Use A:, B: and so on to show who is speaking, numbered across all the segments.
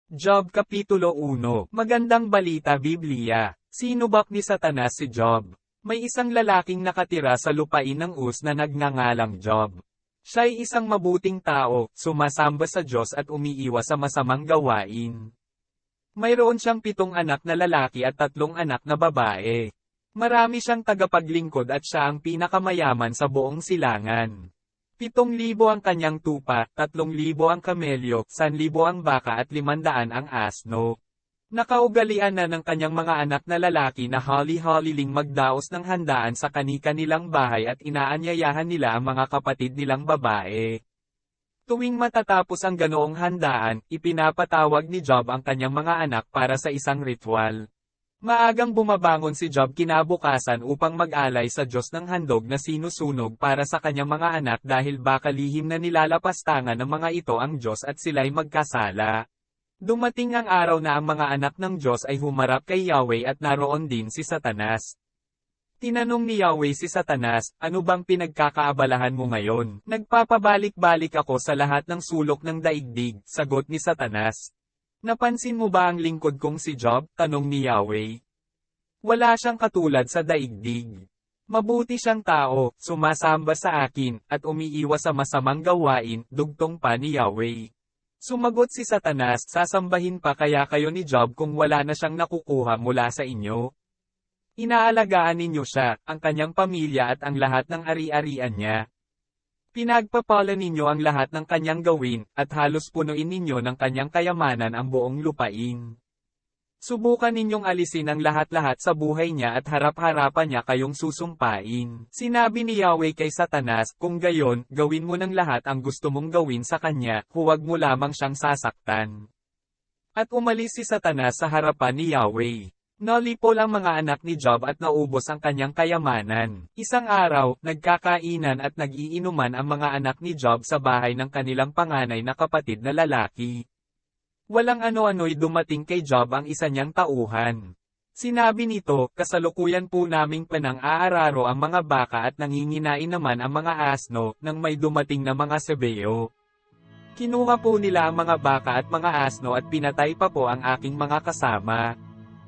A: Job Kapitulo 1. Magandang balita Biblia. Sinubak ni Satanas si Job. May isang lalaking nakatira sa lupain ng Uz na nagngangalang Job. Siya'y isang mabuting tao, sumasamba sa Diyos at umiiwas sa masamang gawain. Mayroon siyang 7 anak na lalaki at 3 anak na babae. Marami siyang tagapaglingkod at siya ang pinakamayaman sa buong silangan. 7,000 ang kanyang tupa, 3,000 ang kamelyo, 1,000 ang baka at 500 ang asno. Nakaugalian na ng kanyang mga anak na lalaki na hali-haliling magdaos ng handaan sa kani-kanilang bahay at inaanyayahan nila ang mga kapatid nilang babae. Tuwing matatapos ang ganoong handaan, ipinapatawag ni Job ang kanyang mga anak para sa isang ritual. Maagang bumabangon si Job kinabukasan upang mag-alay sa Diyos ng handog na sinusunog para sa kanyang mga anak dahil baka lihim na nilalapastangan ng mga ito ang Diyos at sila'y magkasala. Dumating ang araw na ang mga anak ng Diyos ay humarap kay Yahweh at naroon din si Satanas. Tinanong ni Yahweh si Satanas, "Ano bang pinagkakaabalahan mo ngayon?" "Nagpapabalik-balik ako sa lahat ng sulok ng daigdig," sagot ni Satanas. "Napansin mo ba ang lingkod kong si Job?" tanong ni Yahweh. "Wala siyang katulad sa daigdig. Mabuti siyang tao, sumasamba sa akin, at umiiwas sa masamang gawain," dugtong pa ni Yahweh. Sumagot si Satanas, "Sasambahin pa kaya kayo ni Job kung wala na siyang nakukuha mula sa inyo? Inaalagaan ninyo siya, ang kanyang pamilya at ang lahat ng ari-arian niya. Pinagpapala ninyo ang lahat ng kanyang gawin, at halos punuin ninyo ng kanyang kayamanan ang buong lupain. Subukan ninyong alisin ang lahat-lahat sa buhay niya at harap-harapan niya kayong susumpain." Sinabi ni Yahweh kay Satanas, "Kung gayon, gawin mo ng lahat ang gusto mong gawin sa kanya, huwag mo lamang siyang sasaktan." At umalis si Satanas sa harapan ni Yahweh. Nalipol ang mga anak ni Job at naubos ang kanyang kayamanan. Isang araw, nagkakainan at nag-iinuman ang mga anak ni Job sa bahay ng kanilang panganay na kapatid na lalaki. Walang ano-ano'y dumating kay Job ang isa niyang tauhan. Sinabi nito, "Kasalukuyan po naming panang-aararo ang mga baka at nanginginain naman ang mga asno, nang may dumating na mga sebeyo. Kinuha po nila ang mga baka at mga asno at pinatay pa po ang aking mga kasama.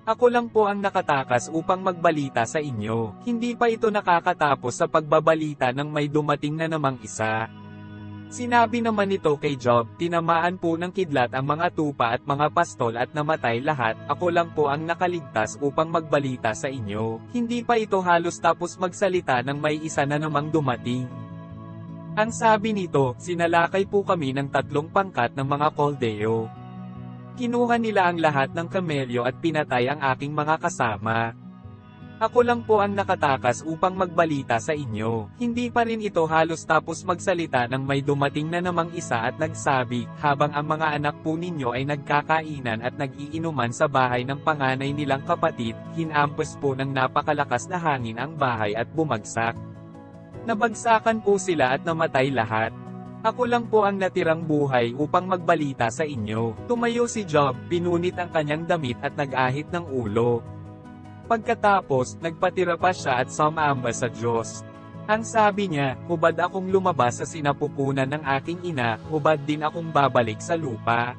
A: Ako lang po ang nakatakas upang magbalita sa inyo." Hindi pa ito nakakatapos sa pagbabalita nang may dumating na namang isa. Sinabi naman nito kay Job, "Tinamaan po ng kidlat ang mga tupa at mga pastol at namatay lahat, ako lang po ang nakaligtas upang magbalita sa inyo." Hindi pa ito halos tapos magsalita nang may isa na namang dumating. Ang sabi nito, "Sinalakay po kami ng 3 pangkat ng mga Koldeo. Kinuha nila ang lahat ng kamelyo at pinatay ang aking mga kasama. Ako lang po ang nakatakas upang magbalita sa inyo." Hindi pa rin ito halos tapos magsalita nang may dumating na namang isa at nagsabi, "Habang ang mga anak po ninyo ay nagkakainan at nag-iinuman sa bahay ng panganay nilang kapatid, hinampas po ng napakalakas na hangin ang bahay at bumagsak. Nabagsakan po sila at namatay lahat. Ako lang po ang natirang buhay upang magbalita sa inyo." Tumayo si Job, pinunit ang kanyang damit at nag-ahit ng ulo. Pagkatapos, nagpatira pa siya at sumamba sa Diyos. Ang sabi niya, "Hubad akong lumabas sa sinapupunan ng aking ina, hubad din akong babalik sa lupa."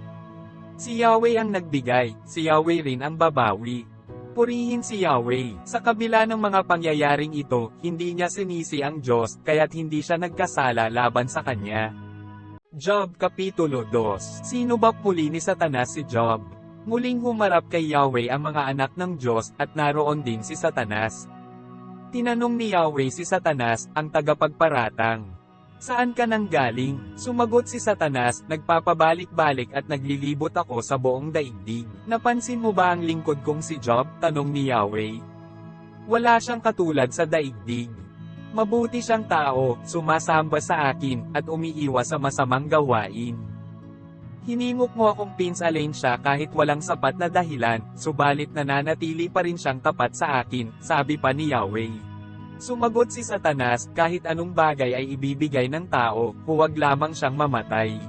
A: Si Yahweh ang nagbigay, si Yahweh rin ang babawi. Purihin si Yahweh. Sa kabila ng mga pangyayaring ito, hindi niya sinisi ang Diyos, kaya't hindi siya nagkasala laban sa kanya. Job Kapitulo 2. Sinubak muli ni Satanas si Job. Muling humarap kay Yahweh ang mga anak ng Diyos, at naroon din si Satanas. Tinanong ni Yahweh si Satanas, ang tagapagparatang, "Saan ka nang galing?" Sumagot si Satanas, "Nagpapabalik-balik at naglilibot ako sa buong daigdig." "Napansin mo ba ang lingkod kong si Job?" tanong ni Yahweh. "Wala siyang katulad sa daigdig. Mabuti siyang tao, sumasamba sa akin, at umiiwas sa masamang gawain. Hinimok mo akong pinsalin siya kahit walang sapat na dahilan, subalit nananatili pa rin siyang tapat sa akin," sabi pa ni Yahweh. Sumagot si Satanas, "Kahit anong bagay ay ibibigay ng tao, huwag lamang siyang mamatay."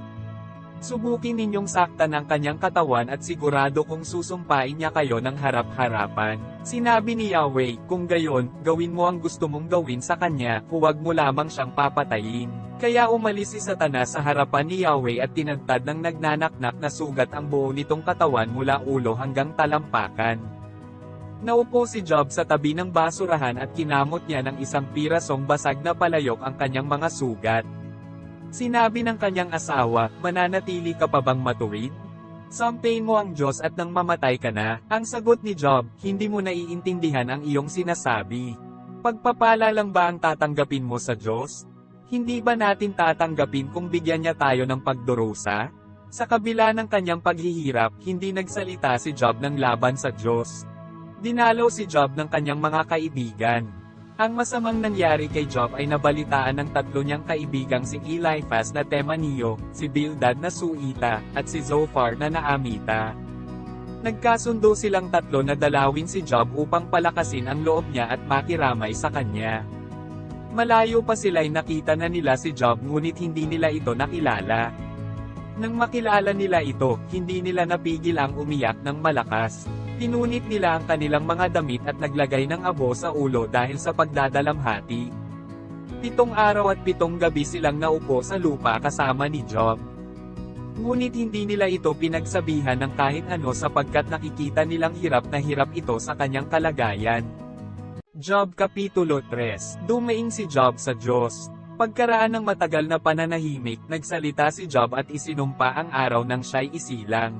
A: Subukin ninyong saktan ang kanyang katawan at sigurado kung susumpain niya kayo ng harap-harapan. Sinabi ni Yahweh, kung gayon, gawin mo ang gusto mong gawin sa kanya, huwag mo lamang siyang papatayin. Kaya umalis si Satanas sa harapan ni Yahweh at tinadtad ng nagnanaknak na sugat ang buo nitong katawan mula ulo hanggang talampakan. Naupo si Job sa tabi ng basurahan at kinamot niya ng isang pirasong basag na palayok ang kanyang mga sugat. Sinabi ng kanyang asawa, mananatili ka pa bang matuwid? Sampayin mo ang Diyos at nang mamatay ka na. Ang sagot ni Job, hindi mo naiintindihan ang iyong sinasabi. Pagpapala lang ba ang tatanggapin mo sa Diyos? Hindi ba natin tatanggapin kung bigyan niya tayo ng pagdurusa? Sa kabila ng kanyang paghihirap, hindi nagsalita si Job ng laban sa Diyos. Dinalaw si Job ng kanyang mga kaibigan. Ang masamang nangyari kay Job ay nabalitaan ng tatlo niyang kaibigang si Eliphaz na Temanio, si Bildad na Suita, at si Zophar na Naamita. Nagkasundo silang tatlo na dalawin si Job upang palakasin ang loob niya at makiramay sa kanya. Malayo pa sila'y nakita na nila si Job ngunit hindi nila ito nakilala. Nang makilala nila ito, hindi nila napigil ang umiyak ng malakas. Pinunit nila ang kanilang mga damit at naglagay ng abo sa ulo dahil sa pagdadalamhati. 7 araw at 7 gabi silang naupo sa lupa kasama ni Job. Ngunit hindi nila ito pinagsabihan ng kahit ano sapagkat nakikita nilang hirap na hirap ito sa kanyang kalagayan. Job Kapitulo 3. Dumaing si Job sa Diyos. Pagkaraan ng matagal na pananahimik, nagsalita si Job at isinumpa ang araw nang siya'y isilang.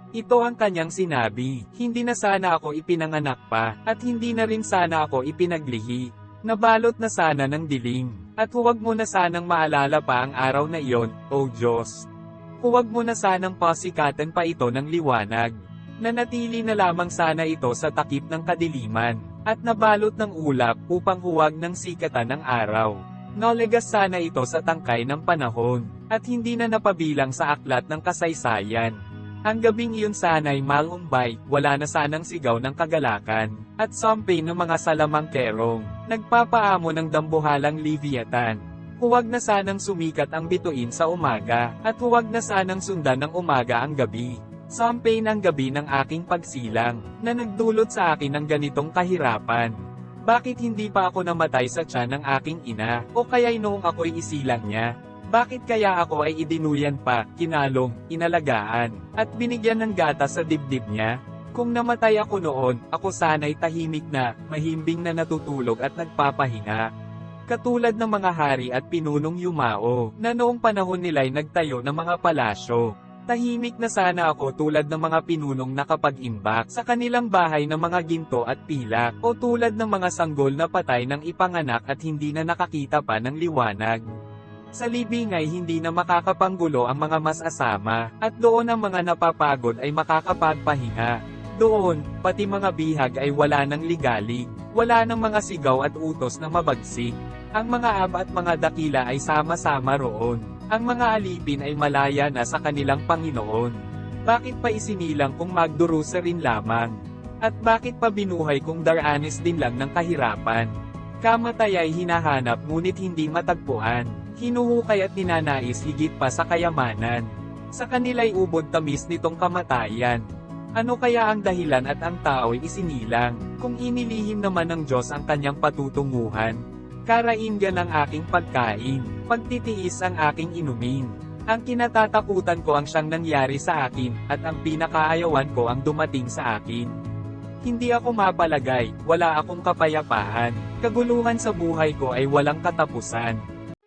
A: Ito ang kanyang sinabi, hindi na sana ako ipinanganak pa, at hindi na rin sana ako ipinaglihi. Nabalot na sana ng dilim, at huwag mo na sanang maalala pa ang araw na iyon, O Diyos. Huwag mo na sanang pasikatan pa ito ng liwanag. Nanatili na lamang sana ito sa takip ng kadiliman, at nabalot ng ulap upang huwag ng sikatan ng araw. Nalegas sana ito sa tangkay ng panahon, at hindi na napabilang sa aklat ng kasaysayan. Ang gabing iyon sana'y malumbay, wala na sanang sigaw ng kagalakan, at sampay ng mga salamangkerong, nagpapaamo ng dambuhalang Leviathan. Huwag na sanang sumikat ang bituin sa umaga, at huwag na sanang sundan ng umaga ang gabi. Sampay ng gabi ng aking pagsilang, na nagdulot sa akin ng ganitong kahirapan. Bakit hindi pa ako namatay sa tiyan ng aking ina, o kaya'y noong ako'y isilang niya? Bakit kaya ako ay idinuyan pa, kinalong, inalagaan, at binigyan ng gatas sa dibdib niya? Kung namatay ako noon, ako sana'y tahimik na, mahimbing na natutulog at nagpapahinga. Katulad ng mga hari at pinunong yumao, na noong panahon nila'y nagtayo ng mga palasyo. Tahimik na sana ako tulad ng mga pinunong nakapag-imbak sa kanilang bahay ng mga ginto at pilak, o tulad ng mga sanggol na patay ng ipanganak at hindi na nakakita pa ng liwanag. Sa libing ay hindi na makakapanggulo ang mga masasama, at doon ang mga napapagod ay makakapagpahinga. Doon, pati mga bihag ay wala ng ligalig, wala ng mga sigaw at utos na mabagsik. Ang mga aba at mga dakila ay sama-sama roon. Ang mga alipin ay malaya na sa kanilang Panginoon. Bakit pa isinilang kung magdurusa rin lamang? At bakit pa binuhay kung daranes din lang ng kahirapan? Kamatay ay hinahanap ngunit hindi matagpuan. Hinuhukay at ninanais higit pa sa kayamanan. Sa kanila'y ubod tamis nitong kamatayan. Ano kaya ang dahilan at ang tao'y isinilang, kung inilihim naman ng Diyos ang kanyang patutunguhan? Karainggan ang aking pagkain, pagtitiis ang aking inumin. Ang kinatatakutan ko ang siyang nangyari sa akin, at ang pinakaayawan ko ang dumating sa akin. Hindi ako mapalagay, wala akong kapayapaan, kaguluhan sa buhay ko ay walang katapusan.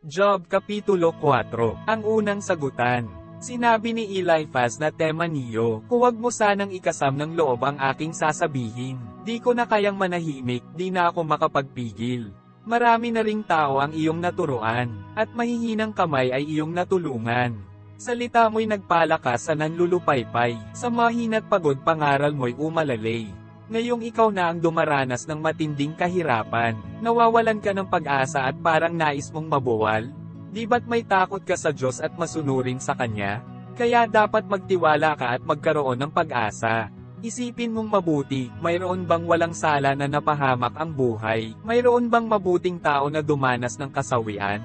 A: Job Kapitulo 4. Ang unang sagutan. Sinabi ni Eliphaz na Temanio, huwag mo sanang ikasam ng loob ang aking sasabihin. Di ko na kayang manahimik, di na ako makapagpigil. Marami na ring tao ang iyong naturuan, at mahihinang kamay ay iyong natulungan. Salita mo'y nagpalakas sa nanlulupaypay, sa mahina't pagod pangaral mo'y umalalay. Ngayong ikaw na ang dumaranas ng matinding kahirapan, nawawalan ka ng pag-asa at parang nais mong mabuwal? Di ba't may takot ka sa Diyos at masunurin sa Kanya? Kaya dapat magtiwala ka at magkaroon ng pag-asa. Isipin mong mabuti, mayroon bang walang sala na napahamak ang buhay? Mayroon bang mabuting tao na dumanas ng kasawian?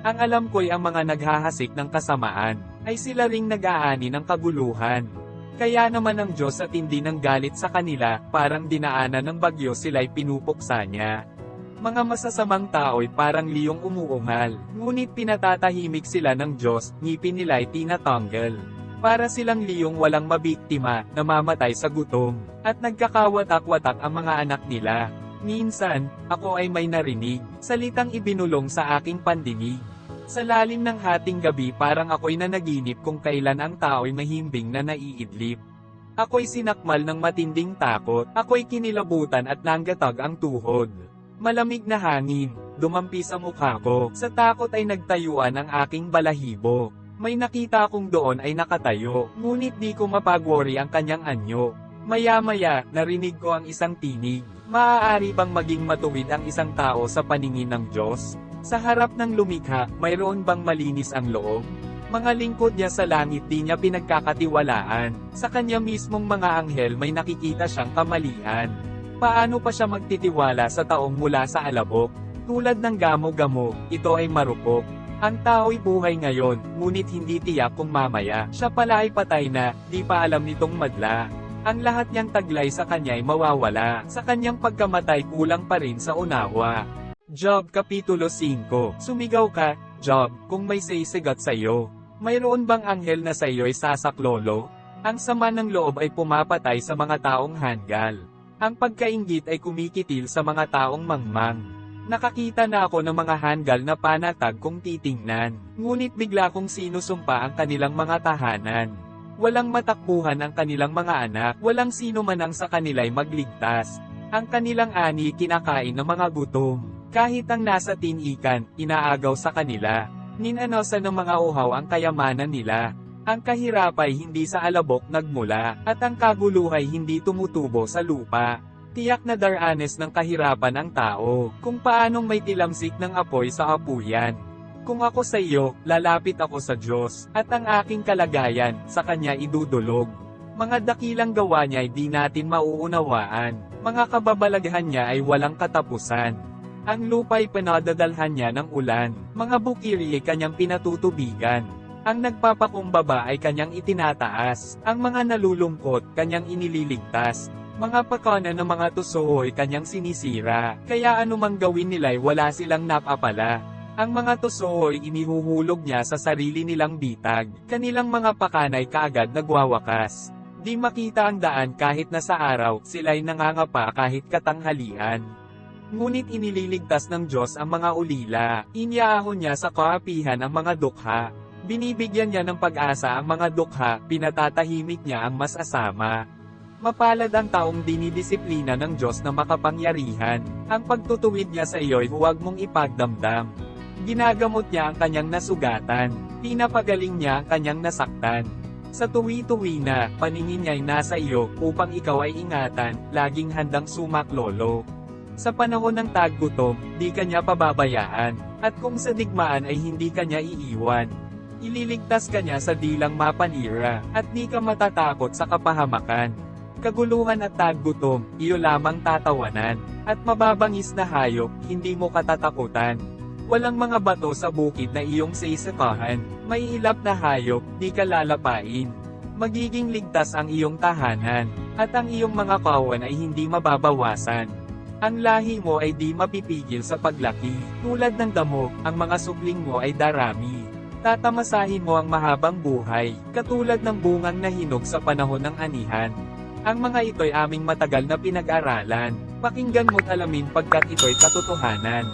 A: Ang alam ko'y ang mga naghahasik ng kasamaan, ay sila ring nag-aani ng kaguluhan. Kaya naman ang Diyos sa tindi ng galit sa kanila, parang dinaanan ng bagyo sila'y pinupuksa niya. Mga masasamang tao'y parang liyong umuungal, ngunit pinatatahimik sila ng Diyos, ngipin nila'y tinatanggal. Para silang liyong walang mabiktima, namamatay sa gutom, at nagkakawatak-watak ang mga anak nila. Minsan, ako ay may narinig, salitang ibinulong sa aking pandinig. Sa lalim ng hating gabi parang ako'y nanaginip kung kailan ang tao'y mahimbing na naiidlip. Ako'y sinakmal ng matinding takot, ako'y kinilabutan at nanggatag ang tuhod. Malamig na hangin, dumampi sa mukha ko, sa takot ay nagtayuan ang aking balahibo. May nakita akong doon ay nakatayo, ngunit di ko mapagwori ang kanyang anyo. Maya-maya, narinig ko ang isang tinig, maaari bang maging matuwid ang isang tao sa paningin ng Diyos? Sa harap ng lumikha, mayroon bang malinis ang loob? Mga lingkod niya sa langit di niya pinagkakatiwalaan, sa kanya mismong mga anghel may nakikita siyang kamalian. Paano pa siya magtitiwala sa taong mula sa alabok? Tulad ng gamo-gamo, ito ay marupok. Ang tao'y buhay ngayon, ngunit hindi tiyak kung mamaya, siya pala ay patay na, di pa alam nitong madla. Ang lahat niyang taglay sa kanya'y mawawala, sa kanyang pagkamatay kulang pa rin sa unawa. Job Kapitulo 5. Sumigaw ka, Job, kung may sisigat sa iyo. Mayroon bang anghel na sa iyo'y sasaklolo? Ang sama ng loob ay pumapatay sa mga taong hanggal. Ang pagkainggit ay kumikitil sa mga taong mangmang. Nakakita na ako ng mga hanggal na panatag kung titingnan, ngunit bigla kong sinusumpa ang kanilang mga tahanan. Walang matakbuhan ang kanilang mga anak, walang sino man ang sa kanila'y magligtas. Ang kanilang ani kinakain ng mga gutom. Kahit ang nasa tinikan, inaagaw sa kanila. Ninanosa ng mga uhaw ang kayamanan nila. Ang kahirapay hindi sa alabok nagmula, at ang kaguluhay hindi tumutubo sa lupa. Tiyak na daranes ng kahirapan ang tao, kung paanong may tilamsik ng apoy sa apuyan. Kung ako sa iyo, lalapit ako sa Diyos, at ang aking kalagayan, sa Kanya idudulog. Mga dakilang gawa niya ay di natin mauunawaan, mga kababalaghan niya ay walang katapusan. Ang lupa'y pinadadalhan niya ng ulan, mga bukiri ay Kanyang pinatutubigan. Ang nagpapakumbaba ay Kanyang itinataas, ang mga nalulungkot, Kanyang inililigtas. Mga pakana ng mga tuso ay Kanyang sinisira, kaya anumang gawin nila'y wala silang napapala. Ang mga tuso ay inihuhulog niya sa sarili nilang bitag, kanilang mga pakanay kaagad nagwawakas. Di makita ang daan kahit na sa araw, sila'y nangangapa kahit katanghalian. Ngunit inililigtas ng Diyos ang mga ulila, inyaahon niya sa kaapihan ang mga dukha. Binibigyan niya ng pag-asa ang mga dukha, pinatatahimik niya ang masasama. Mapalad ang taong dinidisiplina ng Diyos na makapangyarihan. Ang pagtutuwid niya sa iyo'y huwag mong ipagdamdam. Ginagamot niya ang kanyang nasugatan. Pinapagaling niya ang kanyang nasaktan. Sa tuwi-tuwi na, paningin niya'y nasa iyo, upang ikaw ay ingatan, laging handang sumaklolo. Sa panahon ng taggutom, di kanya pababayaan, at kung sa digmaan ay hindi kanya iiwan. Ililigtas kanya sa dilang mapanira, at di ka matatakot sa kapahamakan. Kaguluhan at taggutom, iyo lamang tatawanan, at mababangis na hayop, hindi mo katatakutan. Walang mga bato sa bukid na iyong sisikahan, may ilap na hayop, di ka lalapain. Magiging ligtas ang iyong tahanan, at ang iyong mga kawan ay hindi mababawasan. Ang lahi mo ay di mapipigil sa paglaki, tulad ng damo, ang mga subling mo ay darami. Tatamasahin mo ang mahabang buhay, katulad ng bungang nahinog sa panahon ng anihan. Ang mga ito'y aming matagal na pinag-aralan, pakinggan mo't alamin pagkat ito'y katotohanan.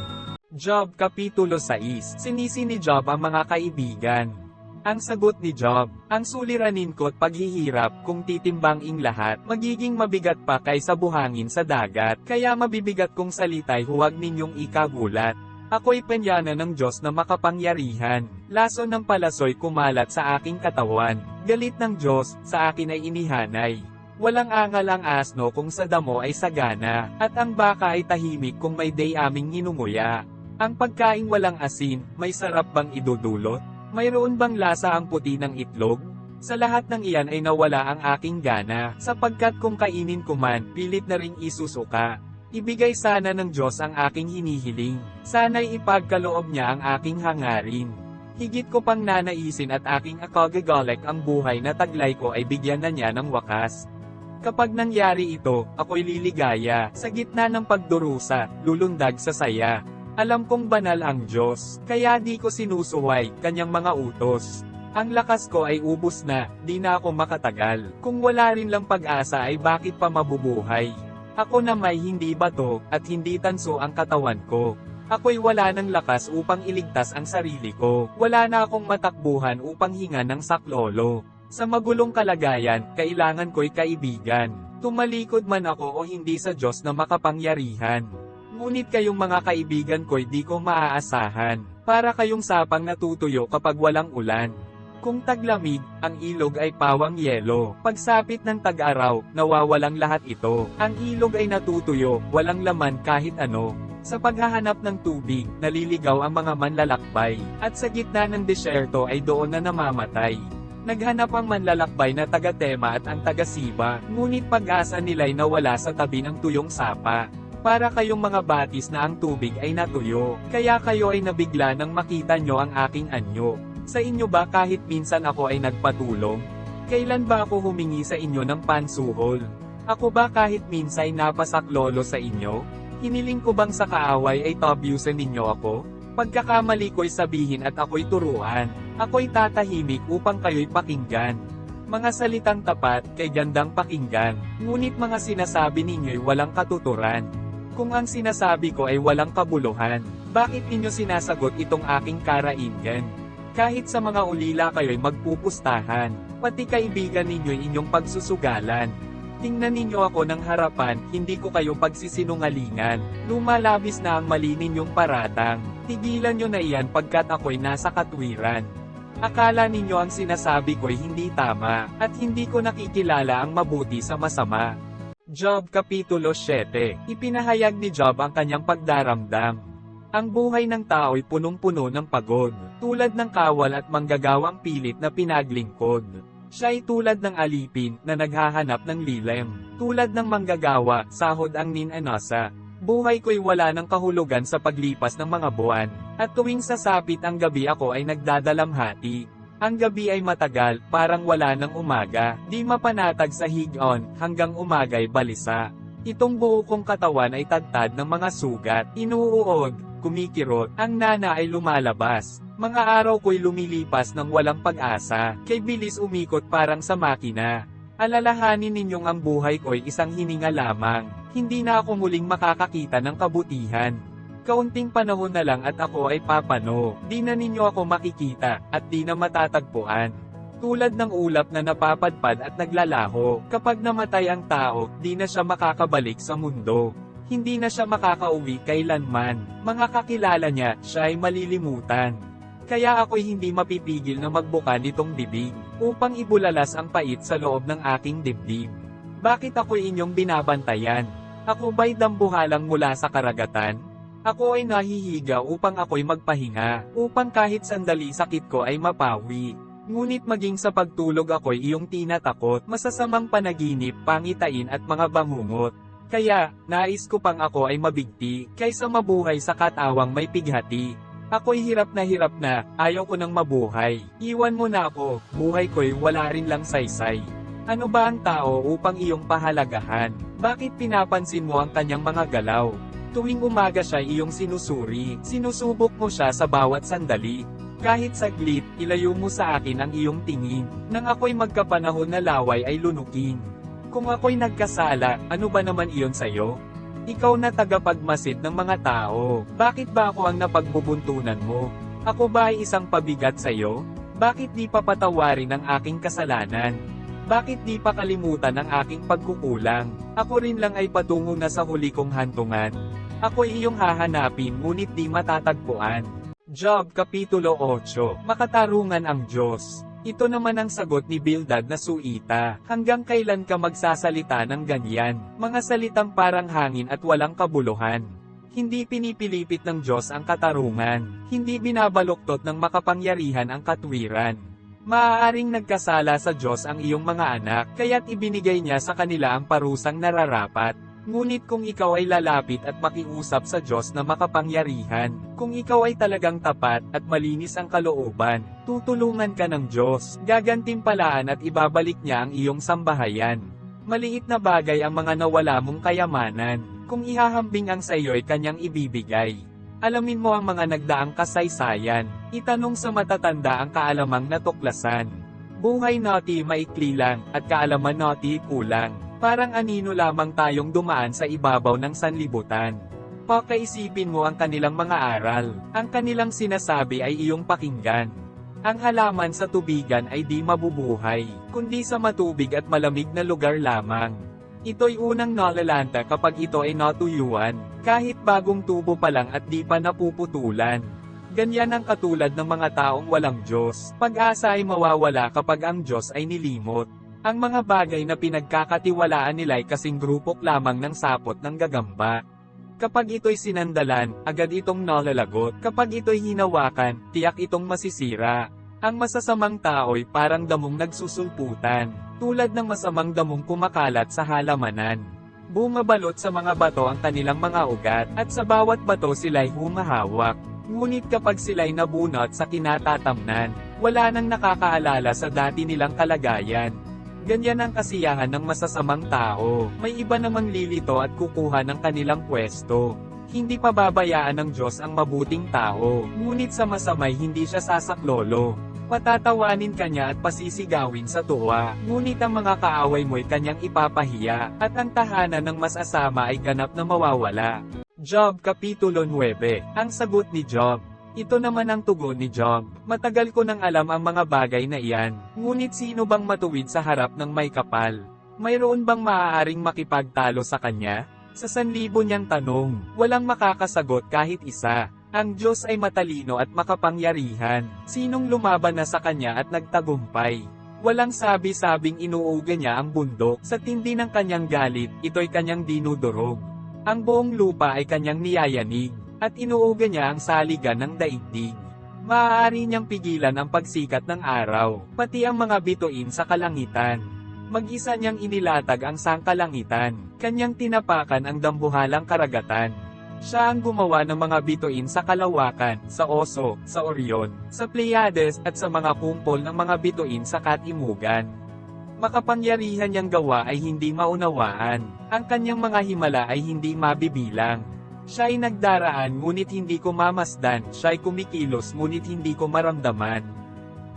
A: Job Kapitulo 6. Sinisi ni Job ang mga kaibigan. Ang sagot ni Job, ang suliranin ko't paghihirap kung titimbanging lahat, magiging mabigat pa kaysa buhangin sa dagat, kaya mabibigat kong salita'y huwag ninyong ikagulat. Ako'y penyana ng Diyos na makapangyarihan, laso ng palasoy kumalat sa aking katawan, galit ng Diyos, sa akin ay inihanay. Walang angal ang asno kung sa damo ay sagana, at ang baka ay tahimik kung may day aming nginunguya. Ang pagkaing walang asin, may sarap bang idudulot? Mayroon bang lasa ang puti ng itlog? Sa lahat ng iyan ay nawala ang aking gana, sapagkat kung kainin ko man, pilit na ring isusuka. Ibigay sana ng Diyos ang aking hinihiling. Sana'y ipagkaloob niya ang aking hangarin. Higit ko pang nanaisin at aking akagagolek ang buhay na taglay ko ay bigyan na niya ng wakas. Kapag nangyari ito, ako'y liligaya, sa gitna ng pagdurusa, lulundag sa saya. Alam kong banal ang Diyos, kaya di ko sinusuway, kanyang mga utos. Ang lakas ko ay ubos na, di na ako makatagal. Kung wala rin lang pag-asa ay bakit pa mabubuhay? Ako na may hindi bato, at hindi tanso ang katawan ko. Ako'y wala ng lakas upang iligtas ang sarili ko. Wala na akong matakbuhan upang hinga ng saklolo. Sa magulong kalagayan, kailangan ko'y kaibigan. Tumalikod man ako o hindi sa Diyos na makapangyarihan. Ngunit kayong mga kaibigan ko'y di ko maaasahan. Para kayong sapang natutuyo kapag walang ulan. Kung taglamig, ang ilog ay pawang yelo. Pagsapit ng tag-araw, nawawalang lahat ito. Ang ilog ay natutuyo, walang laman kahit ano. Sa paghahanap ng tubig, naliligaw ang mga manlalakbay. At sa gitna ng disyerto ay doon na namamatay. Naghanap ang manlalakbay na taga-Tema at ang taga-Siba, ngunit pag-asa nila'y nawala sa tabi ng tuyong sapa. Para kayong mga batis na ang tubig ay natuyo, kaya kayo ay nabigla nang makita nyo ang aking anyo. Sa inyo ba kahit minsan ako ay nagpatulong? Kailan ba ako humingi sa inyo ng pansuhol? Ako ba kahit minsan ay napasaklolo sa inyo? Hiniling ko bang sa kaaway ay tabyusan ninyo ako? Pagkakamali ko'y sabihin at ako'y turuan. Ako'y tatahimik upang kayo'y pakinggan. Mga salitang tapat, kay gandang pakinggan. Ngunit mga sinasabi ninyo'y walang katuturan. Kung ang sinasabi ko ay walang kabuluhan, bakit ninyo sinasagot itong aking karaingan? Kahit sa mga ulila kayo'y magpupustahan, pati kaibigan ninyo'y inyong pagsusugalan. Tingnan ninyo ako ng harapan, hindi ko kayo pagsisinungalingan. Lumalabis na ang mali ninyong paratang. Tigilan nyo na iyan pagkat ako'y nasa katwiran. Akala ninyo ang sinasabi ko'y hindi tama, at hindi ko nakikilala ang mabuti sa masama. Job Kapitulo 7. Ipinahayag ni Job ang kanyang pagdaramdam. Ang buhay ng tao'y punong-puno ng pagod, tulad ng kawal at manggagawang pilit na pinaglingkod. Siya'y tulad ng alipin na naghahanap ng lilem, tulad ng manggagawa, sahod ang ninanasa. Buhay ko'y wala ng kahulugan sa paglipas ng mga buwan, at tuwing sasapit ang gabi ako ay nagdadalamhati. Ang gabi ay matagal, parang wala ng umaga, di mapanatag sa higon, hanggang umaga'y balisa. Itong buo kong katawan ay tadtad ng mga sugat, inuuod, kumikirot, ang nana ay lumalabas. Mga araw ko'y lumilipas ng walang pag-asa, kay bilis umikot parang sa makina. Alalahanin ninyong ang buhay ko'y isang hininga lamang, hindi na ako muling makakakita ng kabutihan. Kaunting panahon na lang at ako ay papano, di na ninyo ako makikita, at di na matatagpuan. Tulad ng ulap na napapadpad at naglalaho, kapag namatay ang tao, di na siya makakabalik sa mundo. Hindi na siya makakauwi kailanman. Mga kakilala niya, siya ay malilimutan. Kaya ako'y hindi mapipigil na magbuka nitong bibig, upang ibulalas ang pait sa loob ng aking dibdib. Bakit ako'y inyong binabantayan? Ako ba'y dambuhalang mula sa karagatan? Ako ay nahihiga upang ako'y magpahinga, upang kahit sandali sakit ko ay mapawi. Ngunit maging sa pagtulog ako'y iyong tinatakot, masasamang panaginip, pangitain at mga bangungot. Kaya, nais ko pang ako ay mabigti, kaysa mabuhay sa katawang may pighati. Ako'y hirap na, ayaw ko nang mabuhay. Iwan mo na ako, buhay ko'y wala rin lang saysay. Ano ba ang tao upang iyong pahalagahan? Bakit pinapansin mo ang kanyang mga galaw? Tuwing umaga siya iyong sinusuri, sinusubok mo siya sa bawat sandali. Kahit saglit, ilayo mo sa akin ang iyong tingin, nang ako'y magkapanahon na laway ay lunukin. Kung ako'y nagkasala, ano ba naman iyon sa'yo? Ikaw na tagapagmasid ng mga tao, bakit ba ako ang napagbubuntunan mo? Ako ba ay isang pabigat sa'yo? Bakit di pa patawarin ang aking kasalanan? Bakit di pa kalimutan ang aking pagkukulang? Ako rin lang ay patungo na sa huli kong hantungan. Ako'y iyong hahanapin ngunit di matatagpuan. Job Kapitulo 8. Makatarungan ang Diyos. Ito naman ang sagot ni Bildad na Suita. Hanggang kailan ka magsasalita ng ganyan? Mga salitang parang hangin at walang kabuluhan. Hindi pinipilipit ng Diyos ang katarungan. Hindi binabaluktot ng makapangyarihan ang katwiran. Maaaring nagkasala sa Diyos ang iyong mga anak, kaya't ibinigay niya sa kanila ang parusang nararapat. Ngunit kung ikaw ay lalapit at makiusap sa Diyos na makapangyarihan, kung ikaw ay talagang tapat at malinis ang kalooban, tutulungan ka ng Diyos, gagantimpalaan at ibabalik niya ang iyong sambahayan. Maliit na bagay ang mga nawala mong kayamanan, kung ihahambing ang sa iyo ay kanyang ibibigay. Alamin mo ang mga nagdaang kasaysayan, itanong sa matatanda ang kaalamang natuklasan. Buhay natin maikli lang, at kaalaman natin kulang. Parang anino lamang tayong dumaan sa ibabaw ng sanlibutan. Pakaisipin mo ang kanilang mga aral, ang kanilang sinasabi ay iyong pakinggan. Ang halaman sa tubigan ay di mabubuhay, kundi sa matubig at malamig na lugar lamang. Ito'y unang nalalanta kapag ito ay natuyuan, kahit bagong tubo pa lang at di pa napuputulan. Ganyan ang katulad ng mga taong walang Diyos, pag-asa ay mawawala kapag ang Diyos ay nilimot. Ang mga bagay na pinagkakatiwalaan nila ay kasing grupok lamang ng sapot ng gagamba. Kapag ito'y sinandalan, agad itong nalalagot. Kapag ito'y hinawakan, tiyak itong masisira. Ang masasamang tao'y parang damong nagsusulputan, tulad ng masamang damong kumakalat sa halamanan. Bumabalot sa mga bato ang kanilang mga ugat, at sa bawat bato sila'y humahawak. Ngunit kapag sila'y nabunot sa kinatatamnan, wala nang nakakaalala sa dati nilang kalagayan. Ganyan ang kasiyahan ng masasamang tao, may iba namang lilito at kukuha ng kanilang pwesto. Hindi pababayaan ng Diyos ang mabuting tao, ngunit sa masamay hindi siya sasaklolo. Patatawanin kanya at pasisigawin sa tuwa, ngunit ang mga kaaway mo'y kanyang ipapahiya, at ang tahanan ng masasama ay ganap na mawawala. Job Kapitulo 9, ang sagot ni Job. Ito naman ang tugon ni Job. Matagal ko nang alam ang mga bagay na iyan, ngunit sino bang matuwid sa harap ng may kapal? Mayroon bang maaaring makipagtalo sa kanya? Sa 1,000 niyang tanong, walang makakasagot kahit isa. Ang Diyos ay matalino at makapangyarihan. Sinong lumaban na sa kanya at nagtagumpay? Walang sabi-sabing inuuga niya ang bundok. Sa tindi ng kanyang galit, ito'y kanyang dinudurog. Ang buong lupa ay kanyang niyayanig, at inuuga niya ang saligan ng daigdig. Maaari niyang pigilan ang pagsikat ng araw, pati ang mga bituin sa kalangitan. Mag-isa niyang inilatag ang sangkalangitan, kanyang tinapakan ang dambuhalang karagatan. Siya ang gumawa ng mga bituin sa kalawakan, sa Oso, sa Orion, sa Pleiades at sa mga kumpol ng mga bituin sa katimugan. Makapangyarihan niyang gawa ay hindi maunawaan, ang kanyang mga himala ay hindi mabibilang. Siya'y nagdaraan ngunit hindi ko mamasdan, siya'y kumikilos ngunit hindi ko maramdaman.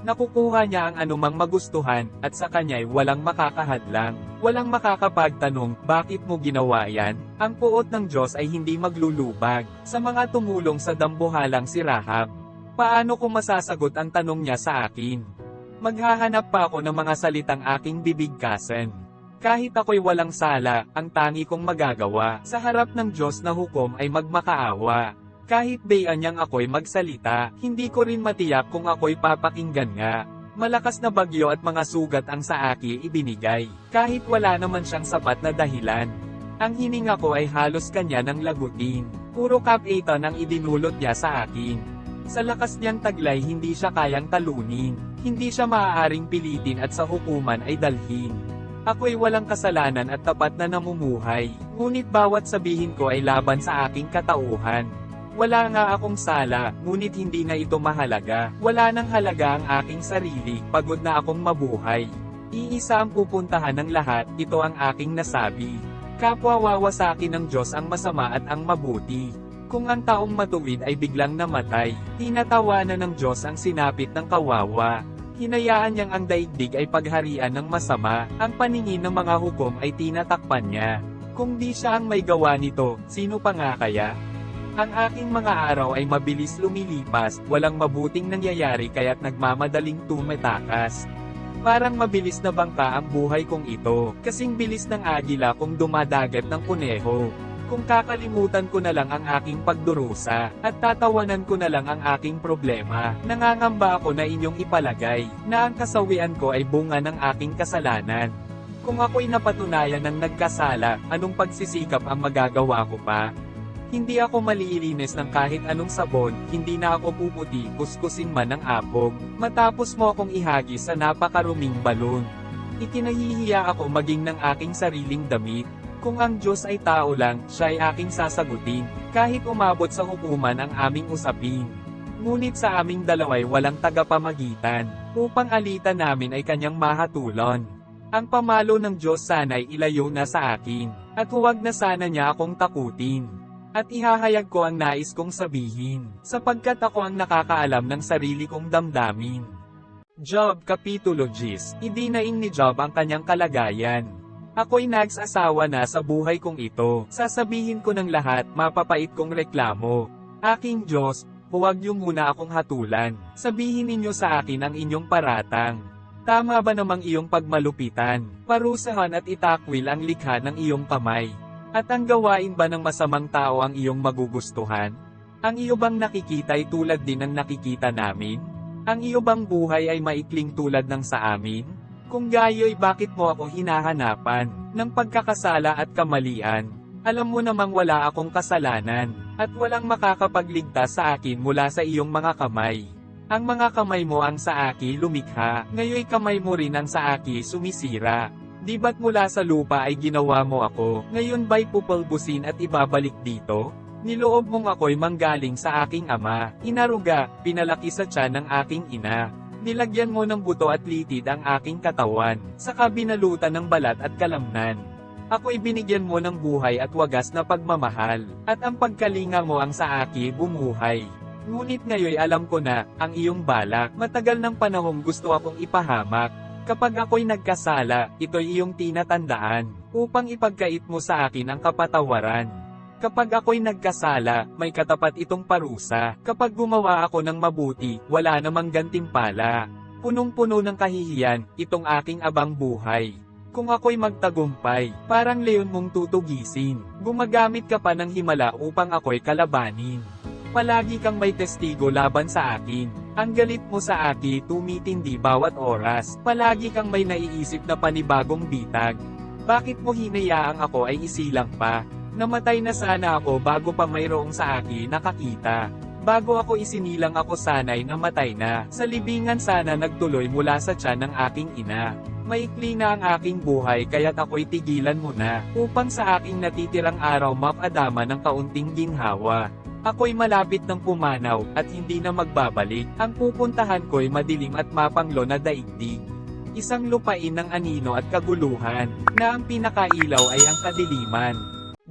A: Nakukuha niya ang anumang magustuhan, at sa kanya'y walang makakahadlang. Walang makakapagtanong, bakit mo ginawa yan? Ang puot ng Diyos ay hindi maglulubag. Sa mga tumulong sa dambuhalang si Rahab, paano ko masasagot ang tanong niya sa akin? Maghahanap pa ako ng mga salitang aking bibigkasan. Kahit ako'y walang sala, ang tangi kong magagawa sa harap ng Diyos na hukom ay magmakaawa. Kahit bayan niyang ako'y magsalita, hindi ko rin matiyak kung ako'y papakinggan nga. Malakas na bagyo at mga sugat ang sa akin ibinigay, kahit wala naman siyang sapat na dahilan. Ang hininga ko ay halos kanya ng lagutin. Puro kapaitan ang idinulot niya sa akin. Sa lakas niyang taglay hindi siya kayang talunin. Hindi siya maaaring pilitin at sa hukuman ay dalhin. Ako'y walang kasalanan at tapat na namumuhay, ngunit bawat sabihin ko ay laban sa aking katauhan. Wala nga akong sala, ngunit hindi na ito mahalaga. Wala nang halaga ang aking sarili, pagod na akong mabuhay. Iisa ang pupuntahan ng lahat, ito ang aking nasabi. Kapwa wawasakin ng Diyos ang masama at ang mabuti. Kung ang taong matuwid ay biglang namatay, tinatawanan ng Diyos ang sinapit ng kawawa. Hinayaan niyang ang daigdig ay pagharian ng masama, ang paningin ng mga hukom ay tinatakpan niya. Kung di siya ang may gawa nito, sino pa nga kaya? Ang aking mga araw ay mabilis lumilipas, walang mabuting nangyayari kaya't nagmamadaling tumatakas. Parang mabilis na bangka ang buhay kong ito, kasing bilis ng agila kung dumadagat ng kuneho. Kung kakalimutan ko na lang ang aking pagdurusa, at tatawanan ko na lang ang aking problema, nangangamba ako na inyong ipalagay, na ang kasawian ko ay bunga ng aking kasalanan. Kung ako'y napatunayan ng nagkasala, anong pagsisikap ang magagawa ko pa? Hindi ako malilinis ng kahit anong sabon, hindi na ako puputi, kuskusin man ng apog, matapos mo akong ihagis sa napakaruming balon. Ikinahihiya ako maging ng aking sariling damit. Kung ang Diyos ay tao lang, siya ay aking sasagutin, kahit umabot sa hukuman ang aming usapin. Ngunit sa aming dalaway walang tagapamagitan, upang alitan namin ay kanyang mahatulon. Ang pamalo ng Diyos sana'y ilayo na sa akin, at huwag na sana niya akong takutin. At ihahayag ko ang nais kong sabihin, sapagkat ako ang nakakaalam ng sarili kong damdamin. Job Kapitulo 10. Idinaing ni Job ang kanyang kalagayan. Ako'y nagsasawa na sa buhay kong ito, sasabihin ko ng lahat, mapapait kong reklamo. Aking Diyos, huwag niyo muna akong hatulan, sabihin ninyo sa akin ang inyong paratang. Tama ba namang iyong pagmalupitan, parusahan at itakwil ang likha ng iyong kamay? At ang gawain ba ng masamang tao ang iyong magugustuhan? Ang iyo bang nakikita ay tulad din ng nakikita namin? Ang iyo bang buhay ay maikling tulad ng sa amin? Kung gayo'y bakit mo ako hinahanapan ng pagkakasala at kamalian? Alam mo namang wala akong kasalanan, at walang makakapagligtas sa akin mula sa iyong mga kamay. Ang mga kamay mo ang sa aki lumikha, ngayoy kamay mo rin ang sa aki sumisira. Di ba't mula sa lupa ay ginawa mo ako, ngayon ba'y pupulbusin at ibabalik dito? Niloob mong ako'y manggaling sa aking ama, inaruga, pinalaki sa tiyan ng aking ina. Nilagyan mo ng buto at litid ang aking katawan, saka binalutan ng balat at kalamnan. Ako'y binigyan mo ng buhay at wagas na pagmamahal, at ang pagkalinga mo ang sa aki bumuhay. Ngunit ngayoy alam ko na, ang iyong balak, matagal ng panahong gusto akong ipahamak. Kapag ako'y nagkasala, ito'y iyong tinatandaan, upang ipagkait mo sa akin ang kapatawaran. Kapag ako'y nagkasala, may katapat itong parusa. Kapag gumawa ako ng mabuti, wala namang gantimpala. Punong-puno ng kahihiyan, itong aking abang buhay. Kung ako'y magtagumpay, parang leon mong tutugisin. Gumagamit ka pa ng himala upang ako'y kalabanin. Palagi kang may testigo laban sa akin. Ang galit mo sa akin tumitindi bawat oras. Palagi kang may naiisip na panibagong bitag. Bakit mo hinayaang ako ay isilang pa? Namatay na sana ako bago pa mayroong sa akin nakakita. Bago ako isinilang ako sana'y namatay na. Sa libingan sana nagtuloy mula sa tiyan ng aking ina. Maikli na ang aking buhay kaya't ako'y tigilan mo na, upang sa aking natitirang araw mapadama ng kaunting ginhawa. Ako'y malapit ng pumanaw, at hindi na magbabalik. Ang pupuntahan ko'y madilim at mapanglo na daigdig. Isang lupain ng anino at kaguluhan, na ang pinakailaw ay ang kadiliman.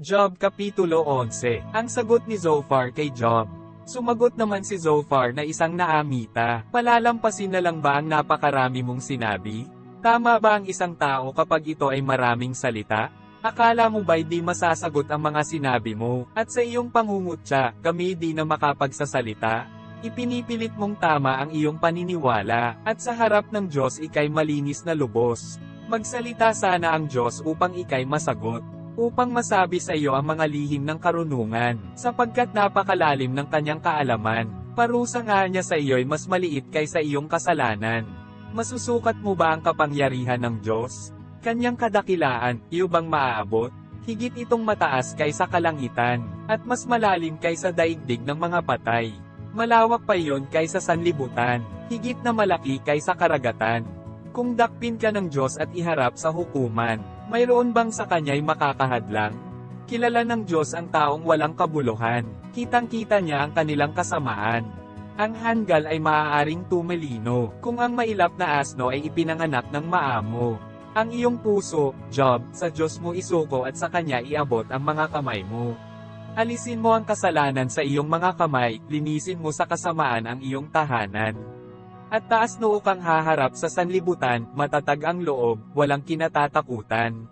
A: Job Kapitulo 11. Ang sagot ni Zophar kay Job. Sumagot naman si Zophar na isang naamita, palalampasin na lang ba ang napakarami mong sinabi? Tama ba ang isang tao kapag ito ay maraming salita? Akala mo ba'y di masasagot ang mga sinabi mo, at sa iyong pangungutya, kami di na makapagsasalita? Ipinipilit mong tama ang iyong paniniwala, at sa harap ng Diyos ikay malinis na lubos. Magsalita sana ang Diyos upang ikay masagot, upang masabi sa iyo ang mga lihim ng karunungan, sapagkat napakalalim ng kanyang kaalaman. Parusa nga niya sa iyo'y mas maliit kaysa iyong kasalanan. Masusukat mo ba ang kapangyarihan ng Diyos? Kanyang kadakilaan, iyo bang maaabot? Higit itong mataas kaysa kalangitan, at mas malalim kaysa daigdig ng mga patay. Malawak pa iyon kaysa sanlibutan, higit na malaki kaysa karagatan. Kung dakpin ka ng Diyos at iharap sa hukuman, mayroon bang sa kanya'y makakahadlang? Kilala ng Diyos ang taong walang kabuluhan, kitang-kita niya ang kanilang kasamaan. Ang hanggal ay maaaring tumalino, kung ang mailap na asno ay ipinanganak ng maamo. Ang iyong puso, Job, sa Diyos mo isuko at sa kanya iabot ang mga kamay mo. Alisin mo ang kasalanan sa iyong mga kamay, linisin mo sa kasamaan ang iyong tahanan. At taas noo kang haharap sa sanlibutan, matatag ang loob, walang kinatatakutan.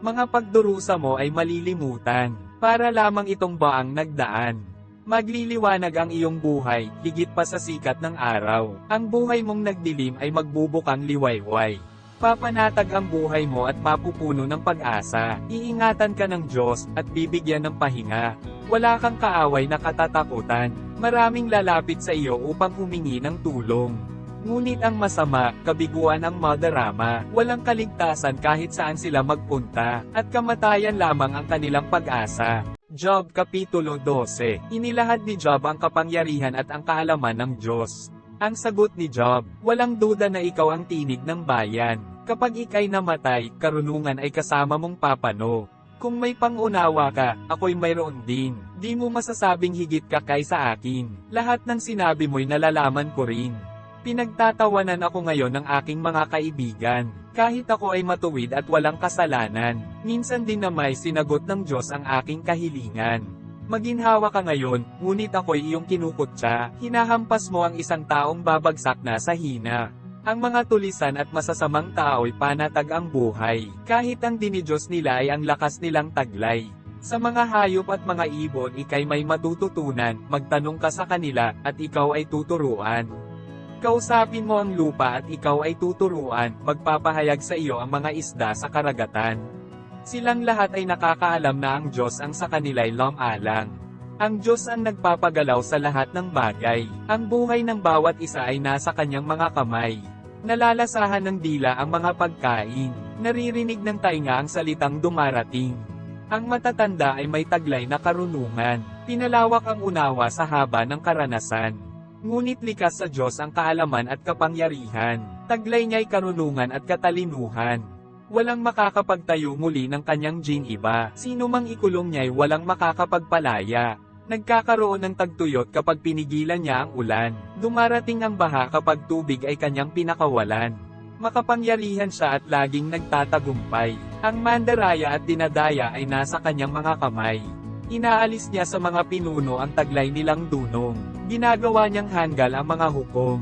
A: Mga pagdurusa mo ay malilimutan, para lamang itong baang nagdaan. Magliliwanag ang iyong buhay, higit pa sa sikat ng araw. Ang buhay mong nagdilim ay magbubukang liwayway. Papanatag ang buhay mo at mapupuno ng pag-asa. Iingatan ka ng Diyos, at bibigyan ng pahinga. Wala kang kaaway na katatakutan. Maraming lalapit sa iyo upang humingi ng tulong. Ngunit ang masama, kabiguan ang madarama. Walang kaligtasan kahit saan sila magpunta, at kamatayan lamang ang kanilang pag-asa. Job Kapitulo 12. Inilahad ni Job ang kapangyarihan at ang kaalaman ng Diyos. Ang sagot ni Job, walang duda na ikaw ang tinig ng bayan. Kapag ikay namatay, karunungan ay kasama mong papano. Kung may pangunawa ka, ako'y mayroon din. Di mo masasabing higit ka kaysa akin. Lahat ng sinabi mo'y nalalaman ko rin. Pinagtatawanan ako ngayon ng aking mga kaibigan. Kahit ako ay matuwid at walang kasalanan, minsan din na may sinagot ng Diyos ang aking kahilingan. Maginhawa ka ngayon, ngunit ako'y iyong kinukutya. Hinahampas mo ang isang taong babagsak na sa hina. Ang mga tulisan at masasamang tao'y panatag ang buhay, kahit ang dinidiyos nila ay ang lakas nilang taglay. Sa mga hayop at mga ibon ikay may matututunan, magtanong ka sa kanila, at ikaw ay tuturuan. Kausapin mo ang lupa at ikaw ay tuturuan, magpapahayag sa iyo ang mga isda sa karagatan. Silang lahat ay nakakaalam na ang Diyos ang sa kanila'y lamalang. Ang Diyos ang nagpapagalaw sa lahat ng bagay. Ang buhay ng bawat isa ay nasa kanyang mga kamay. Nalalasahan ng dila ang mga pagkain. Naririnig ng tainga ang salitang dumarating. Ang matatanda ay may taglay na karunungan. Pinalawak ang unawa sa haba ng karanasan. Ngunit likas sa Diyos ang kaalaman at kapangyarihan. Taglay niya'y karunungan at katalinuhan. Walang makakapagtayo muli ng kanyang iba. Sino mang ikulong niya'y walang makakapagpalaya. Nagkakaroon ng tagtuyot kapag pinigilan niya ang ulan. Dumarating ang baha kapag tubig ay kanyang pinakawalan. Makapangyarihan siya at laging nagtatagumpay. Ang mandaraya at dinadaya ay nasa kanyang mga kamay. Inaalis niya sa mga pinuno ang taglay nilang dunong. Ginagawa niyang hanggal ang mga hukom.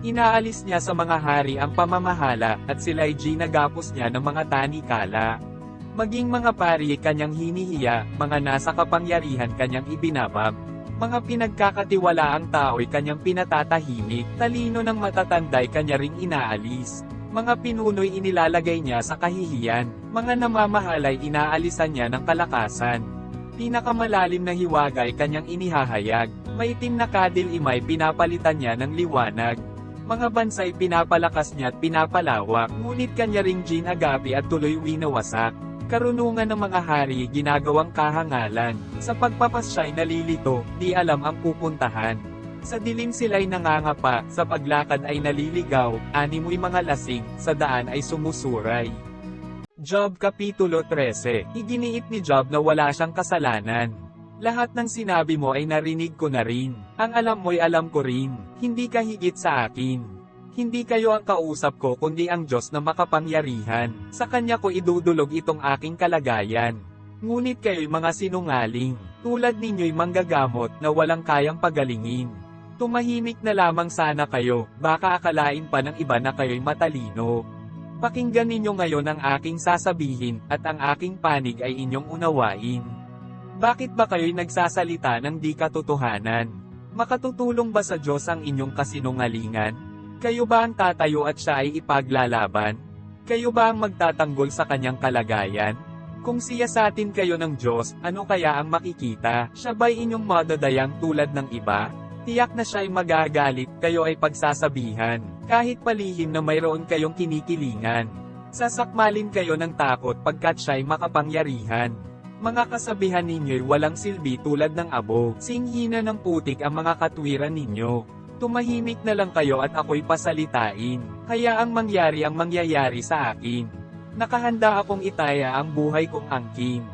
A: Inaalis niya sa mga hari ang pamamahala, at sila'y ginagapos niya ng mga tanikala. Maging mga pari kanyang hinihiya, mga nasa kapangyarihan kanyang ibinabab. Mga pinagkakatiwalaang tao'y kanyang pinatatahimik, talino ng matatanday kanya ring inaalis. Mga pinuno'y inilalagay niya sa kahihiyan, mga namamahalay inaalisan niya ng kalakasan. Pinakamalalim na hiwagay kanyang inihahayag, maitim na kadil imay pinapalitan niya ng liwanag. Mga bansay pinapalakas niya at pinapalawak, ngunit kanya ring ginagapi at tuloy winawasak. Karunungan ng mga hari ginagawang kahangalan. Sa pagpapasya'y nalilito, di alam ang pupuntahan. Sa dilim sila'y nangangapa, sa paglakad ay naliligaw, animoy mga lasing, sa daan ay sumusuray. Job Kapitulo 13. Iginiit ni Job na wala siyang kasalanan. Lahat ng sinabi mo ay narinig ko na rin. Ang alam mo'y alam ko rin. Hindi ka higit sa akin. Hindi kayo ang kausap ko kundi ang Diyos na makapangyarihan. Sa Kanya ko idudulog itong aking kalagayan. Ngunit kayo'y mga sinungaling. Tulad ninyo'y manggagamot na walang kayang pagalingin. Tumahimik na lamang sana kayo, baka akalain pa ng iba na kayo'y matalino. Pakinggan ninyo ngayon ang aking sasabihin, at ang aking panig ay inyong unawain. Bakit ba kayo'y nagsasalita ng di katotohanan? Makatutulong ba sa Diyos ang inyong kasinungalingan? Kayo ba ang tatayo at siya ay ipaglalaban? Kayo ba ang magtatanggol sa kanyang kalagayan? Kung siyasatin kayo ng Diyos, ano kaya ang makikita? Siya ba'y inyong madadayang tulad ng iba? Tiyak na siya'y magagalit, kayo ay pagsasabihan, kahit palihim na mayroon kayong kinikilingan. Sasakmalin kayo ng takot pagkat siya'y makapangyarihan. Mga kasabihan ninyo'y walang silbi tulad ng abo, singhina ng putik ang mga katwiran ninyo. Tumahimik na lang kayo at ako'y pasalitain. Hayaang mangyari ang mangyayari sa akin. Nakahanda akong itaya ang buhay kong angkin.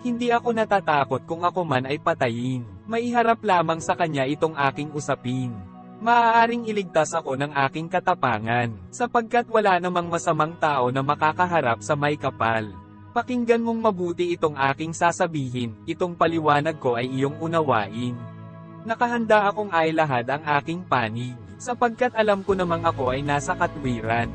A: Hindi ako natatakot kung ako man ay patayin. Maiharap lamang sa kanya itong aking usapin. Maaaring iligtas ako ng aking katapangan, sapagkat wala namang masamang tao na makakaharap sa may kapal. Pakinggan mong mabuti itong aking sasabihin, itong paliwanag ko ay iyong unawain. Nakahanda akong ailahad ang aking panig, sapagkat alam ko namang ako ay nasa katwiran.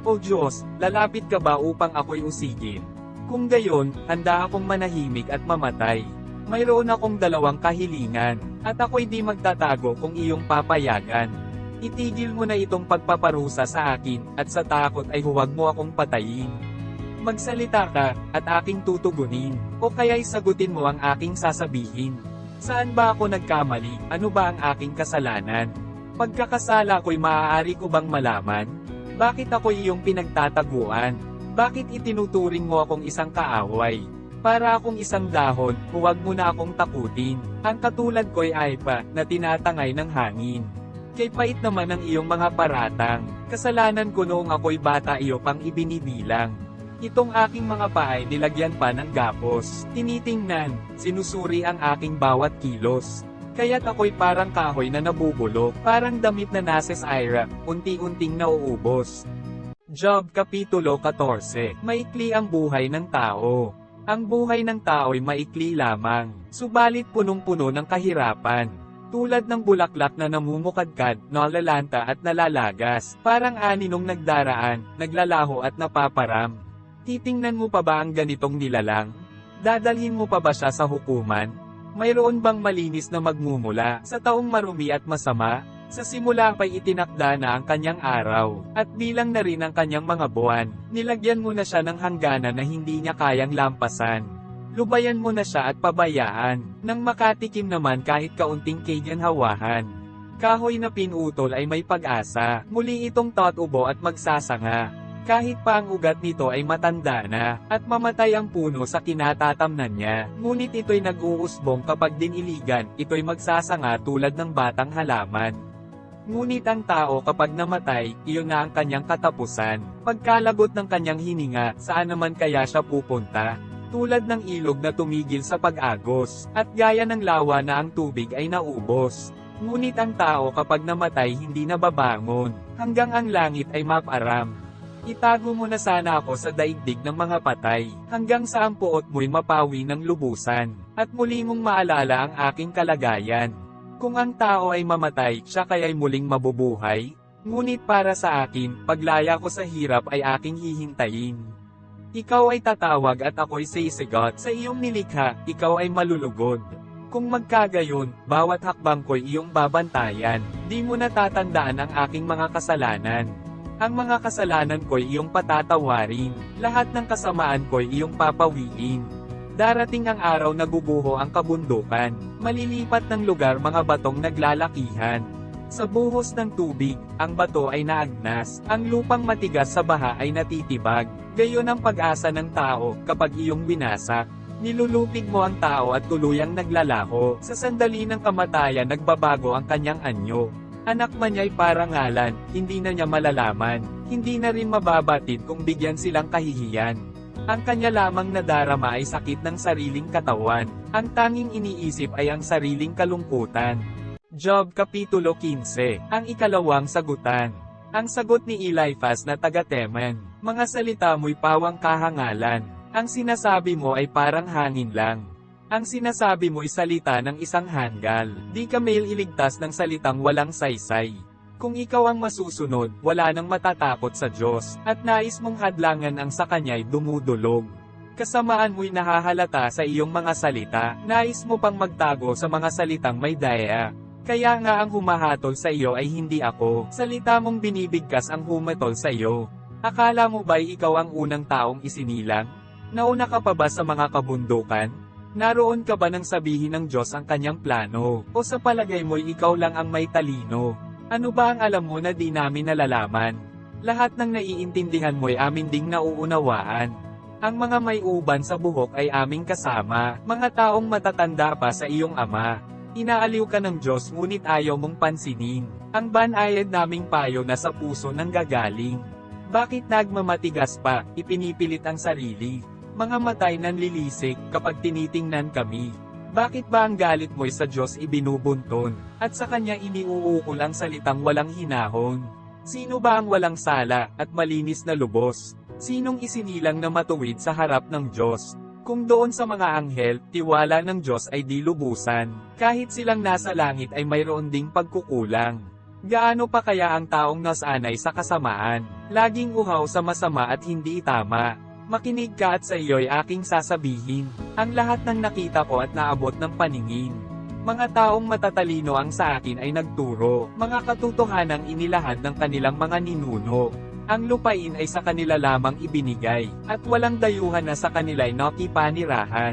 A: O Diyos, lalapit ka ba upang ako'y usigin? Kung gayon, handa akong manahimik at mamatay. Mayroon akong dalawang kahilingan, at ako'y di magtatago kung iyong papayagan. Itigil mo na itong pagpaparusa sa akin, at sa takot ay huwag mo akong patayin. Magsalita ka, at aking tutugunin, o kaya'y sagutin mo ang aking sasabihin. Saan ba ako nagkamali? Ano ba ang aking kasalanan? Pagkakasala ko'y maaari ko bang malaman? Bakit ako iyong pinagtataguan? Bakit itinuturing mo akong isang kaaway? Para akong isang dahon, huwag mo na akong takutin. Ang katulad ko'y aypa, na tinatangay ng hangin. Kay pait naman ang iyong mga paratang. Kasalanan ko noong ako'y bata iyo pang ibinibilang. Itong aking mga paa ay nilagyan pa ng gapos. Tinitingnan, sinusuri ang aking bawat kilos. Kaya't ako'y parang kahoy na nabubulok, parang damit na nasa Ira, unti-unting nauubos. Job Kapitulo 14. Maikli ang buhay ng tao. Ang buhay ng tao'y maikli lamang, subalit punong-puno ng kahirapan. Tulad ng bulaklak na namumukadkad, nalalanta at nalalagas, parang aninong nagdaraan, naglalaho at napaparam. Titingnan mo pa ba ang ganitong nilalang? Dadalhin mo pa ba siya sa hukuman? Mayroon bang malinis na magmumula sa taong marumi at masama? Sa simula pa'y itinakda na ang kanyang araw, at bilang na rin ang kanyang mga buwan. Nilagyan mo na siya ng hangganan na hindi niya kayang lampasan. Lubayan mo na siya at pabayaan, nang makatikim naman kahit kaunting kaganhawahan. Kahoy na pinutol ay may pag-asa, muli itong tatubo at magsasanga. Kahit pa ang ugat nito ay matanda na, at mamatay ang puno sa kinatatamnan niya, ngunit ito'y nag-uusbong kapag diniligan, ito'y magsasanga tulad ng batang halaman. Ngunit ang tao kapag namatay, iyon na ang kanyang katapusan. Pagkalagot ng kanyang hininga, saan naman kaya siya pupunta? Tulad ng ilog na tumigil sa pag-agos, at gaya ng lawa na ang tubig ay naubos. Ngunit ang tao kapag namatay hindi nababangon, hanggang ang langit ay maparam. Itago mo na sana ako sa daigdig ng mga patay, hanggang sa ang puot mo'y mapawi ng lubusan, at muli mong maalala ang aking kalagayan. Kung ang tao ay mamatay, siya kaya'y muling mabubuhay? Ngunit para sa akin, paglaya ko sa hirap ay aking hihintayin. Ikaw ay tatawag at ako'y sisigot sa iyong nilikha, ikaw ay malulugod. Kung magkagayon, bawat hakbang ko'y iyong babantayan, di mo natatandaan ang aking mga kasalanan. Ang mga kasalanan ko'y iyong patatawarin, lahat ng kasamaan ko'y iyong papawiin. Darating ang araw na guguho ang kabundukan, malilipat ng lugar mga batong naglalakihan. Sa buhos ng tubig, ang bato ay naagnas, ang lupang matigas sa baha ay natitibag. Gayon ang pag-asa ng tao, kapag iyong winasak. Nilulupig mo ang tao at tuluyang naglalaho, sa sandali ng kamatayan nagbabago ang kanyang anyo. Anak man niya'y parangalan, hindi na niya malalaman, hindi na rin mababatid kung bigyan silang kahihiyan. Ang kanya lamang nadarama ay sakit ng sariling katawan, ang tanging iniisip ay ang sariling kalungkutan. Job Kapitulo 15. Ang ikalawang sagutan. Ang sagot ni Eliphaz na taga-Teman, mga salita mo'y pawang kahangalan, ang sinasabi mo ay parang hangin lang. Ang sinasabi mo'y salita ng isang hanggal, di ka mailigtas ng salitang walang saysay. Kung ikaw ang masusunod, wala nang matatakot sa Diyos, at nais mong hadlangan ang sa Kanya'y dumudulog. Kasamaan mo'y nahahalata sa iyong mga salita, nais mo pang magtago sa mga salitang may daya. Kaya nga ang humahatol sa iyo ay hindi ako, salita mong binibigkas ang humatol sa iyo. Akala mo ba'y ikaw ang unang taong isinilang? Nauna ka pa ba sa mga kabundukan? Naroon ka ba nang sabihin ng Diyos ang kanyang plano, o sa palagay mo'y ikaw lang ang may talino? Ano ba ang alam mo na di namin nalalaman? Lahat ng naiintindihan mo'y amin ding nauunawaan. Ang mga may uban sa buhok ay aming kasama, mga taong matatanda pa sa iyong ama. Inaaliw ka ng Diyos ngunit ayaw mong pansinin. Ang banayad naming payo na sa puso nang gagaling. Bakit nagmamatigas pa, ipinipilit ang sarili? Mga matay nanlilisik kapag tinitingnan kami. Bakit ba ang galit mo'y sa Diyos ibinubunton, at sa Kanya iniuukol ang salitang walang hinahon? Sino ba ang walang sala, at malinis na lubos? Sinong isinilang na matuwid sa harap ng Diyos? Kung doon sa mga anghel, tiwala ng Diyos ay di lubusan, kahit silang nasa langit ay mayroon ding pagkukulang. Gaano pa kaya ang taong nasanay sa kasamaan, laging uhaw sa masama at hindi tama? Makinig ka at sa iyo'y aking sasabihin, ang lahat ng nakita ko at naabot ng paningin. Mga taong matatalino ang sa akin ay nagturo, mga katotohanang inilahad ng kanilang mga ninuno. Ang lupain ay sa kanila lamang ibinigay, at walang dayuhan na sa kanila'y nakipanirahan.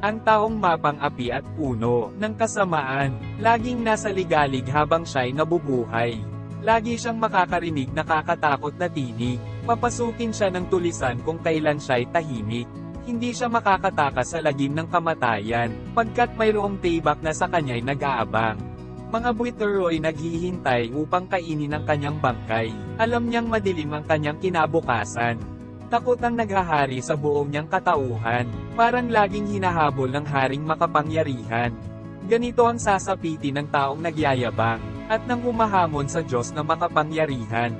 A: Ang taong mapang-api at puno ng kasamaan, laging nasa ligalig habang siya'y nabubuhay. Lagi siyang makakarinig nakakatakot na tinig. Papasukin siya ng tulisan kung kailan siya'y tahimik. Hindi siya makakatakas sa lagim ng kamatayan, pagkat mayroong tibak na sa kanya'y nag-aabang. Mga buwitero'y naghihintay upang kainin ang kanyang bangkay. Alam niyang madilim ang kanyang kinabukasan. Takot ang naghahari sa buong niyang katauhan, parang laging hinahabol ng haring makapangyarihan. Ganito ang sasapitin ng taong nagyayabang, at nang humahamon sa Diyos na makapangyarihan.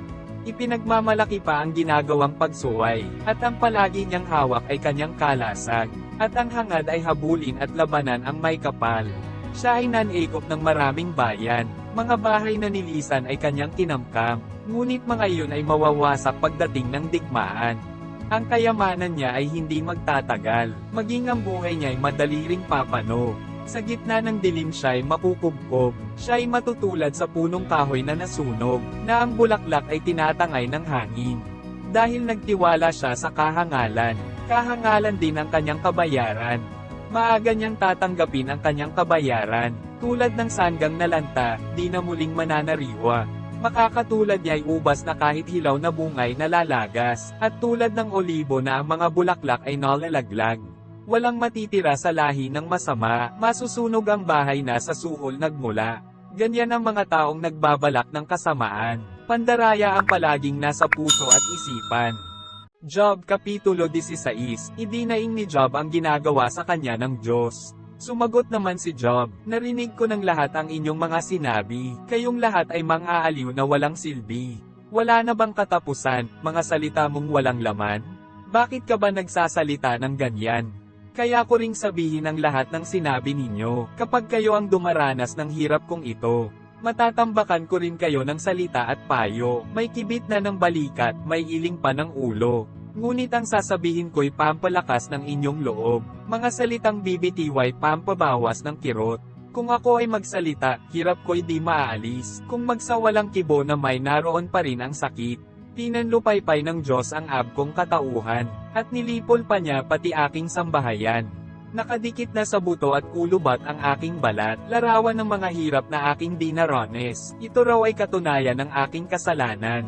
A: Ipinagmamalaki pa ang ginagawang pagsuway, at ang palagi niyang hawak ay kanyang kalasag, at ang hangad ay habulin at labanan ang may kapal. Siya ay nanekop ng maraming bayan, mga bahay na nilisan ay kanyang kinamkam, ngunit mga iyon ay mawawasak pagdating ng digmaan. Ang kayamanan niya ay hindi magtatagal, maging ang buhay niya ay madali ring papano. Sa gitna ng dilim siya ay mapupugpog, siya ay matutulad sa punong kahoy na nasunog, na ang bulaklak ay tinatangay ng hangin. Dahil nagtiwala siya sa kahangalan, kahangalan din ang kanyang kabayaran. Maaga niyang tatanggapin ang kanyang kabayaran, tulad ng sanggang na lanta, di na muling mananariwa. Makakatulad niya ay ubas na kahit hilaw na bungay na lalagas, at tulad ng olibo na ang mga bulaklak ay nalalaglag. Walang matitira sa lahi ng masama, masusunog ang bahay na sa suhol nagmula. Ganyan ang mga taong nagbabalak ng kasamaan. Pandaraya ang palaging nasa puso at isipan. Job Kapitulo 16, idinaing ni Job ang ginagawa sa kanya ng Diyos. Sumagot naman si Job, narinig ko ng lahat ang inyong mga sinabi, kayong lahat ay mang-aaliw na walang silbi. Wala na bang katapusan, mga salita mong walang laman? Bakit ka ba nagsasalita ng ganyan? Kaya ko ring sabihin ang lahat ng sinabi ninyo, kapag kayo ang dumaranas ng hirap kong ito. Matatambakan ko rin kayo ng salita at payo, may kibit na ng balikat, may iling pa ng ulo. Ngunit ang sasabihin ko'y pampalakas ng inyong loob, mga salitang bibitiway pampabawas ng kirot. Kung ako ay magsalita, hirap ko'y di maaalis, kung magsawalang kibo na may naroon pa rin ang sakit. Pinanlupaypay ng Diyos ang abkong katauhan, at nilipol pa niya pati aking sambahayan. Nakadikit na sa buto at kulubat ang aking balat, larawan ng mga hirap na aking dinaranas. Ito raw ay katunayan ng aking kasalanan.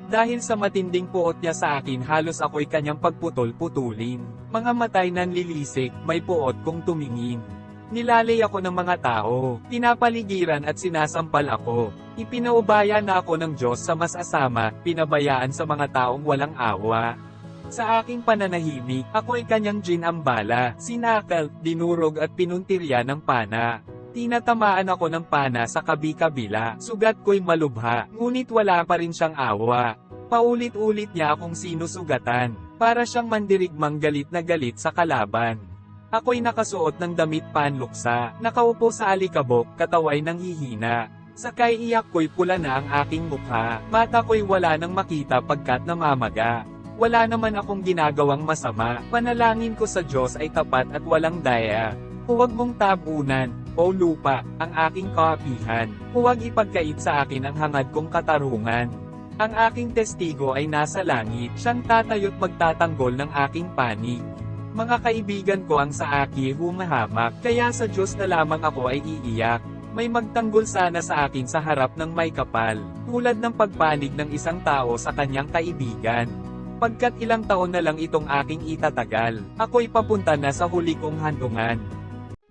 A: Dahil sa matinding puot niya sa akin halos ako'y kanyang pagputol-putulin. Mga matay nanlilisik, may puot kong tumingin. Nilalay ako ng mga tao, pinapaligiran at sinasampal ako. Ipinaubaya na ako ng Diyos sa masasama, pinabayaan sa mga taong walang awa. Sa aking pananahimik, ako ay kanyang ginambala, sinakal, dinurog at pinuntirya ng pana. Tinatamaan ako ng pana sa kabi-kabila, sugat ko'y malubha, ngunit wala pa rin siyang awa. Paulit-ulit niya akong sinusugatan, para siyang mandirigmang galit na galit sa kalaban. Ako'y nakasuot ng damit panluksa, nakaupo sa alikabok, kataway ng hihina. Sakay iyak ko'y pula na ang aking mukha, mata ko'y wala nang makita pagkat namamaga. Wala naman akong ginagawang masama, panalangin ko sa Diyos ay tapat at walang daya. Huwag mong tabunan, o lupa, ang aking kaapihan. Huwag ipagkait sa akin ang hangad kong katarungan. Ang aking testigo ay nasa langit, siyang tatayo't magtatanggol ng aking panig. Mga kaibigan ko ang sa akin humahamak, kaya sa Diyos na lamang ako ay iiyak. May magtanggol sana sa akin sa harap ng may kapal, tulad ng pagpanig ng isang tao sa kanyang kaibigan. Pagkat ilang taon na lang itong aking itatagal, ako'y papunta na sa huli kong handungan.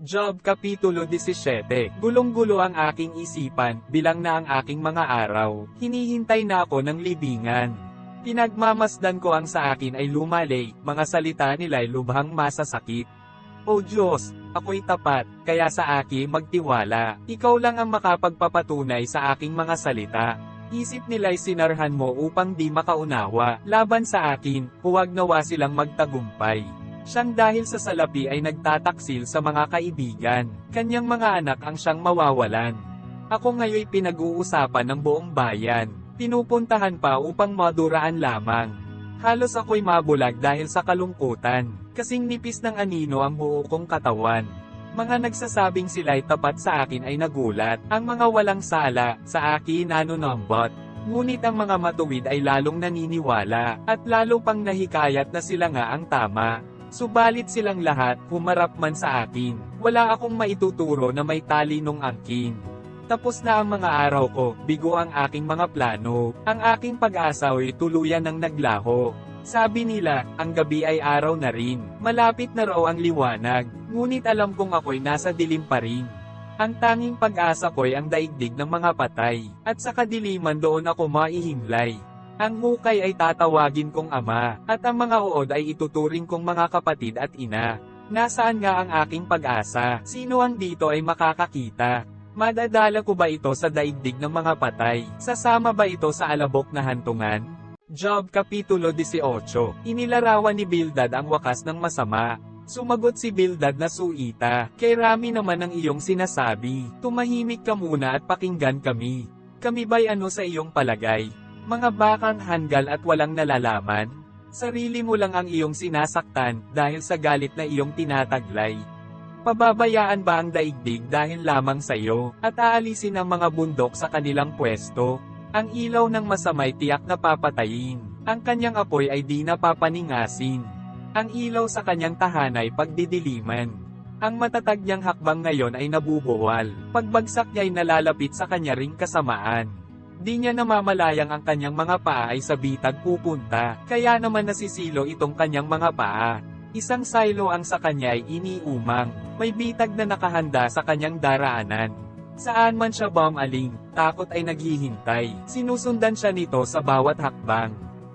A: Job Kapitulo 17, gulong-gulo ang aking isipan, bilang na ang aking mga araw, hinihintay na ako ng libingan. Pinagmamasdan ko ang sa akin ay lumalay, mga salita nila'y lubhang masasakit. O Diyos, ako'y tapat, kaya sa akin magtiwala, ikaw lang ang makapagpapatunay sa aking mga salita. Isip nila'y sinarhan mo upang di makaunawa, laban sa akin, huwag nawa silang magtagumpay. Siyang dahil sa salapi ay nagtataksil sa mga kaibigan, kanyang mga anak ang siyang mawawalan. Ako ngayoy pinag-uusapan ng buong bayan, pinupuntahan pa upang maduraan lamang. Halos ako'y mabulag dahil sa kalungkutan, kasing nipis ng anino ang buo kong katawan. Mga nagsasabing sila'y tapat sa akin ay nagulat, ang mga walang sala, sa akin nanunambot. Ngunit ang mga matuwid ay lalong naniniwala, at lalo pang nahikayat na sila nga ang tama. Subalit silang lahat, humarap man sa akin, wala akong maituturo na may talinong angkin. Tapos na ang mga araw ko, bigo ang aking mga plano, ang aking pag-asa ay tuluyan ng naglaho. Sabi nila, ang gabi ay araw na rin, malapit na raw ang liwanag, ngunit alam kong ako'y nasa dilim pa rin. Ang tanging pag-asa ko'y ang daigdig ng mga patay, at sa kadiliman doon ako maihimlay. Ang hukay ay tatawagin kong ama, at ang mga uod ay ituturing kong mga kapatid at ina. Nasaan nga ang aking pag-asa? Sino ang dito ay makakakita? Madadala ko ba ito sa daigdig ng mga patay? Sasama ba ito sa alabok na hantungan? Job Kapitulo 18. Inilarawan ni Bildad ang wakas ng masama. Sumagot si Bildad na suita, kay Rami naman ang iyong sinasabi, tumahimik ka muna at pakinggan kami. Kami ba'y ano sa iyong palagay? Mga bakang hanggal at walang nalalaman? Sarili mo lang ang iyong sinasaktan, dahil sa galit na iyong tinataglay. Pababayaan ba ang daigdig dahil lamang sa iyo, at aalisin ang mga bundok sa kanilang pwesto? Ang ilaw ng masamay tiyak na papatayin, ang kanyang apoy ay di napapaningasin. Ang ilaw sa kanyang tahanay pagdidiliman. Ang matatag niyang hakbang ngayon ay nabubuwal, pagbagsak niya ay nalalapit sa kanya ring kasamaan. Di niya namamalayang ang kanyang mga paa ay sa bitag pupunta, kaya naman nasisilo itong kanyang mga paa. Isang silo ang sa kanya ay iniumang, may bitag na nakahanda sa kanyang daraanan. Saan man siya bumaling, takot ay naghihintay, sinusundan siya nito sa bawat hakbang.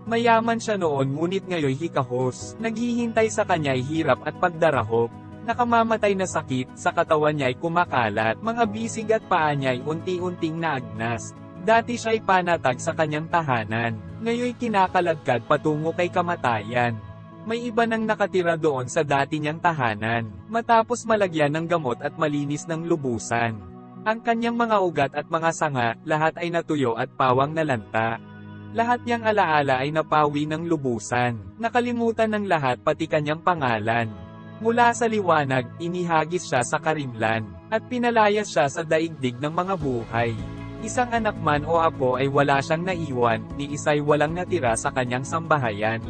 A: Mayaman siya noon ngunit ngayon hikahos, naghihintay sa kanya ay hirap at pagdarahop. Nakamamatay na sakit, sa katawan niya ay kumakalat, mga bisig at paa niya ay unti-unting naagnas. Dati siya ay panatag sa kanyang tahanan, ngayon kinakaladkad patungo kay kamatayan. May iba nang nakatira doon sa dati niyang tahanan, matapos malagyan ng gamot at malinis ng lubusan. Ang kanyang mga ugat at mga sanga, lahat ay natuyo at pawang nalanta. Lahat niyang alaala ay napawi ng lubusan, nakalimutan ng lahat pati kanyang pangalan. Mula sa liwanag, inihagis siya sa karimlan, at pinalayas siya sa daigdig ng mga buhay. Isang anak man o apo ay wala siyang naiwan, ni isa'y walang natira sa kanyang sambahayan.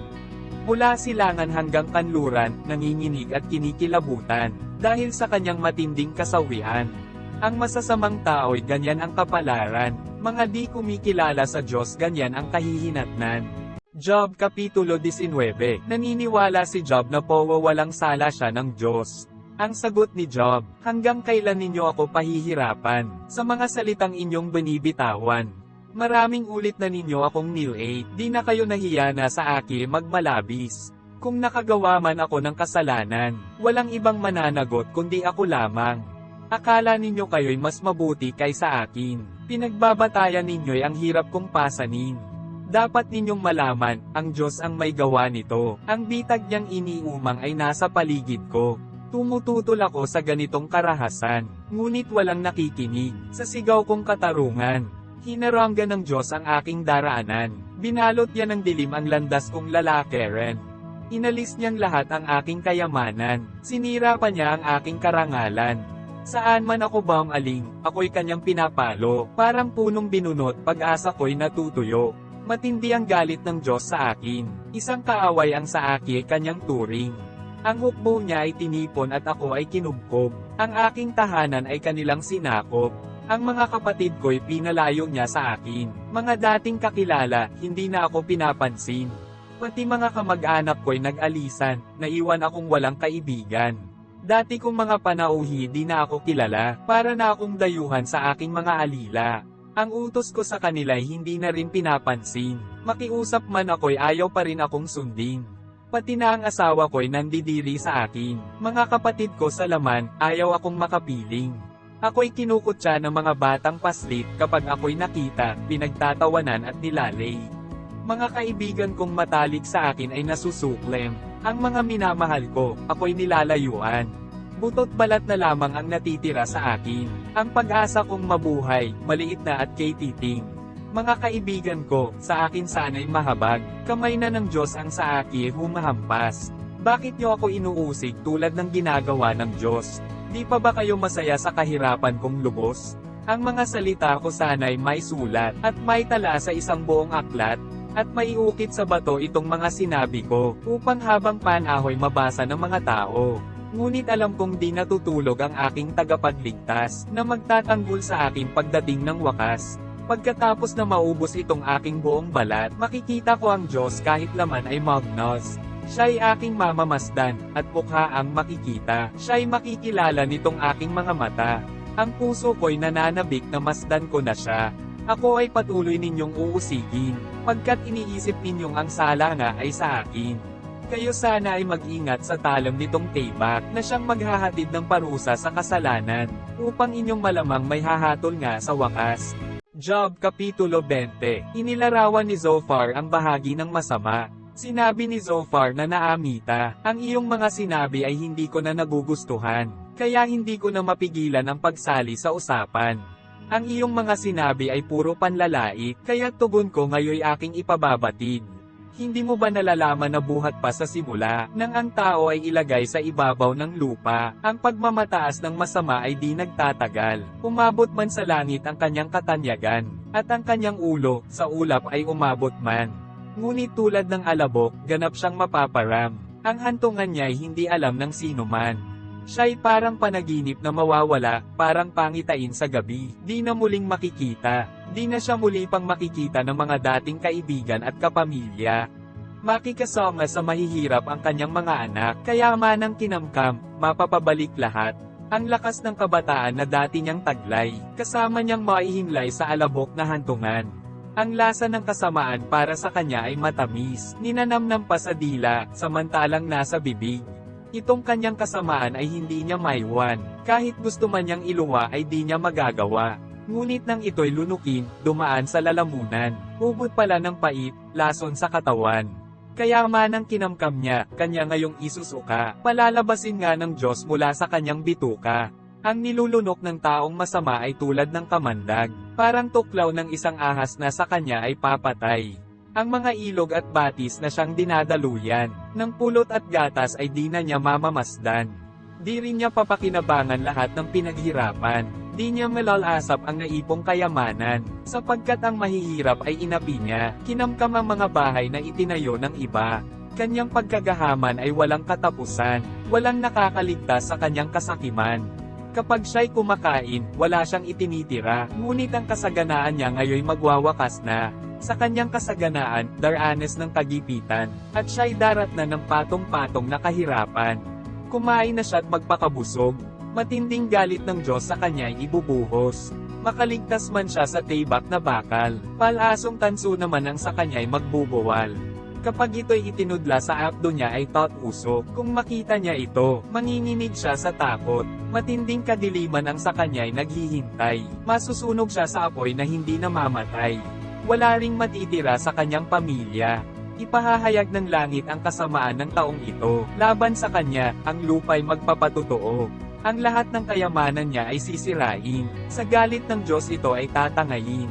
A: Mula silangan hanggang kanluran, nanginginig at kinikilabutan, dahil sa kanyang matinding kasawian. Ang masasamang tao'y ganyan ang kapalaran, mga di kumikilala sa Diyos ganyan ang kahihinatnan. Job Kapitulo 19. Naniniwala si Job na walang sala siya ng Diyos. Ang sagot ni Job, hanggang kailan ninyo ako pahihirapan, sa mga salitang inyong binibitawan? Maraming ulit na ninyo akong nilate, di na kayo nahiya na sa akin magmalabis. Kung nakagawa man ako ng kasalanan, walang ibang mananagot kundi ako lamang. Akala ninyo kayo'y mas mabuti kaysa akin, pinagbabatayan ninyo'y ang hirap kong pasanin. Dapat ninyong malaman, ang Diyos ang may gawa nito, ang bitag niyang iniumang ay nasa paligid ko. Tumututol ako sa ganitong karahasan, ngunit walang nakikinig, sa sigaw kong katarungan. Hinaranggan ng Diyos ang aking daraanan, binalot niya ng dilim ang landas kong lalakeren. Inalis niyang lahat ang aking kayamanan, sinira pa niya ang aking karangalan. Saan man ako bumaling, ako'y kanyang pinapalo, parang punong binunot, pag-asa ko'y natutuyo. Matindi ang galit ng Diyos sa akin, isang kaaway ang sa akin kanyang turing. Ang hukbo niya ay tinipon at ako ay kinubkob, ang aking tahanan ay kanilang sinakop. Ang mga kapatid ko'y pinalayo niya sa akin, mga dating kakilala, hindi na ako pinapansin. Pati mga kamag-anak ko'y nag-alisan, naiwan akong walang kaibigan. Dati kong mga panauhi di na ako kilala, para na akong dayuhan sa aking mga alila. Ang utos ko sa kanila'y hindi na rin pinapansin, makiusap man ako'y ayaw pa rin akong sundin. Pati na ang asawa ko'y nandidiri sa akin, mga kapatid ko sa laman, ayaw akong makapiling. Ako'y kinukutya ng mga batang paslit kapag ako'y nakita, pinagtatawanan at nilalay. Mga kaibigan kong matalik sa akin ay nasusuklem, ang mga minamahal ko, ako'y nilalayuan. Butot balat na lamang ang natitira sa akin, ang pag-asa kong mabuhay, maliit na at kay titing. Mga kaibigan ko, sa akin sana'y mahabag, kamay na ng Diyos ang sa akin humahampas. Bakit niyo ako inuusig tulad ng ginagawa ng Diyos? Di pa ba kayo masaya sa kahirapan kong lubos? Ang mga salita ko sana'y may sulat, at may tala sa isang buong aklat, at maiukit sa bato itong mga sinabi ko, upang habang panahoy mabasa ng mga tao. Ngunit alam kong di natutulog ang aking tagapagligtas, na magtatanggol sa aking pagdating ng wakas. Pagkatapos na maubos itong aking buong balat, makikita ko ang Diyos kahit laman ay magnos. Siya'y aking mamamasdan, at mukha ang makikita. Siya'y makikilala nitong aking mga mata. Ang puso ko'y nananabik na masdan ko na siya. Ako ay patuloy ninyong uusigin. sapagkat iniisip ninyong ang sala nga ay sa akin. Kayo sana ay mag-ingat sa talam nitong Tebak na siyang maghahatid ng parusa sa kasalanan, upang inyong malamang may hahatol nga sa wakas. Job Kapitulo 20. Inilarawan ni Zophar ang bahagi ng masama. Sinabi ni Zophar na naamita, ang iyong mga sinabi ay hindi ko na nagugustuhan, kaya hindi ko na mapigilan ang pagsali sa usapan. Ang iyong mga sinabi ay puro panlalait, kaya tugon ko ngayoy aking ipababatid. Hindi mo ba nalalaman na buhat pa sa simula, nang ang tao ay ilagay sa ibabaw ng lupa, ang pagmamataas ng masama ay di nagtatagal, umabot man sa langit ang kanyang katanyagan, at ang kanyang ulo, sa ulap ay umabot man. Ngunit tulad ng alabok, ganap siyang mapaparam. Ang hantungan niya ay hindi alam ng sino man. Siya'y parang panaginip na mawawala, parang pangitain sa gabi, di na muling makikita. Di na siya muli pang makikita ng mga dating kaibigan at kapamilya. Makikasama sa mahihirap ang kanyang mga anak, kaya manang kinamkam, mapapabalik lahat. Ang lakas ng kabataan na dati niyang taglay, kasama niyang maihimlay sa alabok na hantungan. Ang lasa ng kasamaan para sa kanya ay matamis, ninanamnam pa sa dila, samantalang nasa bibig. Itong kanyang kasamaan ay hindi niya maiwan, kahit gusto man niyang iluwa ay di niya magagawa. Ngunit nang ito'y lunukin, dumaan sa lalamunan, ubod pala ng pait, lason sa katawan. Kaya manang kinamkam niya, kanya ngayong isusuka, palalabasin nga ng Diyos mula sa kanyang bituka. Ang nilulunok ng taong masama ay tulad ng kamandag, parang tuklaw ng isang ahas na sa kanya ay papatay. Ang mga ilog at batis na siyang dinadaluyan, ng pulot at gatas ay di na niya mamamasdan. Di rin niya papakinabangan lahat ng pinaghirapan, di niya malalasap ang naipong kayamanan, sapagkat ang mahihirap ay inapi niya, kinamkam ang mga bahay na itinayo ng iba. Kanyang pagkagahaman ay walang katapusan, walang nakakaligtas sa kanyang kasakiman. Kapag siya'y kumakain, wala siyang itinitira, ngunit ang kasaganaan niya ngayoy magwawakas na. Sa kanyang kasaganaan, daranas ng kagipitan, at siya'y darat na ng patong-patong na kahirapan. Kumain na siya at magpakabusog, matinding galit ng Diyos sa kanya ay ibubuhos. Makaligtas man siya sa tebak na bakal, palasong tanso naman ang sa kanya ay magbubuwal. Kapag ito'y itinudla sa abdo niya ay taut-uso, kung makita niya ito, manginginig siya sa takot. Matinding kadiliman ang sa kanya ay naghihintay, masusunog siya sa apoy na hindi namamatay. Wala ring matitira sa kanyang pamilya. Ipahahayag ng langit ang kasamaan ng taong ito, laban sa kanya, ang lupa'y magpapatotoo. Ang lahat ng kayamanan niya ay sisirain, sa galit ng Diyos ito ay tatangayin.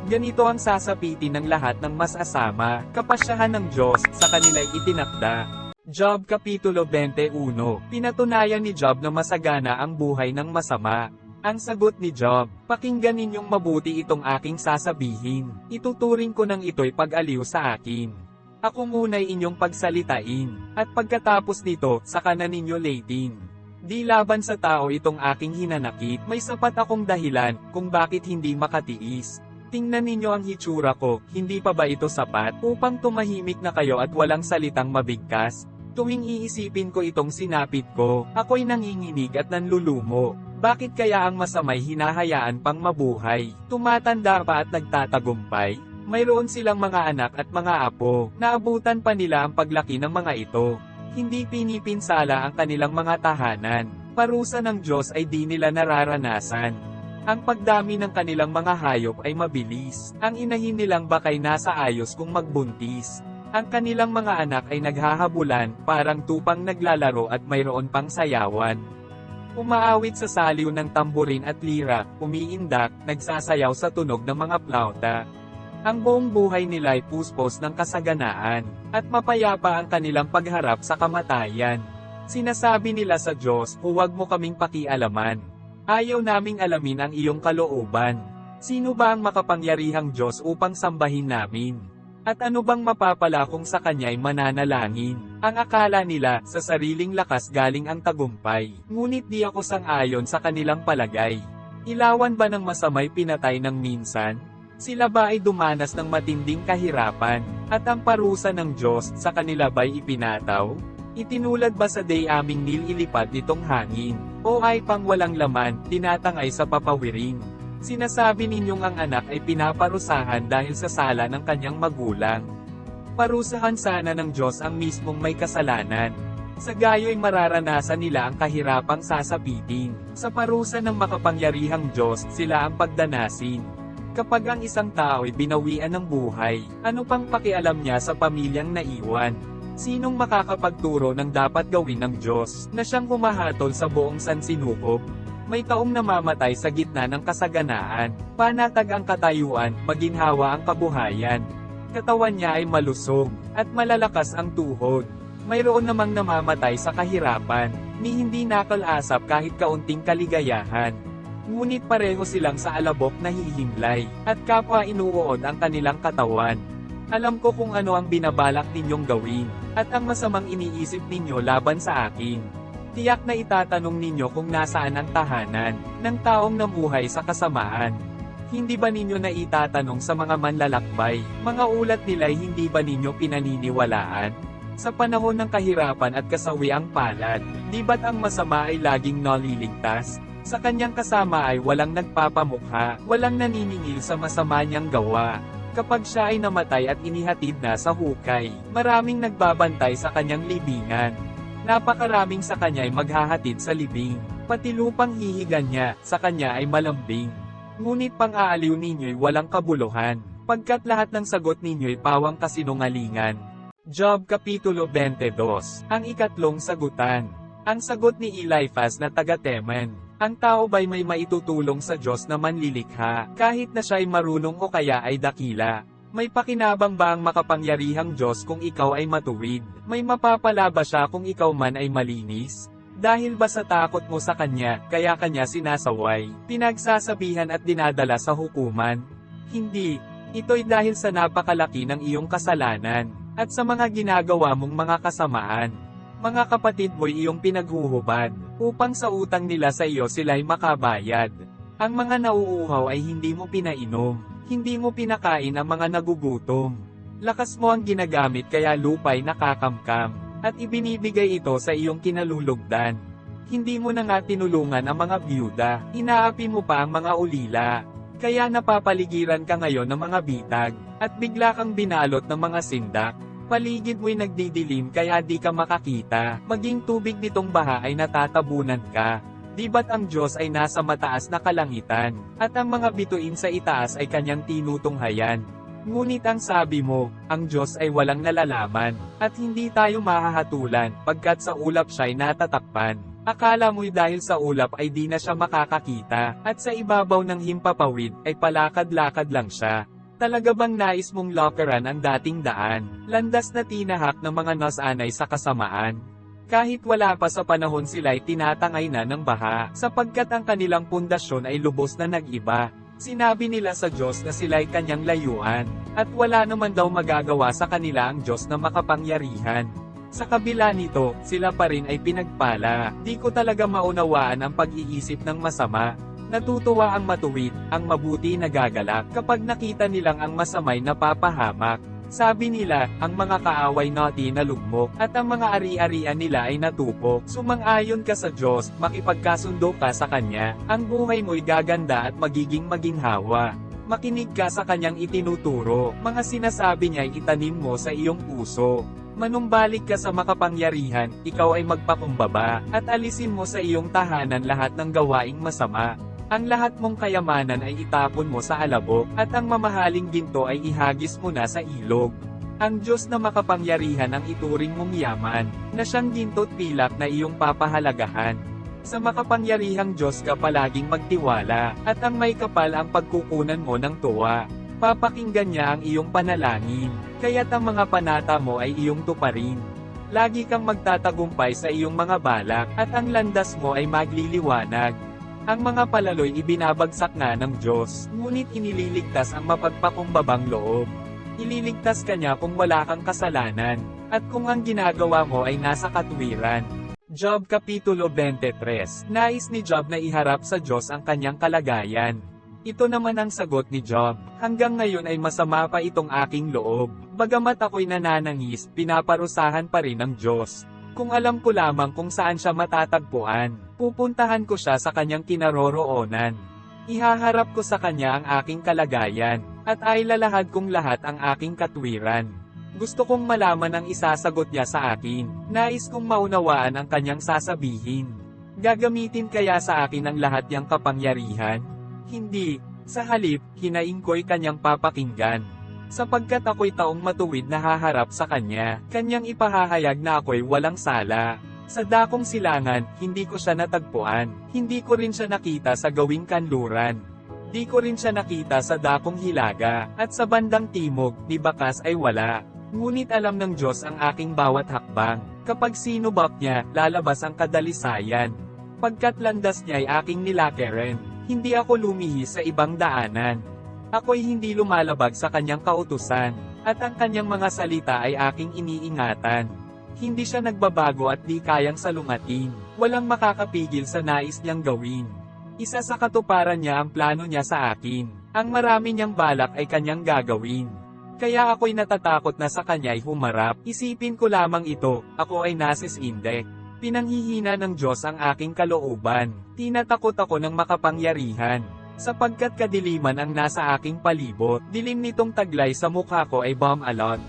A: Ganito ang sasapitin ng lahat ng masasama, kapasyahan ng Diyos, sa kanila'y itinakda. Job Kapitulo 21. Pinatunayan ni Job na masagana ang buhay ng masama. Ang sagot ni Job, pakinggan ninyong mabuti itong aking sasabihin. Ituturing ko ng ito'y pag-aliw sa akin. Ako muna'y inyong pagsalitain, at pagkatapos nito, saka na ninyo lating. Di laban sa tao itong aking hinanakit, may sapat akong dahilan, kung bakit hindi makatiis. Tingnan ninyo ang hitsura ko, hindi pa ba ito sapat, upang tumahimik na kayo at walang salitang mabigkas? Tuwing iisipin ko itong sinapit ko, ako'y nanginginig at nanlulumo. Bakit kaya ang masamay hinahayaan pang mabuhay, tumatanda pa at nagtatagumpay? Mayroon silang mga anak at mga apo, naabutan pa nila ang paglaki ng mga ito. Hindi pinipinsala ang kanilang mga tahanan, parusa ng Diyos ay di nila nararanasan. Ang pagdami ng kanilang mga hayop ay mabilis, ang inahin nilang bakay nasa ayos kung magbuntis. Ang kanilang mga anak ay naghahabulan, parang tupang naglalaro at mayroon pang sayawan. Umaawit sa saliw ng tamburin at lira, umiindak, nagsasayaw sa tunog ng mga plauta. Ang buong buhay nila ay puspos ng kasaganaan, at mapayapa ang kanilang pagharap sa kamatayan. Sinasabi nila sa Diyos, huwag mo kaming pakialaman. Ayaw naming alamin ang iyong kalooban. Sino ba ang makapangyarihang Diyos upang sambahin namin? At ano bang mapapala kung sa Kanya'y mananalangin? Ang akala nila, sa sariling lakas galing ang tagumpay. Ngunit di ako sang-ayon sa kanilang palagay. Ilawan ba ng masamay pinatay ng minsan? Sila ba ay dumanas ng matinding kahirapan? At ang parusa ng Diyos, sa kanila ba'y ipinataw? Itinulad ba sa day aming nililipad nitong hangin? O ay pang walang laman, tinatangay sa papawiring? Sinasabi ninyong ang anak ay pinaparusahan dahil sa sala ng kanyang magulang. Parusahan sana ng Diyos ang mismong may kasalanan. Sa gayo'y mararanasan nila ang kahirapang sasapitin. Sa parusa ng makapangyarihang Diyos, sila ang pagdanasin. Kapag ang isang tao'y binawian ng buhay, ano pang pakialam niya sa pamilyang naiwan? Sinong makakapagturo ng dapat gawin ng Diyos, na siyang humahatol sa buong sansinukob? May taong namamatay sa gitna ng kasaganaan, panatag ang katayuan, maginhawa ang kabuhayan. Katawan niya ay malusog, at malalakas ang tuhod. Mayroon namang namamatay sa kahirapan, ni hindi nakalasap kahit kaunting kaligayahan. Ngunit pareho silang sa alabok na hihimlay, at kapwa inuuod ang kanilang katawan. Alam ko kung ano ang binabalak ninyong gawin, at ang masamang iniisip ninyo laban sa akin. Tiyak na itatanong ninyo kung nasaan ang tahanan ng taong namuhay sa kasamaan. Hindi ba ninyo na itatanong sa mga manlalakbay, mga ulat nila'y hindi ba ninyo pinaniniwalaan? Sa panahon ng kahirapan at kasawiang palad, di ba't ang masama ay laging naliligtas? Sa kanyang kasama ay walang nagpapamukha, walang naniningil sa masama niyang gawa. Kapag siya ay namatay at inihatid na sa hukay, maraming nagbabantay sa kanyang libingan. Napakaraming sa kanya ay maghahatid sa libing, pati lupang hihigan niya, sa kanya ay malambing. Ngunit pang-aaliw ninyo'y walang kabuluhan, pagkat lahat ng sagot ninyo'y pawang kasinungalingan. Job Kapitulo 22, ang ikatlong sagutan. Ang sagot ni Eliphaz na taga-Teman. Ang tao ba'y may maitutulong sa Diyos na manlilikha, kahit na siya'y marunong o kaya ay dakila? May pakinabang ba ang makapangyarihang Diyos kung ikaw ay matuwid? May mapapala ba siya kung ikaw man ay malinis? Dahil ba sa takot mo sa Kanya, kaya Kanya sinasaway, pinagsasabihan at dinadala sa hukuman? Hindi. Ito'y dahil sa napakalaki ng iyong kasalanan, at sa mga ginagawa mong mga kasamaan. Mga kapatid mo'y iyong pinaghuhubad, upang sa utang nila sa iyo sila'y makabayad. Ang mga nauuhaw ay hindi mo pinainom, hindi mo pinakain ang mga nagugutom. Lakas mo ang ginagamin kaya lupa'y nakakamkam, at ibinibigay ito sa iyong kinalulugdan. Hindi mo na nga tinulungan ang mga byuda, inaapi mo pa ang mga ulila. Kaya napapaligiran ka ngayon ng mga bitag, at bigla kang binalot ng mga sindak. Paligid mo'y nagdidilim kaya di ka makakita, maging tubig nitong baha ay natatabunan ka. Di ba't ang Diyos ay nasa mataas na kalangitan, at ang mga bituin sa itaas ay kanyang tinutunghayan? Ngunit ang sabi mo, ang Diyos ay walang nalalaman, at hindi tayo mahahatulan, pagkat sa ulap siya'y natatakpan. Akala mo'y dahil sa ulap ay di na siya makakakita, at sa ibabaw ng himpapawid ay palakad-lakad lang siya. Talaga bang nais mong lokeran ang dating daan, landas na tinahak ng mga nasanay sa kasamaan? Kahit wala pa sa panahon sila'y tinatangay na ng baha, sapagkat ang kanilang pundasyon ay lubos na nag-iba. Sinabi nila sa Diyos na sila'y kanyang layuan, at wala naman daw magagawa sa kanila ang Diyos na makapangyarihan. Sa kabila nito, sila pa rin ay pinagpala. Di ko talaga maunawaan ang pag-iisip ng masama. Natutuwa ang matuwid, ang mabuti nagagalak kapag nakita nilang ang masamay napapahamak. Sabi nila, ang mga kaaway natin na lugmok, at ang mga ari-arian nila ay natupok. Sumang-ayon ka sa Diyos, makipagkasundo ka sa Kanya, ang buhay mo'y gaganda at magiging maginhawa. Makinig ka sa Kanyang itinuturo, mga sinasabi niya'y itanim mo sa iyong puso. Manumbalik ka sa makapangyarihan, ikaw ay magpakumbaba, at alisin mo sa iyong tahanan lahat ng gawaing masama. Ang lahat mong kayamanan ay itapon mo sa alabok, at ang mamahaling ginto ay ihagis mo na sa ilog. Ang Diyos na makapangyarihan ang ituring mong yaman, na siyang ginto't pilak na iyong papahalagahan. Sa makapangyarihang Diyos ka palaging magtiwala, at ang may kapal ang pagkukunan mo ng tuwa. Papakinggan niya ang iyong panalangin, kaya't ang mga panata mo ay iyong tuparin. Lagi kang magtatagumpay sa iyong mga balak, at ang landas mo ay magliliwanag. Ang mga palaloy ibinabagsak na ng Diyos, ngunit inililigtas ang mapagpakumbabang loob. Ililigtas ka niya kung wala kang kasalanan, at kung ang ginagawa mo ay nasa katuwiran. Job Kapitulo 23. Nais ni Job na iharap sa Diyos ang kanyang kalagayan. Ito naman ang sagot ni Job, hanggang ngayon ay masama pa itong aking loob. Bagamat ako'y nananangis, pinaparusahan pa rin ng Diyos. Kung alam ko lamang kung saan siya matatagpuan, pupuntahan ko siya sa kanyang kinaroroonan. Ihaharap ko sa kanya ang aking kalagayan, at ailalahad kong lahat ang aking katwiran. Gusto kong malaman ang isasagot niya sa akin. Nais kong maunawaan ang kanyang sasabihin. Gagamitin kaya sa akin ang lahat niyang kapangyarihan? Hindi. Sa halip, hinaing ko'y kanyang papakinggan. Sapagkat ako'y taong matuwid na haharap sa kanya, kanyang ipahahayag na ako'y walang sala. Sa dakong silangan, hindi ko siya natagpuan. Hindi ko rin siya nakita sa gawing kanluran. Di ko rin siya nakita sa dakong hilaga, at sa bandang timog, ni bakas ay wala. Ngunit alam ng Diyos ang aking bawat hakbang. Kapag sinubak niya, lalabas ang kadalisayan. Pagkat landas niya'y aking nilakeren, hindi ako lumihis sa ibang daanan. Ako'y hindi lumalabag sa kanyang kautusan, at ang kanyang mga salita ay aking iniingatan. Hindi siya nagbabago at di kayang salungatin. Walang makakapigil sa nais niyang gawin. Isa sa katuparan niya ang plano niya sa akin. Ang marami niyang balak ay kanyang gagawin. Kaya ako'y natatakot na sa kanya'y humarap. Isipin ko lamang ito, ako ay nasisindek. Pinanghihina ng Diyos ang aking kalooban. Tinatakot ako ng makapangyarihan. Sapagkat kadiliman ang nasa aking palibot, dilim nitong taglay sa mukha ko ay bomb-alot.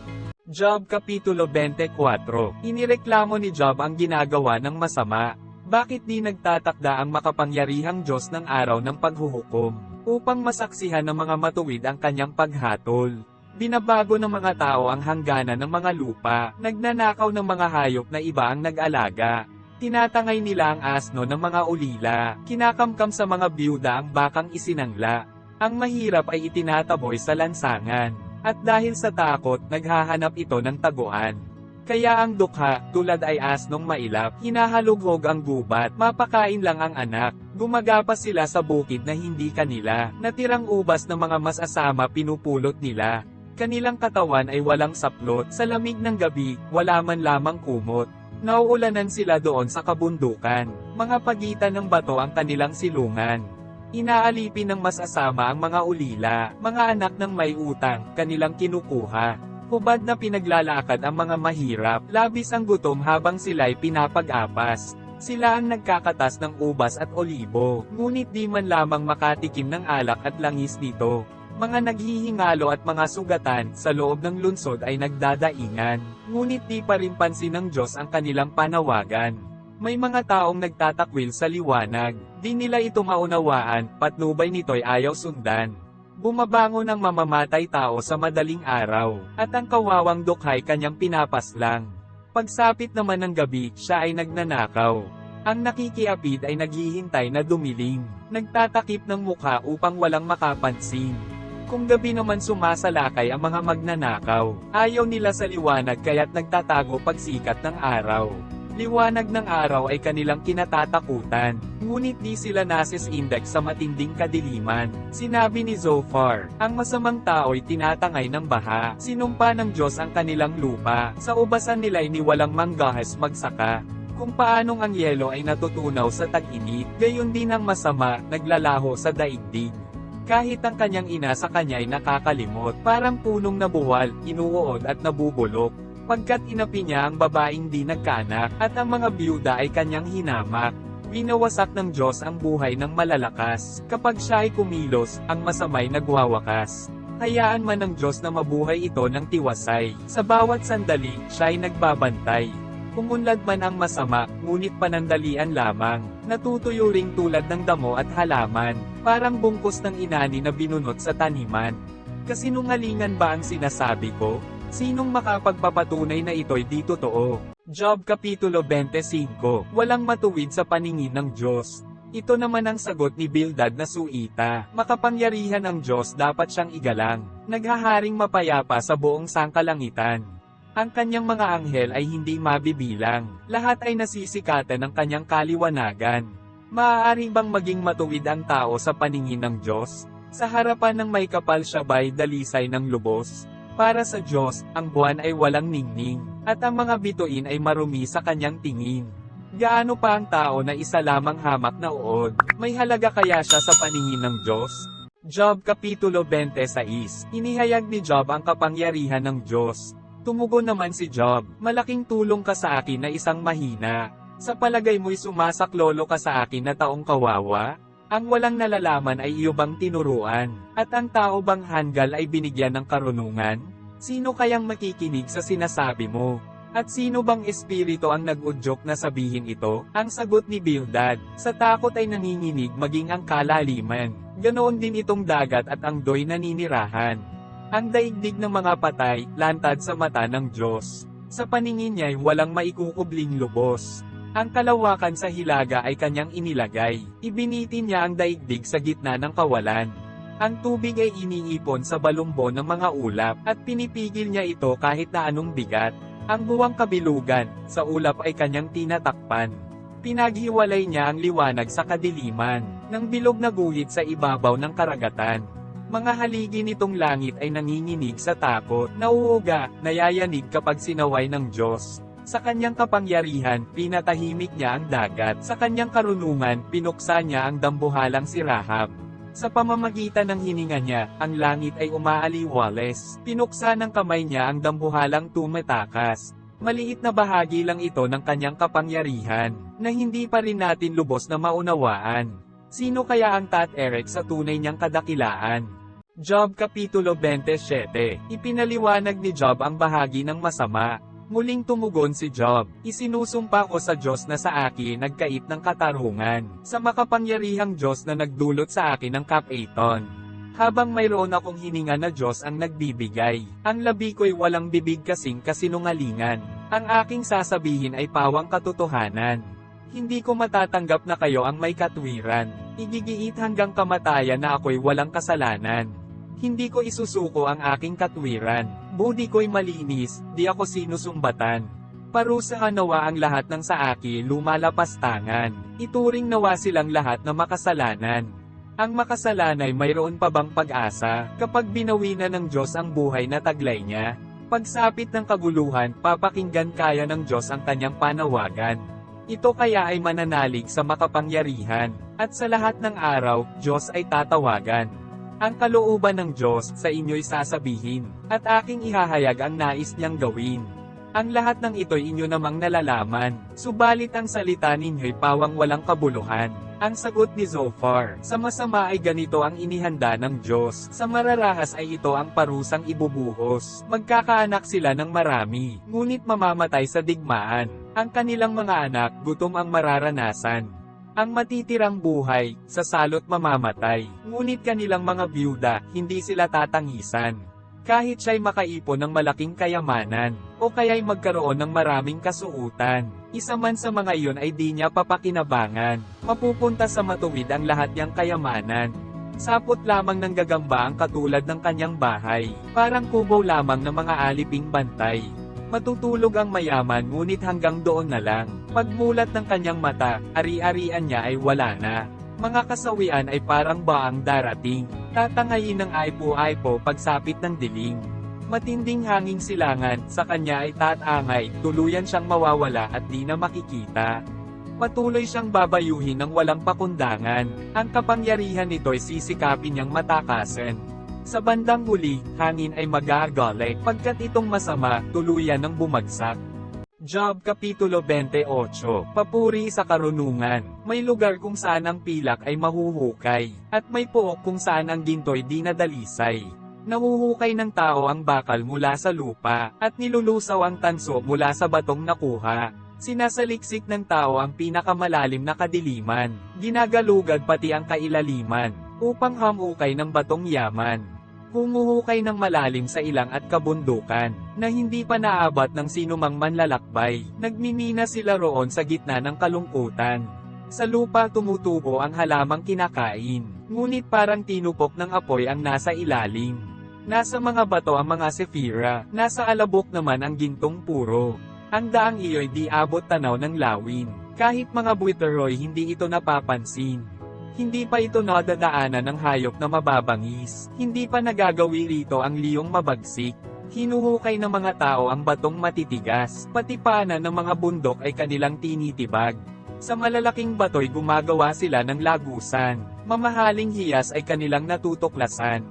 A: Job Kapitulo 24. Inireklamo ni Job ang ginagawa ng masama. Bakit di nagtatakda ang makapangyarihang Diyos ng araw ng paghuhukom, upang masaksihan ng mga matuwid ang kanyang paghatol? Binabago ng mga tao ang hangganan ng mga lupa, nagnanakaw ng mga hayop na iba ang nag-alaga. Tinatangay nila ang asno ng mga ulila, kinakamkam sa mga biyuda ang bakang isinangla. Ang mahirap ay itinataboy sa lansangan, at dahil sa takot, naghahanap ito ng taguan. Kaya ang dukha, tulad ay asnong mailap, hinahalughog ang gubat, mapakain lang ang anak. Gumagapas sila sa bukid na hindi kanila, natirang ubas ng mga masasama pinupulot nila. Kanilang katawan ay walang saplot, sa lamig ng gabi, wala man lamang kumot. Nauulanan sila doon sa kabundukan, mga pagitan ng bato ang kanilang silungan. Inaalipin ng masasama ang mga ulila, mga anak ng may utang, kanilang kinukuha. Hubad na pinaglalakad ang mga mahirap, labis ang gutom habang sila'y pinapag-apas. Sila ang nagkakatas ng ubas at olibo, ngunit di man lamang makatikim ng alak at langis nito. Mga naghihingalo at mga sugatan sa loob ng lungsod ay nagdadaingan, ngunit di pa rin pansin ng Diyos ang kanilang panawagan. May mga taong nagtatakwil sa liwanag, di nila ito maunawaan, patnubay nito'y ayaw sundan. Bumabangon ang mamamatay tao sa madaling araw, at ang kawawang dukhay kanyang pinapaslang. Pagsapit naman ng gabi, siya ay nagnanakaw. Ang nakikiapid ay naghihintay na dumilim, nagtatakip ng mukha upang walang makapansin. Kung gabi naman sumasalakay ang mga magnanakaw, ayaw nila sa liwanag kaya't nagtatago pagsikat ng araw. Liwanag ng araw ay kanilang kinatatakutan, ngunit di sila nasisindak sa matinding kadiliman. Sinabi ni Zophar, ang masamang tao'y tinatangay ng baha, sinumpa ng Diyos ang kanilang lupa, sa ubasan nila'y niwalang manggahas magsaka. Kung paanong ang yelo ay natutunaw sa tag-init, gayon din ang masama, naglalaho sa daigdig. Kahit ang kanyang ina sa kanya ay nakakalimot, parang punong nabuwal, inuod at nabubulok. Pagkat inapi niya ang babaeng di nagkaanak, at ang mga biyuda ay kanyang hinamak. Winawasak ng Diyos ang buhay ng malalakas. Kapag siya ay kumilos, ang masamay nagwawakas. Hayaan man ng Diyos na mabuhay ito ng tiwasay. Sa bawat sandali, siya ay nagbabantay. Kumunlad man ang masama, ngunit panandalian lamang. Natutuyo ring tulad ng damo at halaman, parang bungkos ng inani na binunot sa taniman. Kasinungalingan ba ang sinasabi ko? Sinong makapagpapatunay na ito'y di totoo? Job Kapitulo 25. Walang matuwid sa paningin ng Diyos. Ito naman ang sagot ni Bildad na Suita. Makapangyarihan ang Diyos, dapat siyang igalang. Naghaharing mapayapa sa buong sangkalangitan. Ang kanyang mga anghel ay hindi mabibilang. Lahat ay nasisikatan ng kanyang kaliwanagan. Maaari bang maging matuwid ang tao sa paningin ng Diyos? Sa harapan ng may kapal siya ba'y dalisay ng lubos? Para sa Diyos, ang buwan ay walang ningning, at ang mga bituin ay marumi sa kanyang tingin. Gaano pa ang tao na isa lamang hamak na uod? May halaga kaya siya sa paningin ng Diyos? Job Kapitulo 26. Inihayag ni Job ang kapangyarihan ng Diyos. Tumugon naman si Job, malaking tulong ka sa akin na isang mahina. Sa palagay mo'y sumasaklolo ka sa akin na taong kawawa? Ang walang nalalaman ay iyo bang tinuruan, at ang tao bang hanggal ay binigyan ng karunungan? Sino kayang makikinig sa sinasabi mo? At sino bang espiritu ang nag-udyok na sabihin ito? Ang sagot ni Bildad, sa takot ay nanginginig maging ang kalaliman. Ganoon din itong dagat at ang do'y naninirahan. Ang daigdig ng mga patay, lantad sa mata ng Diyos. Sa paningin niya'y walang maikukubling lubos. Ang kalawakan sa hilaga ay kanyang inilagay. Ibinitin niya ang daigdig sa gitna ng kawalan. Ang tubig ay iniipon sa balumbon ng mga ulap, at pinipigil niya ito kahit na anong bigat. Ang buwang kabilugan, sa ulap ay kanyang tinatakpan. Pinaghiwalay niya ang liwanag sa kadiliman, ng bilog na guhit sa ibabaw ng karagatan. Mga haligi nitong langit ay nanginginig sa takot, nauuga, nayayanig kapag sinaway ng Diyos. Sa kanyang kapangyarihan, pinatahimik niya ang dagat. Sa kanyang karunungan, pinuksa niya ang dambuhalang si Rahab. Sa pamamagitan ng hininga niya, ang langit ay umaaliwales. Pinuksa ng kamay niya ang dambuhalang tumatakas. Maliit na bahagi lang ito ng kanyang kapangyarihan, na hindi pa rin natin lubos na maunawaan. Sino kaya ang Tat-Erek sa tunay niyang kadakilaan? Job Kapitulo 27. Ipinaliwanag ni Job ang bahagi ng masama. Muling tumugon si Job, isinusumpa ko sa Diyos na sa akin nagkait ng katarungan, sa makapangyarihang Diyos na nagdulot sa akin ng kapaiton. Habang mayroon akong hininga na Diyos ang nagbibigay, ang labi ko'y walang bibig kasing kasinungalingan. Ang aking sasabihin ay pawang katotohanan. Hindi ko matatanggap na kayo ang may katwiran. Igigiit hanggang kamatayan na ako'y walang kasalanan. Hindi ko isusuko ang aking katwiran. Budi ko'y malinis, di ako sinusumbatan. Parusahan nawa ang lahat ng sa akin lumalapastangan. Ituring nawa silang lahat na makasalanan. Ang makasalanay mayroon pa bang pag-asa, kapag binawi na ng Diyos ang buhay na taglay niya? Pagsapit ng kaguluhan, papakinggan kaya ng Diyos ang kanyang panawagan. Ito kaya ay mananalig sa makapangyarihan, at sa lahat ng araw, Diyos ay tatawagan. Ang kalooban ng Diyos sa inyo'y sasabihin, at aking ihahayag ang nais niyang gawin. Ang lahat ng ito'y inyo namang nalalaman, subalit ang salita ninyo'y pawang walang kabuluhan. Ang sagot ni Zophar, sa masama ay ganito ang inihanda ng Diyos, sa mararahas ay ito ang parusang ibubuhos. Magkakaanak sila ng marami, ngunit mamamatay sa digmaan. Ang kanilang mga anak, gutom ang mararanasan. Ang matitirang buhay, sa salot mamamatay, ngunit kanilang mga byuda, hindi sila tatangisan. Kahit siya'y makaipon ng malaking kayamanan, o kaya'y magkaroon ng maraming kasuutan, isa man sa mga iyon ay di niya papakinabangan, mapupunta sa matuwid ang lahat niyang kayamanan. Sapot lamang ng gagamba ang katulad ng kanyang bahay, parang kubo lamang ng mga aliping bantay. Matutulog ang mayaman ngunit hanggang doon na lang. Pagmulat ng kanyang mata, ari-arian niya ay wala na. Mga kasawian ay parang baang darating. Tatangayin ng aipo-aipo pagsapit ng dilim. Matinding hanging silangan, sa kanya ay tatangay, tuluyan siyang mawawala at di na makikita. Patuloy siyang babayuhin ng walang pakundangan. Ang kapangyarihan nito'y sisikapin niyang matakasan. Sa bandang huli, hangin ay mag-aagale, pagkat itong masama, tuluyan ng bumagsak. Job Kapitulo 28. Papuri sa karunungan. May lugar kung saan ang pilak ay mahuhukay, at may pook kung saan ang ginto'y di nadalisay. Nahuhukay ng tao ang bakal mula sa lupa, at nilulusaw ang tanso mula sa batong nakuha. Sinasaliksik ng tao ang pinakamalalim na kadiliman, ginagalugad pati ang kailaliman, upang hamukay ng batong yaman. Humuhukay ng malalim sa ilang at kabundukan, na hindi pa naabot ng sinumang manlalakbay. Nagmimina sila roon sa gitna ng kalungkutan. Sa lupa tumutubo ang halamang kinakain, ngunit parang tinupok ng apoy ang nasa ilalim. Nasa mga bato ang mga sefira, nasa alabok naman ang gintong puro. Ang daang iyo'y di abot tanaw ng lawin, kahit mga buwiteroy hindi ito napapansin. Hindi pa ito nadadaanan ng hayop na mababangis, hindi pa nagagawi rito ang liyong mabagsik. Hinuhukay ng mga tao ang batong matitigas, pati paanan ng mga bundok ay kanilang tinitibag. Sa malalaking bato'y gumagawa sila ng lagusan, mamahaling hiyas ay kanilang natutuklasan.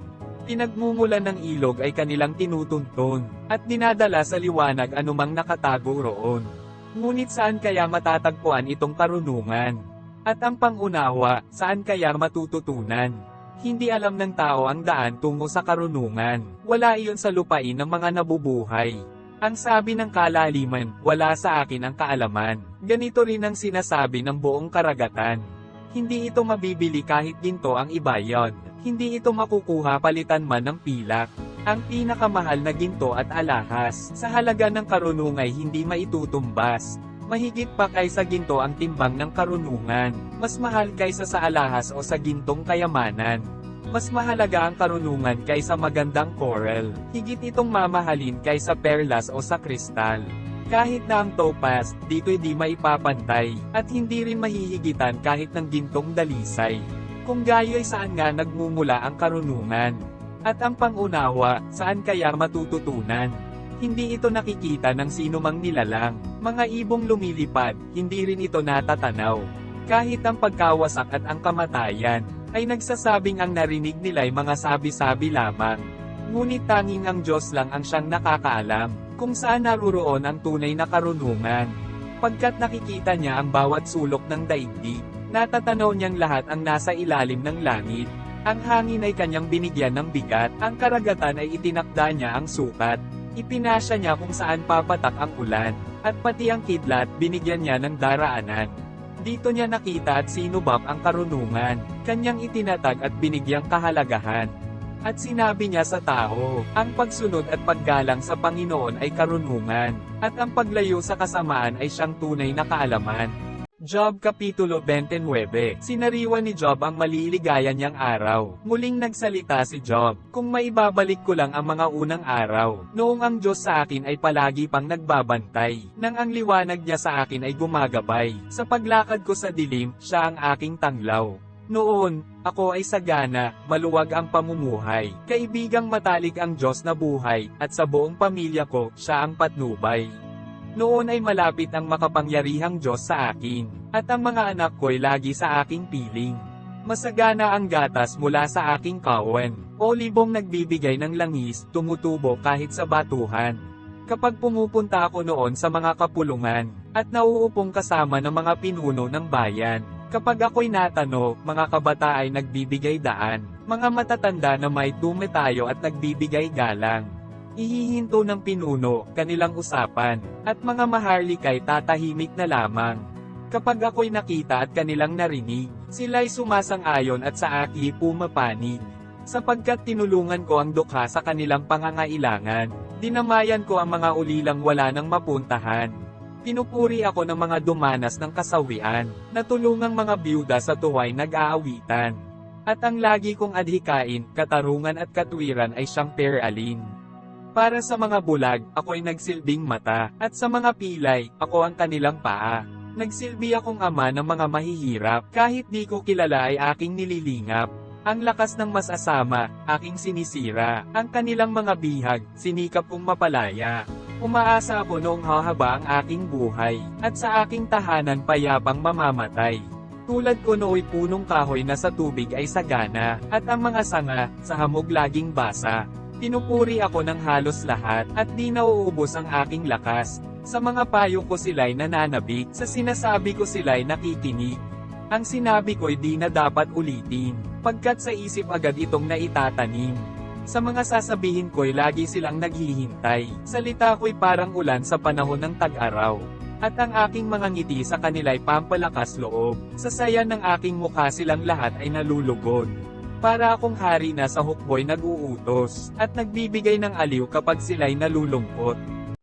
A: Pinagmumulan ng ilog ay kanilang tinutuntun, at dinadala sa liwanag anumang nakatago roon. Ngunit saan kaya matatagpuan itong karunungan? At ang pangunawa, saan kaya matututunan? Hindi alam ng tao ang daan tungo sa karunungan. Wala iyon sa lupain ng mga nabubuhay. Ang sabi ng kalaliman, wala sa akin ang kaalaman. Ganito rin ang sinasabi ng buong karagatan. Hindi ito mabibili kahit ginto ang ibayad. Hindi ito makukuha palitan man ng pilak. Ang pinakamahal na ginto at alahas, sa halaga ng karunungay hindi maitutumbas. Mahigit pa kaysa ginto ang timbang ng karunungan. Mas mahal kaysa sa alahas o sa gintong kayamanan. Mas mahalaga ang karunungan kaysa magandang coral. Higit itong mamahalin kaysa perlas o sa kristal. Kahit na ang topaz, dito'y di maipapantay, at hindi rin mahihigitan kahit ng gintong dalisay. Kung gayo'y saan nga nagmumula ang karunungan? At ang pangunawa, saan kaya matututunan? Hindi ito nakikita ng sinumang nilalang. Mga ibong lumilipad, hindi rin ito natatanaw. Kahit ang pagkawasak at ang kamatayan, ay nagsasabing ang narinig nila'y mga sabi-sabi lamang. Ngunit tanging ang Diyos lang ang siyang nakakaalam, kung saan naruroon ang tunay na karunungan. Pagkat nakikita niya ang bawat sulok ng daigdig, natatanaw niyang lahat ang nasa ilalim ng langit. Ang hangin ay kanyang binigyan ng bigat, ang karagatan ay itinakda niya ang sukat. Ipinasya niya kung saan papatak ang ulan, at pati ang kidlat binigyan niya ng daraanan. Dito niya nakita at sinubak ang karunungan, kanyang itinatag at binigyang kahalagahan. At sinabi niya sa tao, ang pagsunod at paggalang sa Panginoon ay karunungan, at ang paglayo sa kasamaan ay siyang tunay na kaalaman. Job Kapitulo 29. Sinariwa ni Job ang maliligaya niyang araw. Muling nagsalita si Job, kung maibabalik ko lang ang mga unang araw, noong ang Diyos sa akin ay palagi pang nagbabantay, nang ang liwanag niya sa akin ay gumagabay, sa paglakad ko sa dilim, siya ang aking tanglaw. Noon, ako ay sagana, maluwag ang pamumuhay, kaibigang matalik ang Diyos na buhay, at sa buong pamilya ko, siya ang patnubay. Noon ay malapit ang makapangyarihang Diyos sa akin, at ang mga anak ko'y lagi sa aking piling. Masagana ang gatas mula sa aking kawan, o libong nagbibigay ng langis, tumutubo kahit sa batuhan. Kapag pumupunta ako noon sa mga kapulungan, at nauupong kasama ng mga pinuno ng bayan, kapag ako'y natano, mga kabata ay nagbibigay daan, mga matatanda na may tumetayo at nagbibigay galang. Ihihinto ng pinuno, kanilang usapan, at mga maharlikay tatahimik na lamang. Kapag ako'y nakita at kanilang narinig, sila'y sumasang-ayon at sa aki pumapanig. Sapagkat tinulungan ko ang dukha sa kanilang pangangailangan, dinamayan ko ang mga ulilang wala nang mapuntahan. Pinupuri ako ng mga dumanas ng kasawian, natulungang mga byuda sa tuway nag-aawitan. At ang lagi kong adhikain, katarungan at katwiran ay siyang peralin. Para sa mga bulag, ako'y nagsilbing mata, at sa mga pilay, ako ang kanilang paa. Nagsilbi akong ama ng mga mahihirap, kahit di ko kilala ay aking nililingap. Ang lakas ng masasama, aking sinisira, ang kanilang mga bihag, sinikap kong mapalaya. Umaasa ako noong hahaba ang aking buhay, at sa aking tahanan payapang mamamatay. Tulad ko nooy punong kahoy na sa tubig ay sagana, at ang mga sanga, sa hamog laging basa. Pinupuri ako ng halos lahat, at di nauubos ang aking lakas. Sa mga payo ko sila'y nananabik, sa sinasabi ko sila'y nakikinig. Ang sinabi ko'y di na dapat ulitin, pagkat sa isip agad itong naitatanim. Sa mga sasabihin ko'y lagi silang naghihintay, salita ko'y parang ulan sa panahon ng tag-araw. At ang aking mga ngiti sa kanila'y pampalakas loob, sa saya ng aking mukha silang lahat ay nalulugod. Para akong hari na sa hukbo'y nag-uutos, at nagbibigay ng aliw kapag sila'y nalulungkot.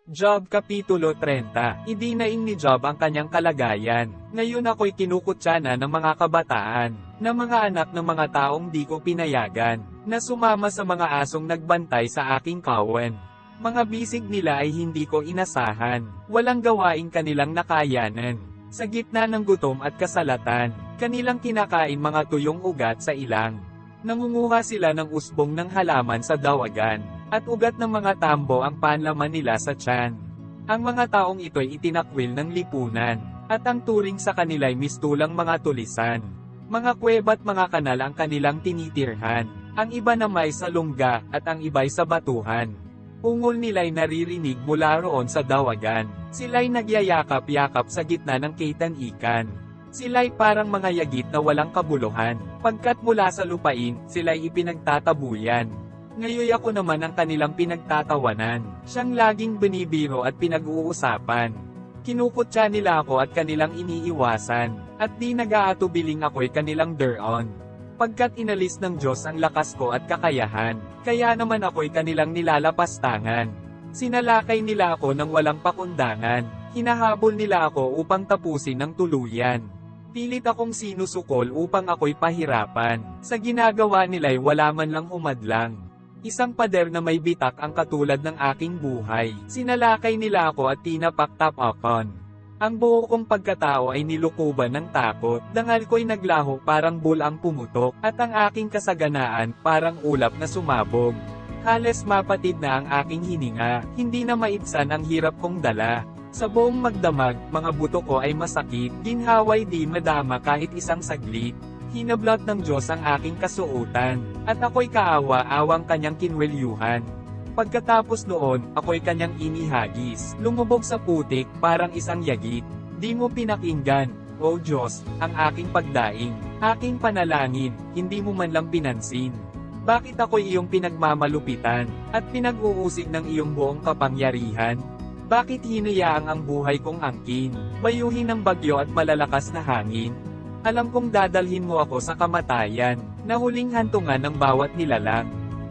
A: Job Kapitulo 30. Idinaing ni Job ang kanyang kalagayan. Ngayon ako'y kinukutsana ng mga kabataan, na mga anak ng mga taong di ko pinayagan, na sumama sa mga asong nagbantay sa aking kawan. Mga bisig nila ay hindi ko inasahan, walang gawaing kanilang nakayanan. Sa gitna ng gutom at kasalatan, kanilang kinakain mga tuyong ugat sa ilang. Nangunguha sila ng usbong ng halaman sa dawagan, at ugat ng mga tambo ang panlaman nila sa tiyan. Ang mga taong ito'y itinakwil ng lipunan, at ang turing sa kanila'y mistulang mga tulisan. Mga kuweba't mga kanal ang kanilang tinitirhan, ang iba na may sa lungga, at ang iba'y sa batuhan. Ungol nila'y naririnig mula roon sa dawagan, sila'y nagyayakap-yakap sa gitna ng kaitan-ikan. Sila'y parang mga yagit na walang kabuluhan, pagkat mula sa lupain, sila'y ipinagtatabuyan. Ngayon ako naman ang kanilang pinagtatawanan, siyang laging binibiro at pinag-uusapan. Kinukutya nila ako at kanilang iniiwasan, at di nag-aatubiling ako'y kanilang thereon. Pagkat inalis ng Diyos ang lakas ko at kakayahan, kaya naman ako'y kanilang nilalapastangan. Sinalakay nila ako ng walang pakundangan, hinahabol nila ako upang tapusin ng tuluyan. Pilit akong sinusukol upang ako'y pahirapan, sa ginagawa nila'y wala man lang humadlang. Isang pader na may bitak ang katulad ng aking buhay, sinalakay nila ako at tinapak-tapakon. Ang buo kong pagkatao ay nilukuban ng takot, dangal ko'y naglaho parang bulang pumutok, at ang aking kasaganaan parang ulap na sumabog. Halos mapatid na ang aking hininga, hindi na maibsan ang hirap kong dala. Sa buong magdamag, mga buto ko ay masakit, ginhaway di madama kahit isang saglit. Hinablot ng Diyos ang aking kasuotan, at ako'y kaawa-awang kanyang kinwelyuhan. Pagkatapos noon, ako'y kanyang inihagis, lumubog sa putik, parang isang yagit. Di mo pinakinggan, O Diyos, ang aking pagdaing, aking panalangin, hindi mo man lang pinansin. Bakit ako'y iyong pinagmamalupitan, at pinag-uusig ng iyong buong kapangyarihan? Bakit hinayaang ang buhay kong angkin, bayuhin ng bagyo at malalakas na hangin? Alam kong dadalhin mo ako sa kamatayan, na huling hantungan ng bawat nilalang.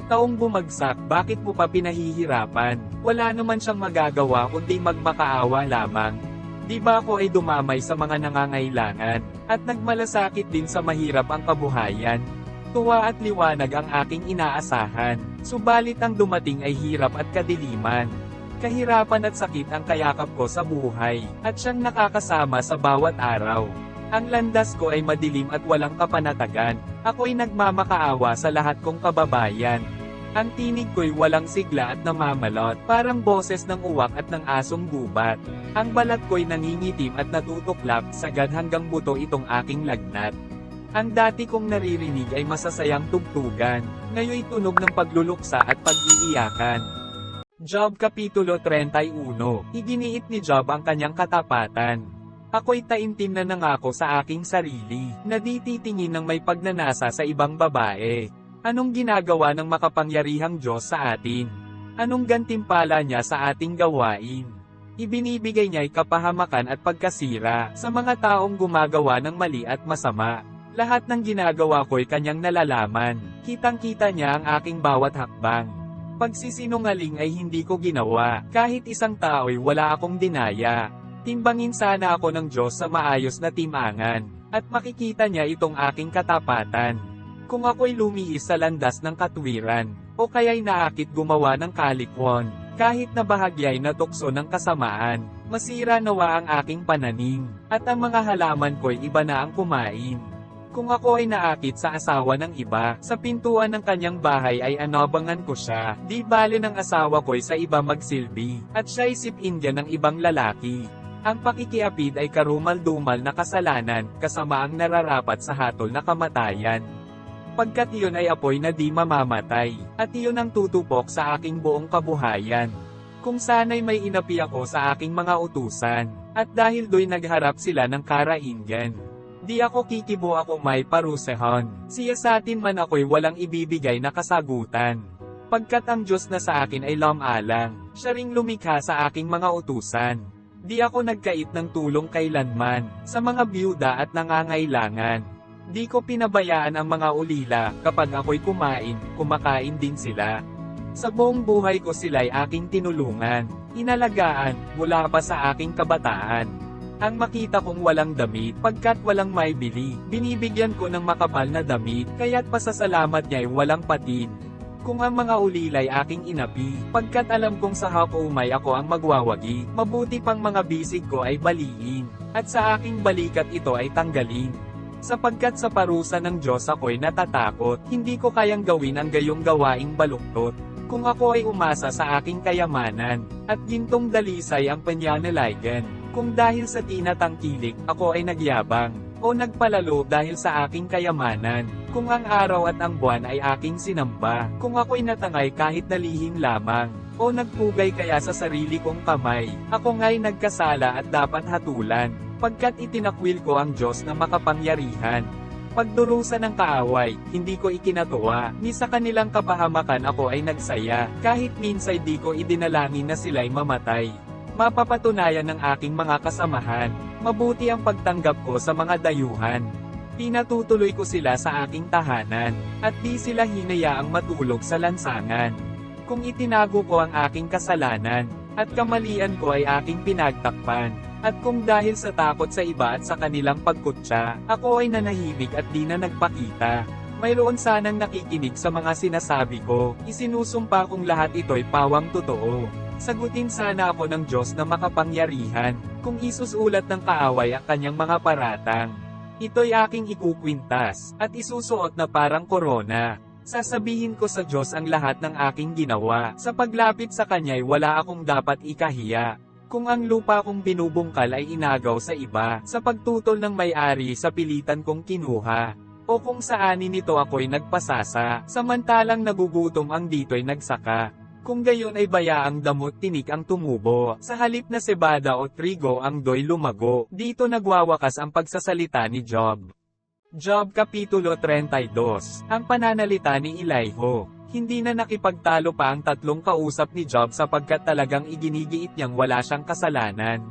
A: Taong bumagsak, bakit mo pa pinahihirapan? Wala naman siyang magagawa kundi magmakaawa lamang. Di ba ako ay dumamay sa mga nangangailangan, at nagmalasakit din sa mahirap ang kabuhayan? Tuwa at liwanag ang aking inaasahan, subalit ang dumating ay hirap at kadiliman. Kahirapan at sakit ang kayakap ko sa buhay, at siyang nakakasama sa bawat araw. Ang landas ko ay madilim at walang kapanatagan, ako'y nagmamakaawa sa lahat kong kababayan. Ang tinig ko'y walang sigla at namamalot, parang boses ng uwak at ng asong gubat. Ang balat ko'y nangingitim at natutuklap, sagad hanggang buto itong aking lagnat. Ang dati kong naririnig ay masasayang tugtugan, ngayon'y tunog ng pagluluksa at pag-iiyakan. Job Kapitulo 31, Iginiit ni Job ang kanyang katapatan. Ako'y taimtim na nangako sa aking sarili, na di titingin ng may pagnanasa sa ibang babae. Anong ginagawa ng makapangyarihang Diyos sa atin? Anong gantimpala niya sa ating gawain? Ibinibigay niya'y kapahamakan at pagkasira sa mga taong gumagawa ng mali at masama. Lahat ng ginagawa ko'y kanyang nalalaman, kitang-kita niya ang aking bawat hakbang. Pagsisinungaling ay hindi ko ginawa, kahit isang tao'y wala akong dinaya. Timbangin sana ako ng Diyos sa maayos na timangan, at makikita niya itong aking katapatan. Kung ako'y lumiis sa landas ng katwiran, o kaya'y naakit gumawa ng kalikwon, kahit na bahagya'y natukso ng kasamaan, masira nawa ang aking pananim, at ang mga halaman ko'y iba na ang kumain. Kung ako ay naakit sa asawa ng iba, sa pintuan ng kanyang bahay ay anabangan ko siya, di bale ng asawa ko'y sa iba magsilbi, at siya'y sipinggan ng ibang lalaki. Ang pakikiapid ay karumal-dumal na kasalanan, kasamaang nararapat sa hatol na kamatayan. Pagkat iyon ay apoy na di mamamatay, at iyon ang tutupok sa aking buong kabuhayan. Kung sana'y may inapi ako sa aking mga utusan, at dahil do'y nagharap sila ng karainggan. Di ako kikibo ako may parusehon, siya sa atin man ako'y walang ibibigay na kasagutan. Pagkat ang Diyos na sa akin ay lamalang, siya ring lumikha sa aking mga utusan. Di ako nagkait ng tulong kailanman, sa mga biyuda at nangangailangan. Di ko pinabayaan ang mga ulila, kapag ako'y kumain, kumakain din sila. Sa buong buhay ko sila'y aking tinulungan, inalagaan, mula pa sa aking kabataan. Ang makita kong walang damit, pagkat walang maibili, binibigyan ko ng makapal na damit, kaya't pasasalamat niya'y walang patid. Kung ang mga ulila'y aking inapi, pagkat alam kong sa hapumay ako ang magwawagi, mabuti pang mga bisig ko ay baliin, at sa aking balikat ito ay tanggalin. Sapagkat sa parusa ng Diyos ako'y natatakot, hindi ko kayang gawin ang gayong gawaing baluktot. Kung ako ay umasa sa aking kayamanan, at gintong dalisay ang panyanalagan, kung dahil sa tinatangkilik, ako ay nagyabang, o nagpalalo dahil sa aking kayamanan, kung ang araw at ang buwan ay aking sinamba, kung ako'y natangay kahit nalihim lamang, o nagpugay kaya sa sarili kong kamay, ako nga'y nagkasala at dapat hatulan. Pagkat itinakwil ko ang Diyos na makapangyarihan. Pagdurusa ng kaaway, hindi ko ikinatuwa, ni sa kanilang kapahamakan ako ay nagsaya, kahit minsan di ko idinalangin na sila'y mamatay. Mapapatunayan ng aking mga kasamahan, mabuti ang pagtanggap ko sa mga dayuhan. Pinatutuloy ko sila sa aking tahanan, at di sila hinayaang matulog sa lansangan. Kung itinago ko ang aking kasalanan, at kamalian ko ay aking pinagtakpan, at kung dahil sa takot sa iba at sa kanilang pagkutsa, ako ay nanahimik at di na nagpakita. Mayroon sanang nakikinig sa mga sinasabi ko, isinusumpa kong lahat ito'y pawang totoo. Sagutin sana ako ng Diyos na makapangyarihan, kung isusulat ng kaaway ang kanyang mga paratang. Ito'y aking ikukwintas, at isusuot na parang korona. Sasabihin ko sa Diyos ang lahat ng aking ginawa, sa paglapit sa Kanya'y wala akong dapat ikahiya. Kung ang lupa kong binubungkal ay inagaw sa iba, sa pagtutol ng may-ari sa pilitan kong kinuha, o kung saanin nito ako'y nagpasasa, samantalang nagugutom ang dito'y nagsaka. Kung gayon ay bayaang damot tinik ang tumubo, sa halip na sebada o trigo ang do'y lumago, dito nagwawakas ang pagsasalita ni Job. Job Kapitulo 32. Ang pananalita ni Elihu. Hindi na nakipagtalo pa ang tatlong kausap ni Job sapagkat talagang iginigiit niyang wala siyang kasalanan.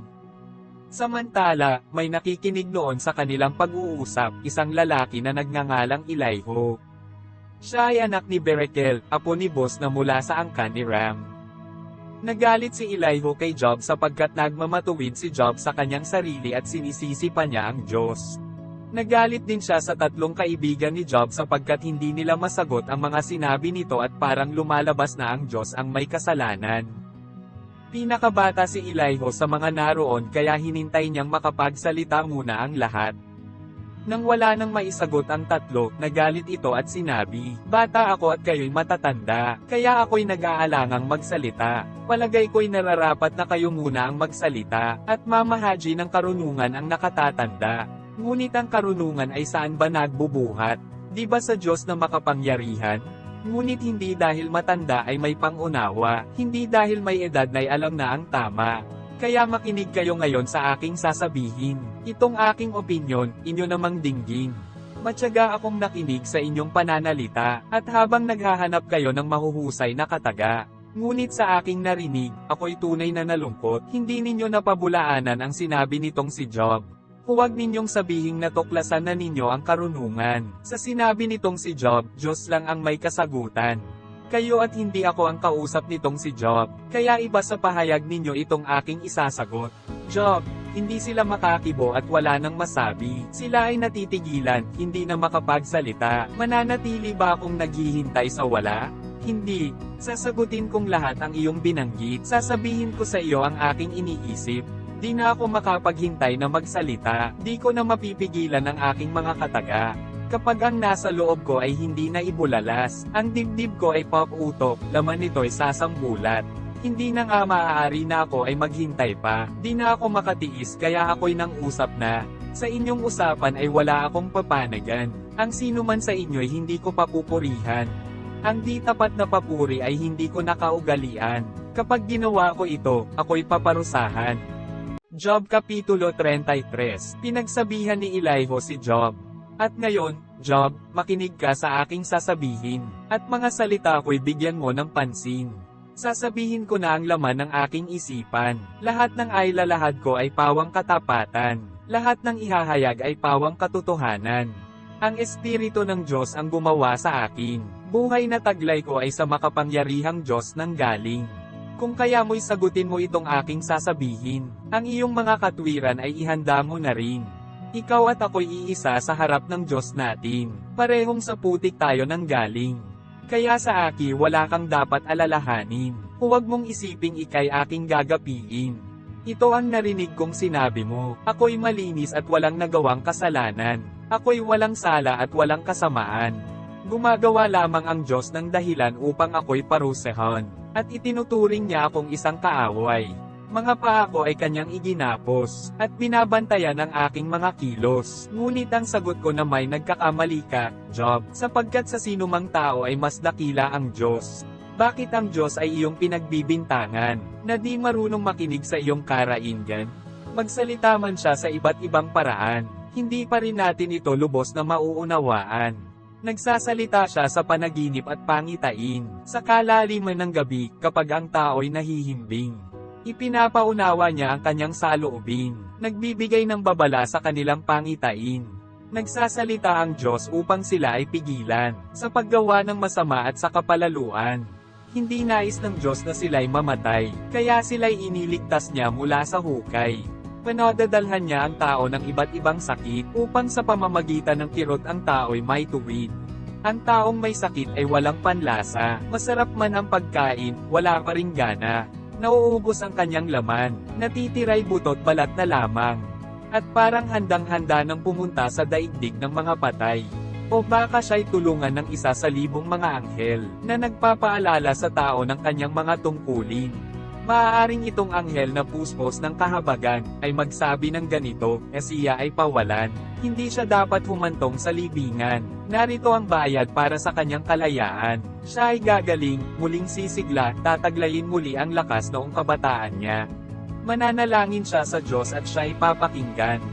A: Samantala, may nakikinig noon sa kanilang pag-uusap, isang lalaki na nagngangalang Elihu. Siya ay anak ni Berekel, apo ni Bos na mula sa angkan ni Ram. Nagalit si Elihu kay Job sapagkat nagmamatuwid si Job sa kanyang sarili at sinisisi pa niya ang Diyos. Nagalit din siya sa tatlong kaibigan ni Job sapagkat hindi nila masagot ang mga sinabi nito at parang lumalabas na ang Diyos ang may kasalanan. Pinakabata si Elihu sa mga naroon kaya hinintay niyang makapagsalita muna ang lahat. Nang wala nang maisagot ang tatlo, nagalit ito at sinabi, "Bata ako at kayo'y matatanda, kaya ako'y nag-aalangang magsalita. Palagay ko'y nararapat na kayo muna ang magsalita, at mamahaji ng karunungan ang nakatatanda. Ngunit ang karunungan ay saan ba nagbubuhat? Di ba sa Diyos na makapangyarihan? Ngunit hindi dahil matanda ay may pangunawa, hindi dahil may edad na'y alam na ang tama. Kaya makinig kayo ngayon sa aking sasabihin. Itong aking opinyon, inyo namang dinggin. Matyaga akong nakinig sa inyong pananalita, at habang naghahanap kayo ng mahuhusay na kataga. Ngunit sa aking narinig, ako'y tunay na nalungkot, hindi ninyo napabulaanan ang sinabi nitong si Job. Huwag ninyong sabihing natuklasan na ninyo ang karunungan. Sa sinabi nitong si Job, Diyos lang ang may kasagutan. Kayo at hindi ako ang kausap nitong si Job, kaya iba sa pahayag ninyo itong aking isasagot. Job, hindi sila makakibo at wala nang masabi. Sila ay natitigilan, hindi na makapagsalita. Mananatili ba akong naghihintay sa wala? Hindi. Sasagutin kong lahat ang iyong binanggit. Sasabihin ko sa iyo ang aking iniisip. Di na ako makapaghintay na magsalita, di ko na mapipigilan ang aking mga kataga. Kapag ang nasa loob ko ay hindi na ibulalas, ang dibdib ko ay paputok, laman nito'y sasambulat. Hindi na nga maaari na ako ay maghintay pa, di na ako makatiis kaya ako'y nang usap na. Sa inyong usapan ay wala akong papanagan, ang sino man sa inyo'y hindi ko papupurihan. Ang di tapat na papuri ay hindi ko nakaugalian, kapag ginawa ko ito, ako'y paparusahan. Job Kapitulo 33. Pinagsabihan ni Elihu si Job. At ngayon, Job, makinig ka sa aking sasabihin, at mga salita ko'y bigyan mo ng pansin. Sasabihin ko na ang laman ng aking isipan. Lahat ng ailalahad ko ay pawang katapatan. Lahat ng ihahayag ay pawang katotohanan. Ang Espiritu ng Diyos ang gumawa sa akin. Buhay na taglay ko ay sa makapangyarihang Diyos nang galing. Kung kaya mo'y sagutin mo itong aking sasabihin, ang iyong mga katwiran ay ihanda mo na rin. Ikaw at ako'y iisa sa harap ng Diyos natin. Parehong sa putik tayo nang galing. Kaya sa aki wala kang dapat alalahanin. Huwag mong isiping ikay aking gagapiin. Ito ang narinig kong sinabi mo. Ako'y malinis at walang nagawang kasalanan. Ako'y walang sala at walang kasamaan. Gumagawa lamang ang Diyos ng dahilan upang ako'y parusahan. At itinuturing niya akong isang kaaway. Mga paa ko ay kanyang iginapos, at binabantayan ang aking mga kilos. Ngunit ang sagot ko na may nagkakamali ka, Job, sapagkat sa sinumang tao ay mas dakila ang Diyos. Bakit ang Diyos ay iyong pinagbibintangan, na di marunong makinig sa iyong karaingan? Magsalita man siya sa iba't ibang paraan, hindi pa rin natin ito lubos na mauunawaan. Nagsasalita siya sa panaginip at pangitain, sa kalaliman ng gabi kapag ang tao'y nahihimbing. Ipinapaunawa niya ang kanyang saloobin, nagbibigay ng babala sa kanilang pangitain. Nagsasalita ang Diyos upang sila ay pigilan, sa paggawa ng masama at sa kapalaluan. Hindi nais ng Diyos na sila'y mamatay, kaya sila'y iniligtas niya mula sa hukay. Pinadadalhan niya ang tao ng iba't ibang sakit, upang sa pamamagitan ng kirot ang tao'y may tuwid. Ang taong may sakit ay walang panlasa, masarap man ang pagkain, wala pa ring gana. Nauubos ang kanyang laman, natitiray butot balat na lamang. At parang handang-handa ng pumunta sa daigdig ng mga patay. O baka siya'y tulungan ng isa sa libong mga anghel, na nagpapaalala sa tao ng kanyang mga tungkulin. Maaaring itong anghel na puspos ng kahabagan, ay magsabi ng ganito, siya ay pawalan. Hindi siya dapat humantong sa libingan. Narito ang bayad para sa kanyang kalayaan. Siya ay gagaling, muling sisigla, tataglayin muli ang lakas noong kabataan niya. Mananalangin siya sa Diyos at siya ay papakinggan.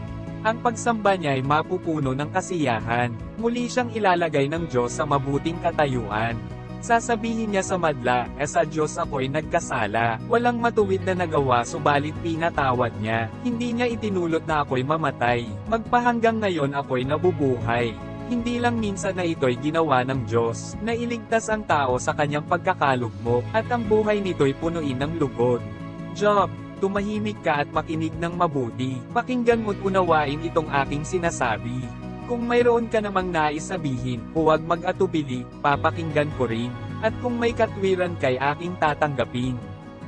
A: Ang pagsamba niya ay mapupuno ng kasiyahan. Muli siyang ilalagay ng Diyos sa mabuting katayuan. Sasabihin niya sa madla, sa Diyos ako'y nagkasala. Walang matuwid na nagawa subalit pinatawad niya. Hindi niya itinulot na ako'y mamatay. Magpahanggang ngayon ako'y nabubuhay. Hindi lang minsan na ito'y ginawa ng Diyos, na iligtas ang tao sa kanyang pagkakalugmok, at ang buhay nito'y punuin ng lugod. Job, tumahimik ka at makinig ng mabuti. Pakinggan mo't unawain itong aking sinasabi. Kung mayroon ka namang nais sabihin, huwag mag-atubili, papakinggan ko rin. At kung may katwiran kay aking tatanggapin.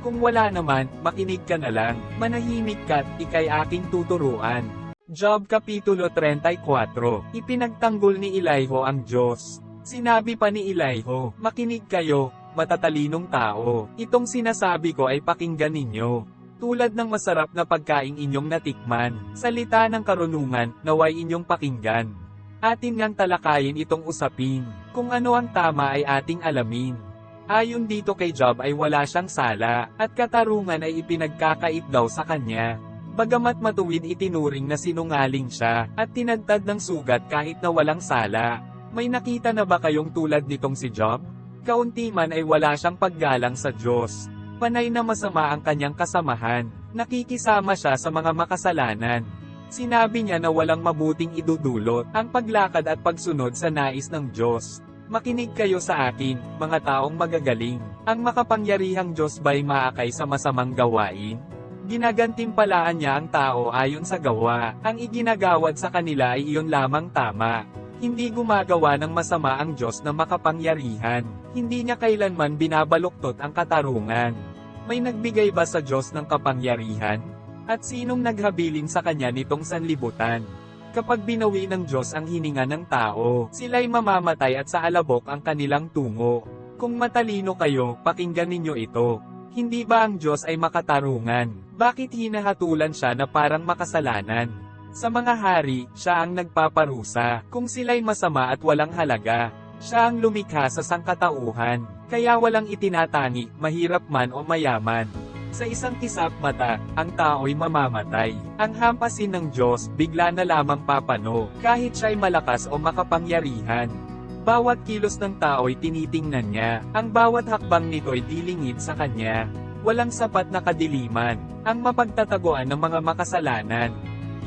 A: Kung wala naman, makinig ka na lang, manahimik ka't ikay aking tuturuan. Job Kapitulo 34. Ipinagtanggol ni Elihu ang Diyos. Sinabi pa ni Elihu, makinig kayo, matatalinong tao. Itong sinasabi ko ay pakinggan ninyo. Tulad ng masarap na pagkaing inyong natikman, salita ng karunungan, naway inyong pakinggan. Atin ngang talakayin itong usapin, kung ano ang tama ay ating alamin. Ayon dito kay Job ay wala siyang sala, at katarungan ay ipinagkakait daw sa kanya. Bagamat matuwid itinuring na sinungaling siya, at tinadtad ng sugat kahit na walang sala. May nakita na ba kayong tulad nitong si Job? Kaunti man ay wala siyang paggalang sa Diyos. Panay na masama ang kanyang kasamahan, nakikisama siya sa mga makasalanan. Sinabi niya na walang mabuting idudulot ang paglakad at pagsunod sa nais ng Diyos. Makinig kayo sa akin, mga taong magagaling. Ang makapangyarihang Diyos ba'y maakay sa masamang gawain? Ginagantimpalaan niya ang tao ayon sa gawa, ang iginagawad sa kanila ay iyon lamang tama. Hindi gumagawa ng masama ang Diyos na makapangyarihan. Hindi niya kailanman binabaluktot ang katarungan. May nagbigay ba sa Diyos ng kapangyarihan? At sinong naghabilin sa kanya nitong sanlibutan? Kapag binawi ng Diyos ang hininga ng tao, sila'y mamamatay at sa alabok ang kanilang tungo. Kung matalino kayo, pakinggan ninyo ito. Hindi ba ang Diyos ay makatarungan? Bakit hinahatulan siya na parang makasalanan? Sa mga hari, siya ang nagpaparusa, kung sila'y masama at walang halaga. Siya ang lumikha sa sangkatauhan, kaya walang itinatangi, mahirap man o mayaman. Sa isang kisap mata, ang tao'y mamamatay. Ang hampasin ng Diyos, bigla na lamang papano, kahit siya'y malakas o makapangyarihan. Bawat kilos ng tao'y tinitingnan niya, ang bawat hakbang nito'y dilingid sa kanya. Walang sapat na kadiliman, ang mapagtataguan ng mga makasalanan.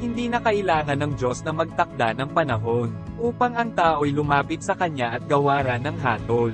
A: Hindi na kailangan ng Diyos na magtakda ng panahon, upang ang tao'y lumapit sa Kanya at gawaran ng hatol.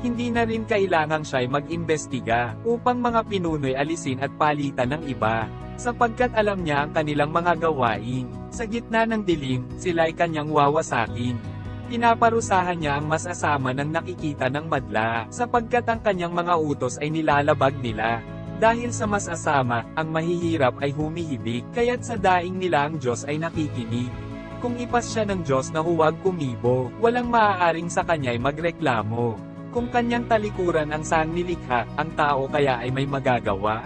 A: Hindi na rin kailangang siya'y mag-imbestiga, upang mga pinuno'y alisin at palitan ng iba, sapagkat alam niya ang kanilang mga gawain. Sa gitna ng dilim, sila'y Kanyang wawasakin. Pinaparusahan niya ang masasama ng nakikita ng madla, sapagkat ang Kanyang mga utos ay nilalabag nila. Dahil sa masasama, ang mahihirap ay humihibik, kaya't sa daing nila ang Diyos ay nakikinig. Kung ipas siya ng Diyos na huwag kumibo, walang maaaring sa kanya'y magreklamo. Kung kanyang talikuran ang sangnilikha, ang tao kaya ay may magagawa?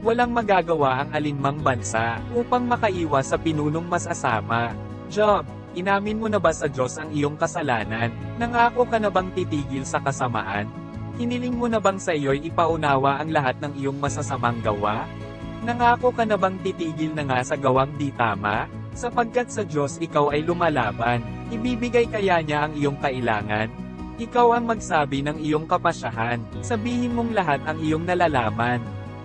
A: Walang magagawa ang alinmang bansa, upang makaiwas sa pinunong masasama. Job, inamin mo na ba sa Diyos ang iyong kasalanan? Nangako ka na bang titigil sa kasamaan? Hiniling mo na bang sa iyo'y ipaunawa ang lahat ng iyong masasamang gawa? Nangako ka na bang titigil na nga sa gawang di tama? Sapagkat sa Diyos ikaw ay lumalaban, ibibigay kaya niya ang iyong kailangan? Ikaw ang magsabi ng iyong kapasyahan, sabihin mong lahat ang iyong nalalaman.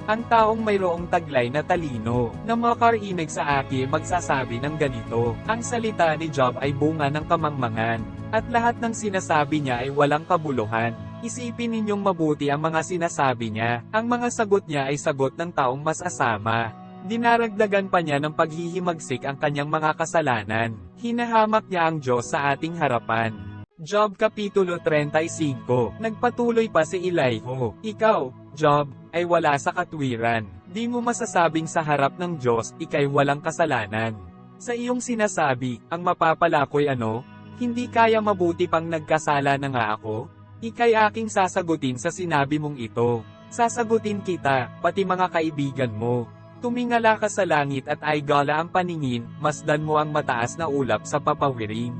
A: Ang taong mayroong taglay na talino, na makarinig sa akin magsasabi ng ganito, ang salita ni Job ay bunga ng kamangmangan, at lahat ng sinasabi niya ay walang kabuluhan. Isipin ninyong mabuti ang mga sinasabi niya, ang mga sagot niya ay sagot ng taong masasama. Dinaragdagan pa niya ng paghihimagsik ang kanyang mga kasalanan. Hinahamak niya ang Diyos sa ating harapan. Job Kapitulo 35. Nagpatuloy pa si Elihu, ikaw, Job, ay wala sa katwiran. Di mo masasabing sa harap ng Diyos, ikay walang kasalanan. Sa iyong sinasabi, ang mapapala ko'y ano? Hindi kaya mabuti pang nagkasala na nga ako? Ikay aking sasagutin sa sinabi mong ito. Sasagutin kita, pati mga kaibigan mo. Tumingala ka sa langit at ay gala ang paningin, masdan mo ang mataas na ulap sa papawiring.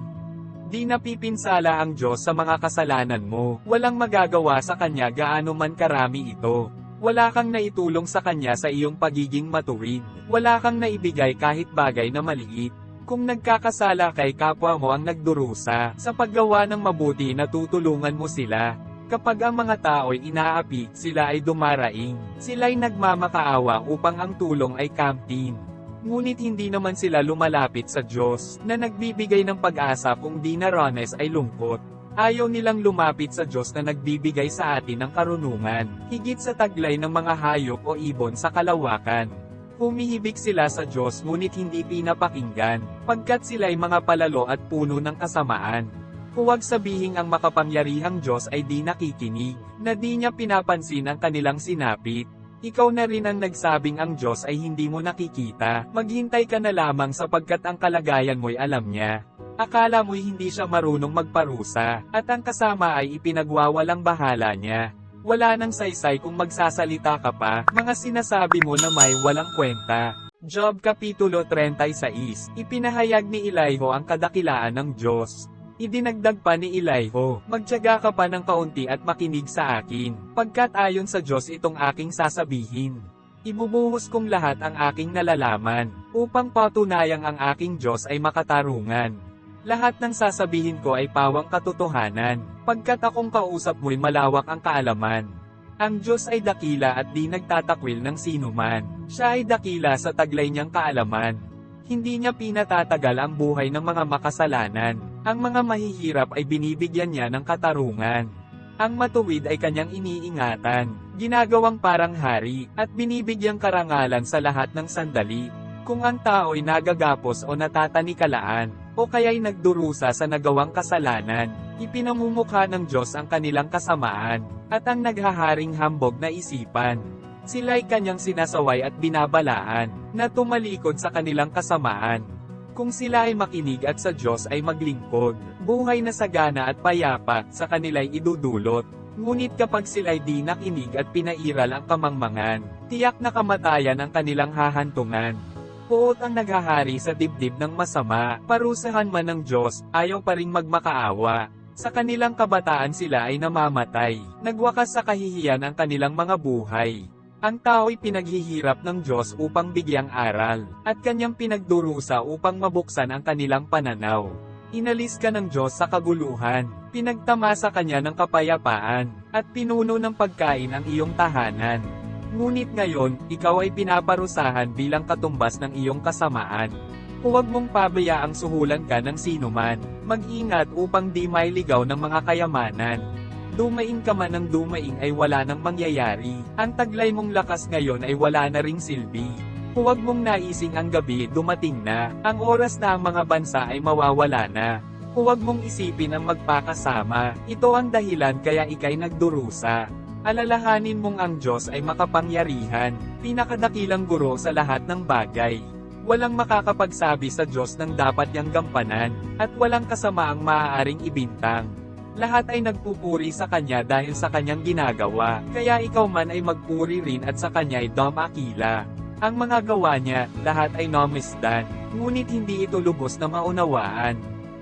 A: Di napipinsala ang Diyos sa mga kasalanan mo, walang magagawa sa Kanya gaano man karami ito. Wala kang naitulong sa Kanya sa iyong pagiging matuwid, wala kang naibigay kahit bagay na maliit. Kung nagkakasala kay kapwa mo ang nagdurusa, sa paggawa ng mabuti natutulungan mo sila. Kapag ang mga tao'y inaapi, sila ay dumaraing. Sila'y nagmamakaawa upang ang tulong ay kamtin. Ngunit hindi naman sila lumalapit sa Diyos, na nagbibigay ng pag-asa kung di naranas ay lungkot. Ayaw nilang lumapit sa Diyos na nagbibigay sa atin ng karunungan, higit sa taglay ng mga hayop o ibon sa kalawakan. Humihibik sila sa Diyos ngunit hindi pinapakinggan, pagkat sila'y mga palalo at puno ng kasamaan. Huwag sabihing ang makapangyarihang Diyos ay di nakikinig, na di niya pinapansin ang kanilang sinapit. Ikaw na rin ang nagsabing ang Diyos ay hindi mo nakikita, maghintay ka na lamang sapagkat ang kalagayan mo'y alam niya. Akala mo'y hindi siya marunong magparusa, at ang kasama ay ipinagwawalang bahala niya. Wala nang saysay kung magsasalita ka pa, mga sinasabi mo na may walang kwenta. Job Kapitulo 36. Ipinahayag ni Elihu ang kadakilaan ng Diyos. Idinagdag pa ni Elihu, magtiyaga ka pa ng kaunti at makinig sa akin, pagkat ayon sa Diyos itong aking sasabihin. Ibubuhos kong lahat ang aking nalalaman, upang patunayang ang aking Diyos ay makatarungan. Lahat ng sasabihin ko ay pawang katotohanan, pagkat akong kausap mo'y malawak ang kaalaman. Ang Diyos ay dakila at di nagtatakwil ng sinuman, siya ay dakila sa taglay niyang kaalaman. Hindi niya pinatatagal ang buhay ng mga makasalanan. Ang mga mahihirap ay binibigyan niya ng katarungan. Ang matuwid ay kanyang iniingatan, ginagawang parang hari, at binibigyang karangalan sa lahat ng sandali. Kung ang tao'y nagagapos o natatanikalaan, o kaya'y nagdurusa sa nagawang kasalanan, ipinamumukha ng Diyos ang kanilang kasamaan, at ang naghaharing hambog na isipan. Sila'y kanyang sinasaway at binabalaan, na tumalikod sa kanilang kasamaan. Kung sila ay makinig at sa Diyos ay maglingkod, buhay na sagana at payapa, sa kanila'y idudulot. Ngunit kapag sila'y di nakinig at pinairal ang kamangmangan, tiyak na kamatayan ang kanilang hahantungan. Puot ang naghahari sa dibdib ng masama, parusahan man ng Diyos, ayaw pa ring magmakaawa. Sa kanilang kabataan sila ay namamatay, nagwakas sa kahihiyan ang kanilang mga buhay. Ang tao'y pinaghihirap ng Diyos upang bigyang aral, at kanyang pinagdurusa upang mabuksan ang kanilang pananaw. Inalis ka ng Diyos sa kaguluhan, pinagtamasa kanya ng kapayapaan, at pinuno ng pagkain ang iyong tahanan. Ngunit ngayon, ikaw ay pinaparusahan bilang katumbas ng iyong kasamaan. Huwag mong pabayaang suhulan ka ng sinuman, mag-ingat upang di mailigaw ng mga kayamanan. Dumaing ka man ng dumaing ay wala nang mangyayari, ang taglay mong lakas ngayon ay wala na ring silbi. Huwag mong naising ang gabi dumating na, ang oras na ang mga bansa ay mawawala na. Huwag mong isipin ang magpakasama, ito ang dahilan kaya ikay nagdurusa. Alalahanin mong ang Diyos ay makapangyarihan, pinakadakilang guro sa lahat ng bagay. Walang makakapagsabi sa Diyos ng dapat niyang gampanan, at walang kasamaang maaaring ibintang. Lahat ay nagpupuri sa Kanya dahil sa Kanyang ginagawa, kaya ikaw man ay magpuri rin at sa Kanya ay damakila. Ang mga gawa niya, lahat ay namisdan, ngunit hindi ito lubos na maunawaan.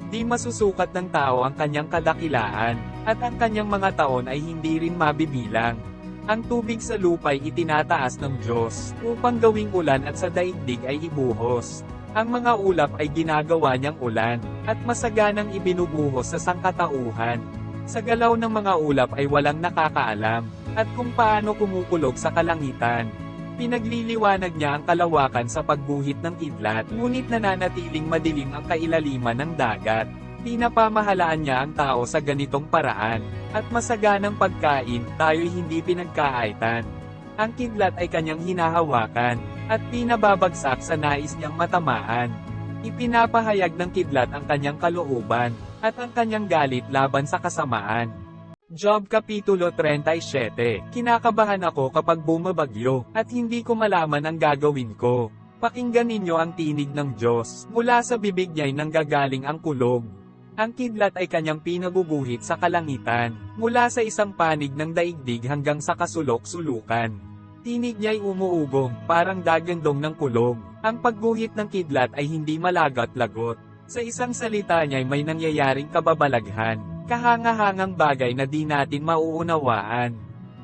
A: Di masusukat ng tao ang Kanyang kadakilaan, at ang Kanyang mga taon ay hindi rin mabibilang. Ang tubig sa lupa ay itinataas ng Diyos, upang gawing ulan at sa daigdig ay ibuhos. Ang mga ulap ay ginagawa niyang ulan, at masaganang ibinubuhos sa sangkatauhan. Sa galaw ng mga ulap ay walang nakakaalam, at kung paano kumukulog sa kalangitan. Pinagliliwanag niya ang kalawakan sa pagguhit ng kidlat, ngunit nananatiling madilim ang kailaliman ng dagat. Pinapamahalaan niya ang tao sa ganitong paraan, at masaganang pagkain, tayo'y hindi pinagkaaitan. Ang kidlat ay kanyang hinahawakan, at pinababagsak sa nais niyang matamaan. Ipinapahayag ng kidlat ang kanyang kalooban, at ang kanyang galit laban sa kasamaan. Job Kapitulo 37. Kinakabahan ako kapag bumabagyo, at hindi ko malaman ang gagawin ko. Pakinggan ninyo ang tinig ng Diyos, mula sa bibig niya'y nanggagaling ang kulog. Ang kidlat ay kanyang pinaguguhit sa kalangitan, mula sa isang panig ng daigdig hanggang sa kasulok-sulukan. Tinig niya'y umuugong, parang dagandong ng kulog. Ang pagguhit ng kidlat ay hindi malagat-lagot. Sa isang salita niya'y may nangyayaring kababalaghan, kahanga-hangang bagay na di natin mauunawaan.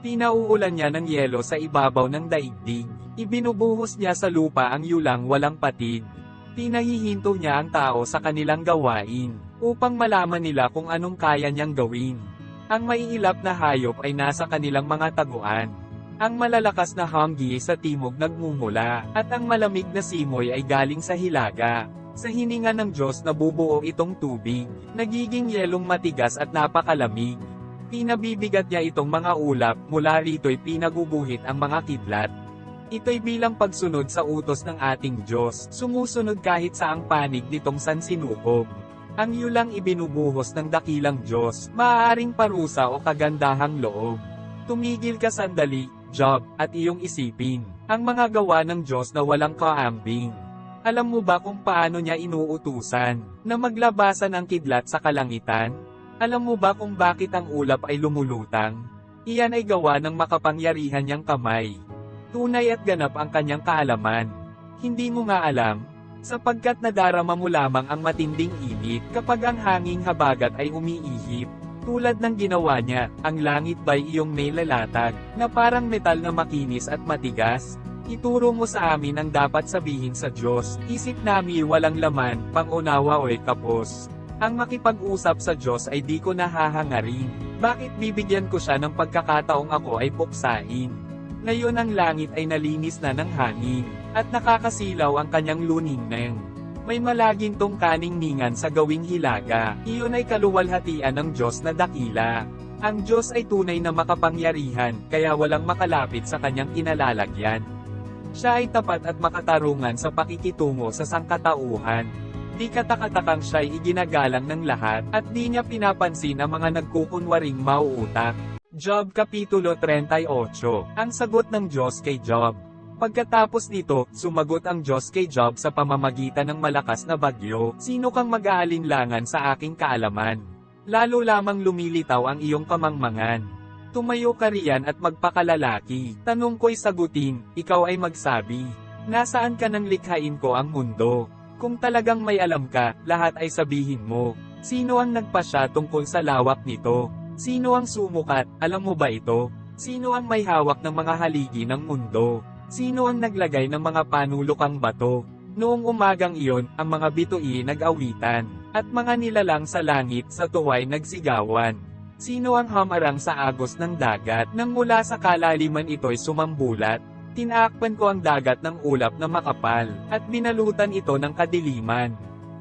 A: Pinauulan niya ng yelo sa ibabaw ng daigdig, ibinubuhos niya sa lupa ang yulang walang patid. Pinahihinto niya ang tao sa kanilang gawain, upang malaman nila kung anong kaya niyang gawin. Ang maiilap na hayop ay nasa kanilang mga taguan. Ang malalakas na hanggi sa timog nagmumula, at ang malamig na simoy ay galing sa hilaga. Sa hininga ng Diyos nabubuo itong tubig, nagiging yelong matigas at napakalamig. Pinabibigat niya itong mga ulap, mula rito'y pinaguguhit ang mga kidlat. Ito'y bilang pagsunod sa utos ng ating Diyos, sumusunod kahit sa ang panig nitong sansinukob. Ang yulang ibinubuhos ng dakilang Diyos, maaaring parusa o kagandahang loob. Tumigil ka sandali, Job, at iyong isipin, ang mga gawa ng Diyos na walang kaambing. Alam mo ba kung paano niya inuutusan, na maglabasan ang kidlat sa kalangitan? Alam mo ba kung bakit ang ulap ay lumulutang? Iyan ay gawa ng makapangyarihan niyang kamay. Tunay at ganap ang kanyang kaalaman. Hindi mo nga alam, sapagkat nadarama mo lamang ang matinding init kapag ang hanging habagat ay umiihip. Tulad ng ginawa niya, ang langit ba'y iyong nilalatag, na parang metal na makinis at matigas? Ituro mo sa amin ang dapat sabihin sa Diyos, isip namin walang laman, pangunawa o'y kapos. Ang makipag-usap sa Diyos ay di ko nahahangarin. Bakit bibigyan ko siya ng pagkakataong ako ay puksain? Ngayon ang langit ay nalinis na ng hangin, at nakakasilaw ang kanyang luningneng. May malagintong kaningningan sa gawing hilaga, iyon ay kaluwalhatian ng Diyos na dakila. Ang Diyos ay tunay na makapangyarihan, kaya walang makalapit sa kanyang kinalalagyan. Siya ay tapat at makatarungan sa pakikitungo sa sangkatauhan. Di katakatakang siya'y iginagalang ng lahat, at di niya pinapansin ang mga nagkukunwaring mauutak. Job Kapitulo 38. Ang sagot ng Diyos kay Job. Pagkatapos nito, sumagot ang Diyos kay Job sa pamamagitan ng malakas na bagyo, sino kang mag-aalinlangan sa aking kaalaman? Lalo lamang lumilitaw ang iyong kamangmangan. Tumayo ka riyan at magpakalalaki. Tanong ko'y sagutin, ikaw ay magsabi. Nasaan ka nang likhain ko ang mundo? Kung talagang may alam ka, lahat ay sabihin mo. Sino ang nagpasya tungkol sa lawak nito? Sino ang sumukat, alam mo ba ito? Sino ang may hawak ng mga haligi ng mundo? Sino ang naglagay ng mga panulokang bato? Noong umagang iyon, ang mga bituin nag-awitan, at mga nilalang sa langit sa tuway nagsigawan. Sino ang hamarang sa agos ng dagat, nang mula sa kalaliman ito'y sumambulat? Tinaakpan ko ang dagat ng ulap na makapal, at binalutan ito ng kadiliman.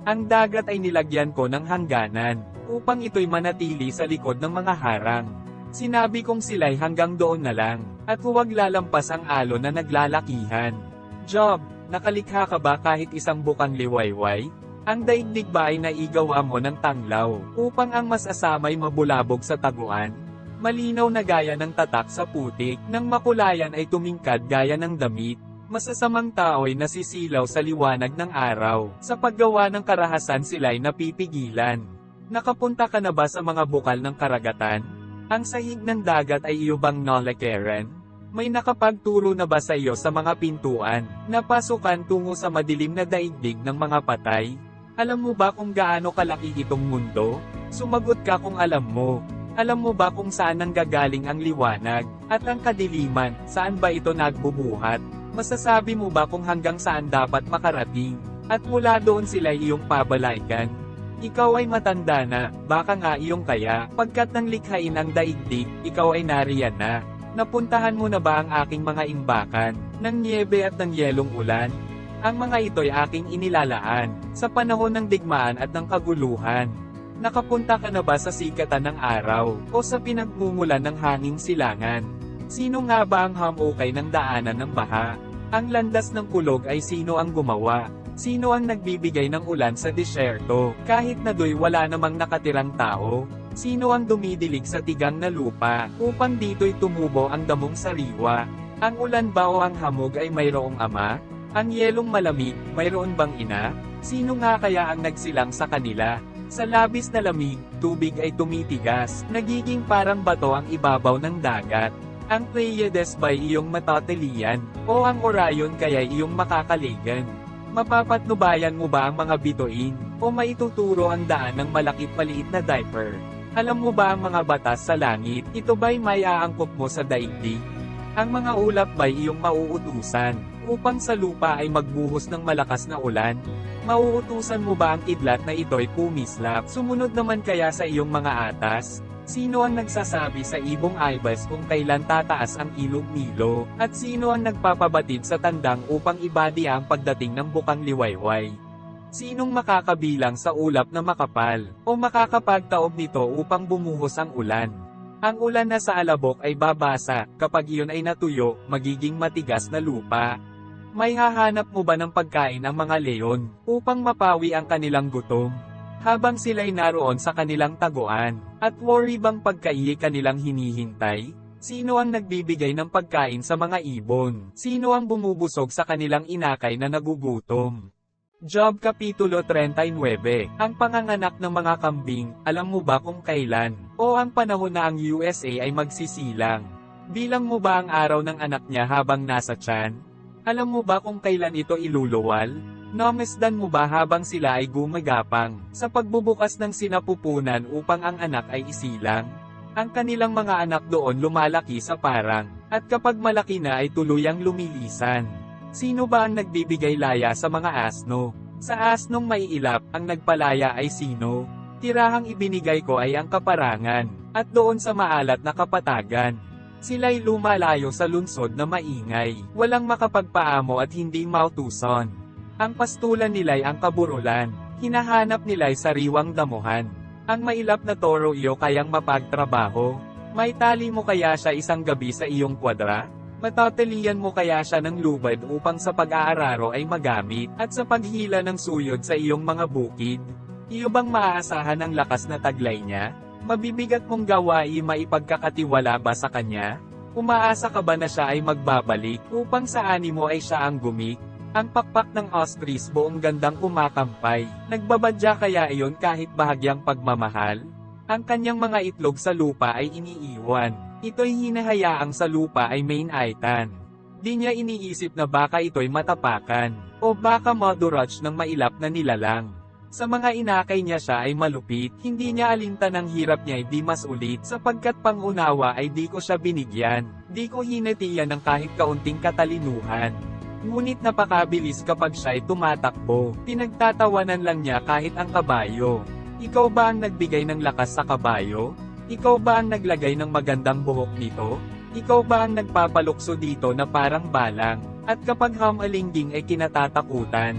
A: Ang dagat ay nilagyan ko ng hangganan, upang ito'y manatili sa likod ng mga harang. Sinabi kong sila'y hanggang doon na lang, at huwag lalampas ang alon na naglalakihan. Job, nakalikha ka ba kahit isang bukang liwayway? Ang daigdig ba ay naigawa mo ng tanglaw, upang ang masasamay mabulabog sa taguan? Malinaw na gaya ng tatak sa putik, nang makulayan ay tumingkad gaya ng damit. Masasamang tao'y nasisilaw sa liwanag ng araw, sa paggawa ng karahasan sila'y napipigilan. Nakapunta ka na ba sa mga bukal ng karagatan? Ang sahig ng dagat ay iyo bang nalakaran? May nakapagturo na ba sa iyo sa mga pintuan, na pasukan tungo sa madilim na daigdig ng mga patay? Alam mo ba kung gaano kalaki itong mundo? Sumagot ka kung alam mo. Alam mo ba kung saan nanggagaling ang liwanag, at ang kadiliman, saan ba ito nagbubuhat? Masasabi mo ba kung hanggang saan dapat makarating, at mula doon sila iyong pabalaygan? Ikaw ay matanda na, baka nga iyong kaya, pagkat nang likhain ang daigdig, ikaw ay nariyan na. Napuntahan mo na ba ang aking mga imbakan, ng niebe at ng yelong ulan? Ang mga ito'y aking inilalaan, sa panahon ng digmaan at ng kaguluhan. Nakapunta ka na ba sa sikatan ng araw, o sa pinagmumulan ng hanging silangan? Sino nga ba ang hamukay ng daanan ng baha? Ang landas ng kulog ay sino ang gumawa? Sino ang nagbibigay ng ulan sa disyerto, kahit na do'y wala namang nakatirang tao? Sino ang dumidilig sa tigang na lupa, upang dito'y tumubo ang damong sariwa? Ang ulan ba o ang hamog ay mayroong ama? Ang yelong malamig, mayroon bang ina? Sino nga kaya ang nagsilang sa kanila? Sa labis na lamig, tubig ay tumitigas, nagiging parang bato ang ibabaw ng dagat. Ang Pleiades ba'y iyong matatalian, o ang Orion kaya'y iyong makakaligan? Mapapatnubayan mo ba ang mga bituin, o maituturo ang daan ng malakit maliit na diaper? Alam mo ba ang mga batas sa langit, ito ba'y may aangkop mo sa daigdig? Ang mga ulap ba'y iyong mauutusan, upang sa lupa ay magbuhos ng malakas na ulan? Mauutusan mo ba ang kidlat na ito'y kumislap? Sumunod naman kaya sa iyong mga atas? Sino ang nagsasabi sa ibong Ibas kung kailan tataas ang ilog Nilo? At sino ang nagpapabatid sa tandang upang ibadi ang pagdating ng bukang liwayway? Sinong makakabilang sa ulap na makapal, o makakapagtaob nito upang bumuhos ang ulan? Ang ulan na sa alabok ay babasa, kapag iyon ay natuyo, magiging matigas na lupa. May hahanap mo ba ng pagkain ang mga leon, upang mapawi ang kanilang gutom? Habang sila'y naroon sa kanilang taguan, at worry bang pagkaili kanilang hinihintay? Sino ang nagbibigay ng pagkain sa mga ibon? Sino ang bumubusog sa kanilang inakay na nagugutom? Job Kapitulo 39. Ang panganganak ng mga kambing, alam mo ba kung kailan, o ang panahon na ang USA ay magsisilang? Bilang mo ba ang araw ng anak niya habang nasa tiyan? Alam mo ba kung kailan ito iluluwal? Namasdan mo ba habang sila ay gumagapang, sa pagbubukas ng sinapupunan upang ang anak ay isilang? Ang kanilang mga anak doon lumalaki sa parang, at kapag malaki na ay tuluyang lumilisan. Sino ba ang nagbibigay laya sa mga asno? Sa asnong maiilap, ang nagpalaya ay sino? Tirahang ibinigay ko ay ang kaparangan, at doon sa maalat na kapatagan. Sila'y lumalayo sa lungsod na maingay, walang makapagpaamo at hindi mautuson. Ang pastulan nila'y ang kaburulan, hinahanap nila'y sariwang damuhan. Ang mailap na toro iyo kayang mapagtrabaho? May tali mo kaya siya isang gabi sa iyong kwadra? Matatalian mo kaya siya ng lubad upang sa pag-aararo ay magamit, at sa paghila ng suyod sa iyong mga bukid? Iyo bang maaasahan ang lakas na taglay niya? Mabibigat mong gawain maipagkakatiwala ba sa kanya? Umaasa ka ba na siya ay magbabalik, upang sa animo ay siya ang gumik? Ang pakpak ng ostrich buong gandang kumakampay, nagbabadya kaya iyon kahit bahagyang pagmamahal? Ang kanyang mga itlog sa lupa ay iniiwan, ito'y hinahayaang sa lupa ay mainaitan. Di niya iniisip na baka ito'y matapakan, o baka madurach ng mailap na nilalang. Sa mga inakay niya siya ay malupit, hindi niya alintan ang hirap niya ay di mas ulit, sapagkat pangunawa ay di ko siya binigyan, di ko hinatiyan ng kahit kaunting katalinuhan. Ngunit napakabilis kapag siya'y tumatakbo, pinagtatawanan lang niya kahit ang kabayo. Ikaw ba ang nagbigay ng lakas sa kabayo? Ikaw ba ang naglagay ng magandang buhok nito? Ikaw ba ang nagpapalukso dito na parang balang, at kapag hamalingging ay kinatatakutan?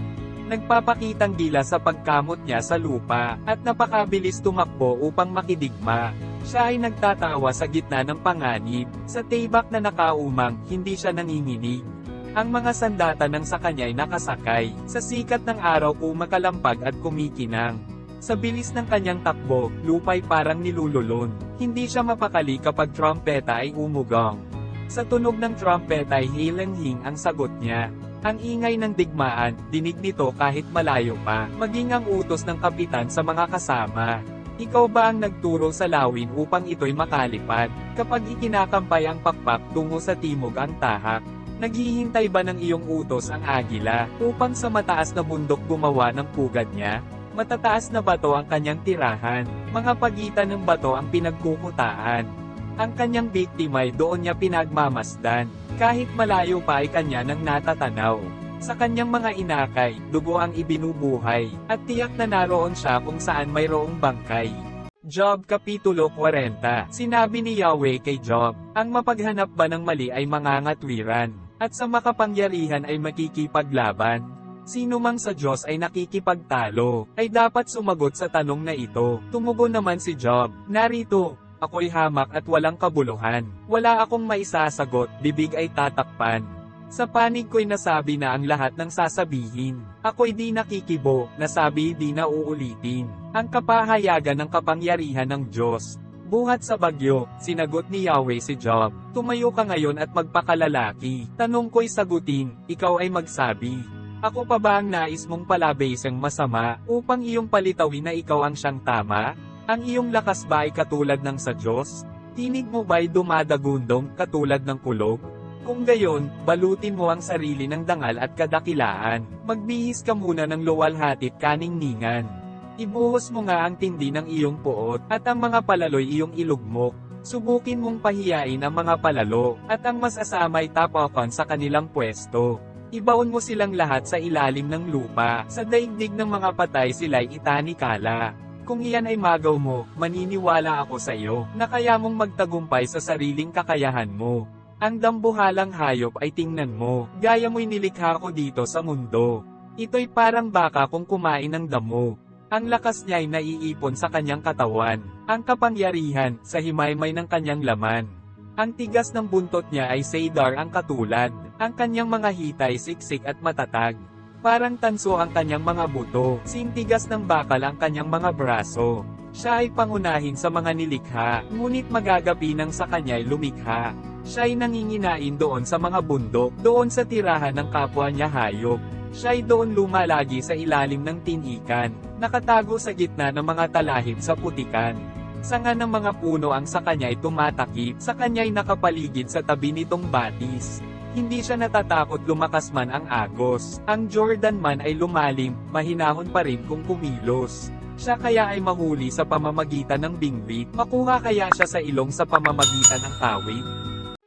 A: Nagpapakitang gila sa pagkamot niya sa lupa, at napakabilis tumakbo upang makidigma. Siya ay nagtatawa sa gitna ng panganib, sa tibak na nakaumang, hindi siya nanginginig. Ang mga sandata ng sa kanya'y nakasakay, sa sikat ng araw kumakalampag at kumikinang. Sa bilis ng kanyang takbo, lupa'y parang nilululon. Hindi siya mapakali kapag trumpeta ay umugong. Sa tunog ng trumpeta ay hilanghing ang sagot niya. Ang ingay ng digmaan, dinig nito kahit malayo pa, maging ang utos ng kapitan sa mga kasama. Ikaw ba ang nagturo sa lawin upang ito'y makalipad? Kapag ikinakampay ang pakpak tungo sa timog ang tahak, naghihintay ba ng iyong utos ang agila, upang sa mataas na bundok gumawa ng pugad niya? Matataas na bato ang kanyang tirahan. Mga pagitan ng bato ang pinagkukutaan. Ang kanyang biktima ay doon niya pinagmamasdan. Kahit malayo pa ay kanya nang natatanaw. Sa kanyang mga inakay, dugo ang ibinubuhay, at tiyak na naroon siya kung saan mayroong bangkay. Job Kapitulo 40. Sinabi ni Yahweh kay Job, ang mapaghanap ba ng mali ay mangangatwiran, at sa makapangyarihan ay makikipaglaban? Sino mang sa Diyos ay nakikipagtalo, ay dapat sumagot sa tanong na ito. Tumugon naman si Job, narito, ako'y hamak at walang kabuluhan. Wala akong maisasagot, bibig ay tatakpan. Sa panig ko'y nasabi na ang lahat ng sasabihin. Ako'y di nakikibo, nasabi di na uulitin. Ang kapahayagan ng kapangyarihan ng Diyos. Buhat sa bagyo, sinagot ni Yahweh si Job. Tumayo ka ngayon at magpakalalaki. Tanong ko'y sagutin, ikaw ay magsabi. Ako pa ba ang nais mong palabasang masama, upang iyong palitawin na ikaw ang siyang tama? Ang iyong lakas ba ay katulad ng sa Diyos? Tinig mo ba'y dumadagundong, katulad ng kulog? Kung gayon, balutin mo ang sarili ng dangal at kadakilaan. Magbihis ka muna ng luwalhatit kaningningan. Ibuhos mo nga ang tindi ng iyong puot, at ang mga palaloy iyong ilugmok. Subukin mong pahiyain ang mga palalo, at ang masasamay tapakan sa kanilang pwesto. Ibaon mo silang lahat sa ilalim ng lupa, sa daigdig ng mga patay sila'y itanikala. Kung iyan ay magaw mo, maniniwala ako sa iyo, na kaya mong magtagumpay sa sariling kakayahan mo. Ang dambuhalang hayop ay tingnan mo, gaya mo'y nilikha ko dito sa mundo. Ito'y parang baka kung kumain ng damo. Ang lakas niya'y naiipon sa kanyang katawan, ang kapangyarihan, sa himaymay ng kanyang laman. Ang tigas ng buntot niya ay cedar ang katulad, ang kanyang mga hitay siksik at matatag. Parang tanso ang kanyang mga buto, sintigas ng bakal ang kanyang mga braso. Siya ay pangunahin sa mga nilikha, ngunit magagapi nang sa kanya'y lumikha. Siya'y nanginginain doon sa mga bundok, doon sa tirahan ng kapwa niya hayop. Siya'y doon lumalagi sa ilalim ng tinikan, nakatago sa gitna ng mga talahib sa putikan. Sanga ng mga puno ang sa kanya'y tumatakip, sa kanya'y nakapaligid sa tabi nitong batis. Hindi siya natatakot lumakas man ang agos, ang Jordan man ay lumalim, mahinahon pa rin kung kumilos. Siya kaya ay mahuli sa pamamagitan ng bingwit, makuha kaya siya sa ilong sa pamamagitan ng kawit?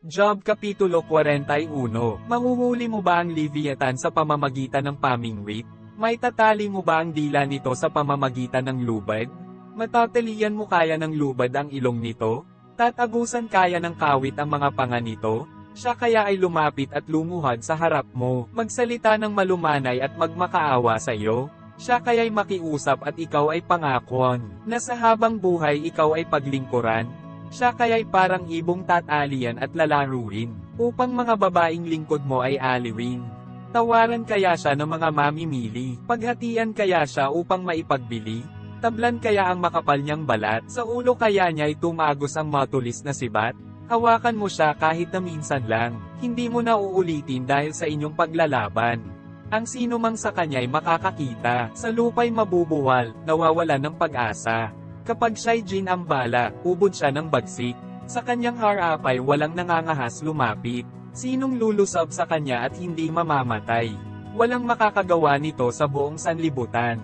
A: Job Kapitulo 41. Mahuhuli mo ba ang Leviathan sa pamamagitan ng pamingwit? May tatali mo ba ang dila nito sa pamamagitan ng lubad? Matatalian mo kaya ng lubad ang ilong nito? Tatagusan kaya ng kawit ang mga panga nito? Siya kaya ay lumapit at lumuhad sa harap mo, magsalita ng malumanay at magmakaawa sa iyo? Siya kaya'y makiusap at ikaw ay pangakon, na sa habang buhay ikaw ay paglingkuran? Siya kaya'y parang ibong tatalian at lalaruin, upang mga babaeng lingkod mo ay aliwin. Tawaran kaya siya ng mga mamimili, paghatian kaya siya upang maipagbili? Tablan kaya ang makapal niyang balat, sa ulo kaya niya'y tumagos ang matulis na sibat? Hawakan mo siya kahit na minsan lang, hindi mo na uulitin dahil sa inyong paglalaban. Ang sino mang sa kanya'y makakakita, sa lupa'y mabubuwal, nawawalan ng pag-asa. Kapag siya'y ginambala, ubod siya ng bagsik. Sa kanyang harapay walang nangangahas lumapit. Sinong lulusab sa kanya at hindi mamamatay? Walang makakagawa nito sa buong sanlibutan.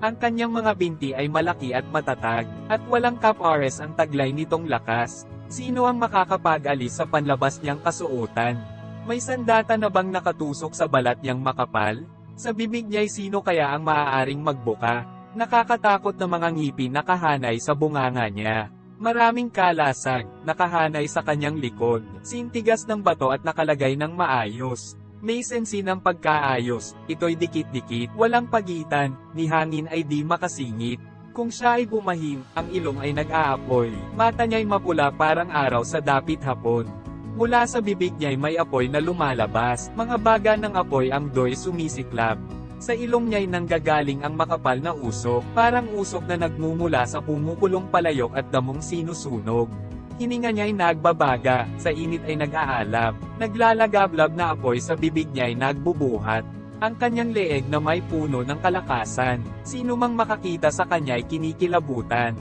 A: Ang kanyang mga binti ay malaki at matatag, at walang kapares ang taglay nitong lakas. Sino ang makakapag-alis sa panlabas niyang kasuotan? May sandata na bang nakatusok sa balat niyang makapal? Sa bibig niya'y sino kaya ang maaaring magbuka? Nakakatakot na mga ngipin nakahanay sa bunganga niya. Maraming kalasag, nakahanay sa kanyang likod, sintigas ng bato at nakalagay ng maayos. May sensi ng pagkaayos, ito'y dikit-dikit, walang pagitan, ni hangin ay di makasingit. Kung siya ay bumahim, ang ilong ay nag-aapoy, mata niya'y mapula parang araw sa dapit hapon. Mula sa bibig niya'y may apoy na lumalabas, mga baga ng apoy ang do'y sumisiklab. Sa ilong niya'y nanggagaling ang makapal na usok, parang usok na nagmumula sa pumukulong palayok at damong sinusunog. Hininga niya'y nagbabaga, sa init ay nag-aalab, naglalagablab na apoy sa bibig niya'y nagbubuhat. Ang kanyang leeg na may puno ng kalakasan, sino mang makakita sa kanya'y kinikilabutan.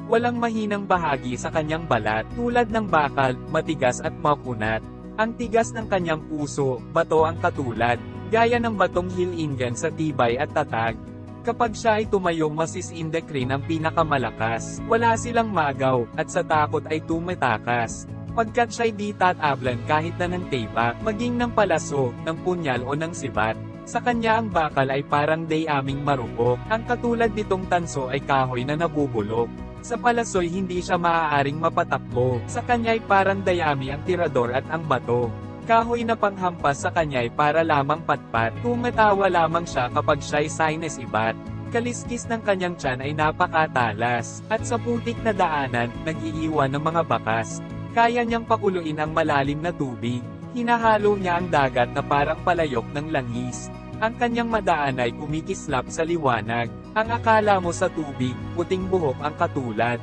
A: Walang mahinang bahagi sa kanyang balat, tulad ng bakal, matigas at makunat. Ang tigas ng kanyang puso, bato ang katulad, gaya ng batong hilingan sa tibay at tatag. Kapag siya ay tumayong masisindek rin ang pinakamalakas. Wala silang magaw, at sa takot ay tumatakas. Pagkat siya'y di tatablan kahit na ng teba, maging ng palaso, ng punyal o ng sibat. Sa kanya ang bakal ay parang dayaming marupok. Ang katulad nitong tanso ay kahoy na nabubulok. Sa palaso'y hindi siya maaaring mapatakbo. Sa kanya'y parang dayami ang tirador at ang bato. Kahoy na panghampas sa kanya'y para lamang patpat. Tumatawa lamang siya kapag siya'y sinesibat. Kaliskis ng kanyang tiyan ay napakatalas. At sa putik na daanan, nag-iiwan ng mga bakas. Kaya niyang pakuluin ang malalim na tubig. Hinahalo niya ang dagat na parang palayok ng langis. Ang kanyang madaan ay kumikislap sa liwanag. Ang akala mo sa tubig, puting buhok ang katulad.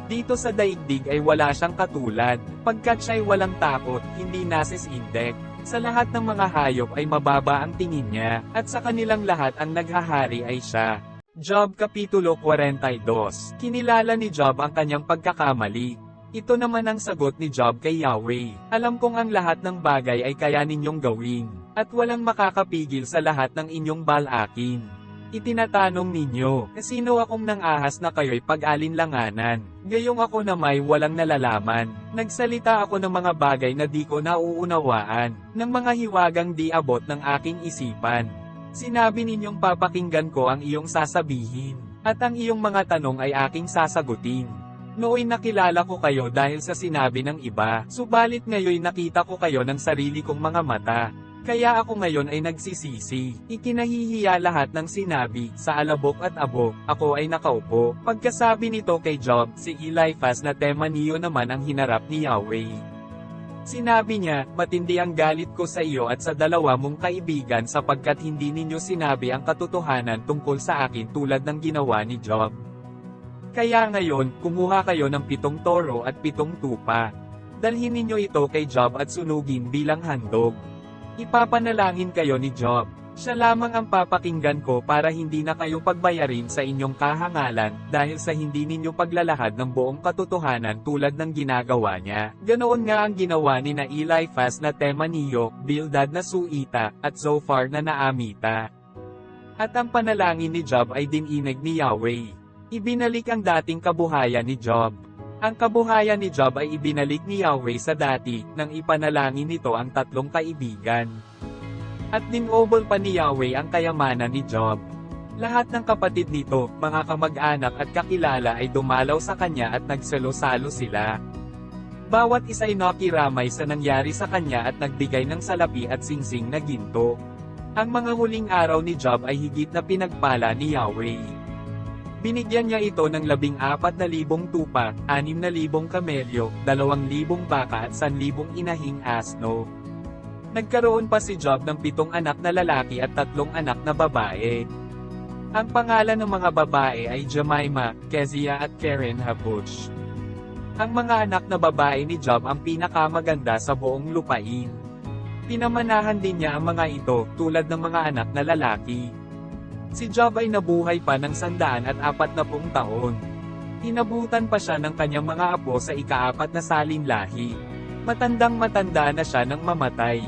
A: Dito sa daigdig ay wala siyang katulad, pagkat siya'y walang takot, hindi nasisindek. Sa lahat ng mga hayop ay mababa ang tingin niya, at sa kanilang lahat ang naghahari ay siya. Job Kapitulo 42. Kinilala ni Job ang kanyang pagkakamali. Ito naman ang sagot ni Job kay Yahweh. Alam kong ang lahat ng bagay ay kaya ninyong gawin, at walang makakapigil sa lahat ng inyong balakin. Itinatanong ninyo, sino akong nang ahas na kayo'y pag-alinlanganan? Gayong ako na may walang nalalaman. Nagsalita ako ng mga bagay na di ko nauunawaan, ng mga hiwagang di abot ng aking isipan. Sinabi ninyong papakinggan ko ang iyong sasabihin, at ang iyong mga tanong ay aking sasagutin. Nooy nakilala ko kayo dahil sa sinabi ng iba, subalit ngayon nakita ko kayo ng sarili kong mga mata. Kaya ako ngayon ay nagsisisi. Ikinahihiya lahat ng sinabi, sa alabok at abok, ako ay nakaupo. Pagkasabi nito kay Job, si Eliphaz na Temaniyo naman ang hinarap ni Yahweh. Sinabi niya, matindi ang galit ko sa iyo at sa dalawa mong kaibigan sapagkat hindi ninyo sinabi ang katotohanan tungkol sa akin tulad ng ginawa ni Job. Kaya ngayon, kumuha kayo ng 7 toro at 7 tupa. Dalhin ninyo ito kay Job at sunugin bilang handog. Ipapanalangin kayo ni Job. Siya lamang ang papakinggan ko para hindi na kayo pagbayarin sa inyong kahangalan, dahil sa hindi ninyo paglalahad ng buong katotohanan tulad ng ginagawa niya. Ganoon nga ang ginawa ni na Eliphaz na Temaniyo, Bildad na Suita, at Zophar na Naamita. At ang panalangin ni Job ay dininig ni Yahweh. Ibinalik ang dating kabuhayan ni Job. Ang kabuhayan ni Job ay ibinalik ni Yahweh sa dati, nang ipanalangin nito ang 3 kaibigan. At dinobol pa ni Yahweh ang kayamanan ni Job. Lahat ng kapatid nito, mga kamag-anak at kakilala ay dumalaw sa kanya at nagsalo-salo sila. Bawat isa'y nakiramay sa nangyari sa kanya at nagbigay ng salapi at singsing na ginto. Ang mga huling araw ni Job ay higit na pinagpala ni Yahweh. Binigyan niya ito ng 14,000 tupa, 6,000 kamelyo, 2,000 baka at 1,000 inahing asno. Nagkaroon pa si Job ng 7 anak na lalaki at 3 anak na babae. Ang pangalan ng mga babae ay Jemima, Kezia at Keren Hapuch. Ang mga anak na babae ni Job ang pinakamaganda sa buong lupain. Pinamanahan din niya ang mga ito, tulad ng mga anak na lalaki. Si Job ay nabuhay pa ng 140 taon. Inabutan pa siya ng kanyang mga apo sa ika-4 na salinlahi. Matandang-matanda na siya nang mamatay.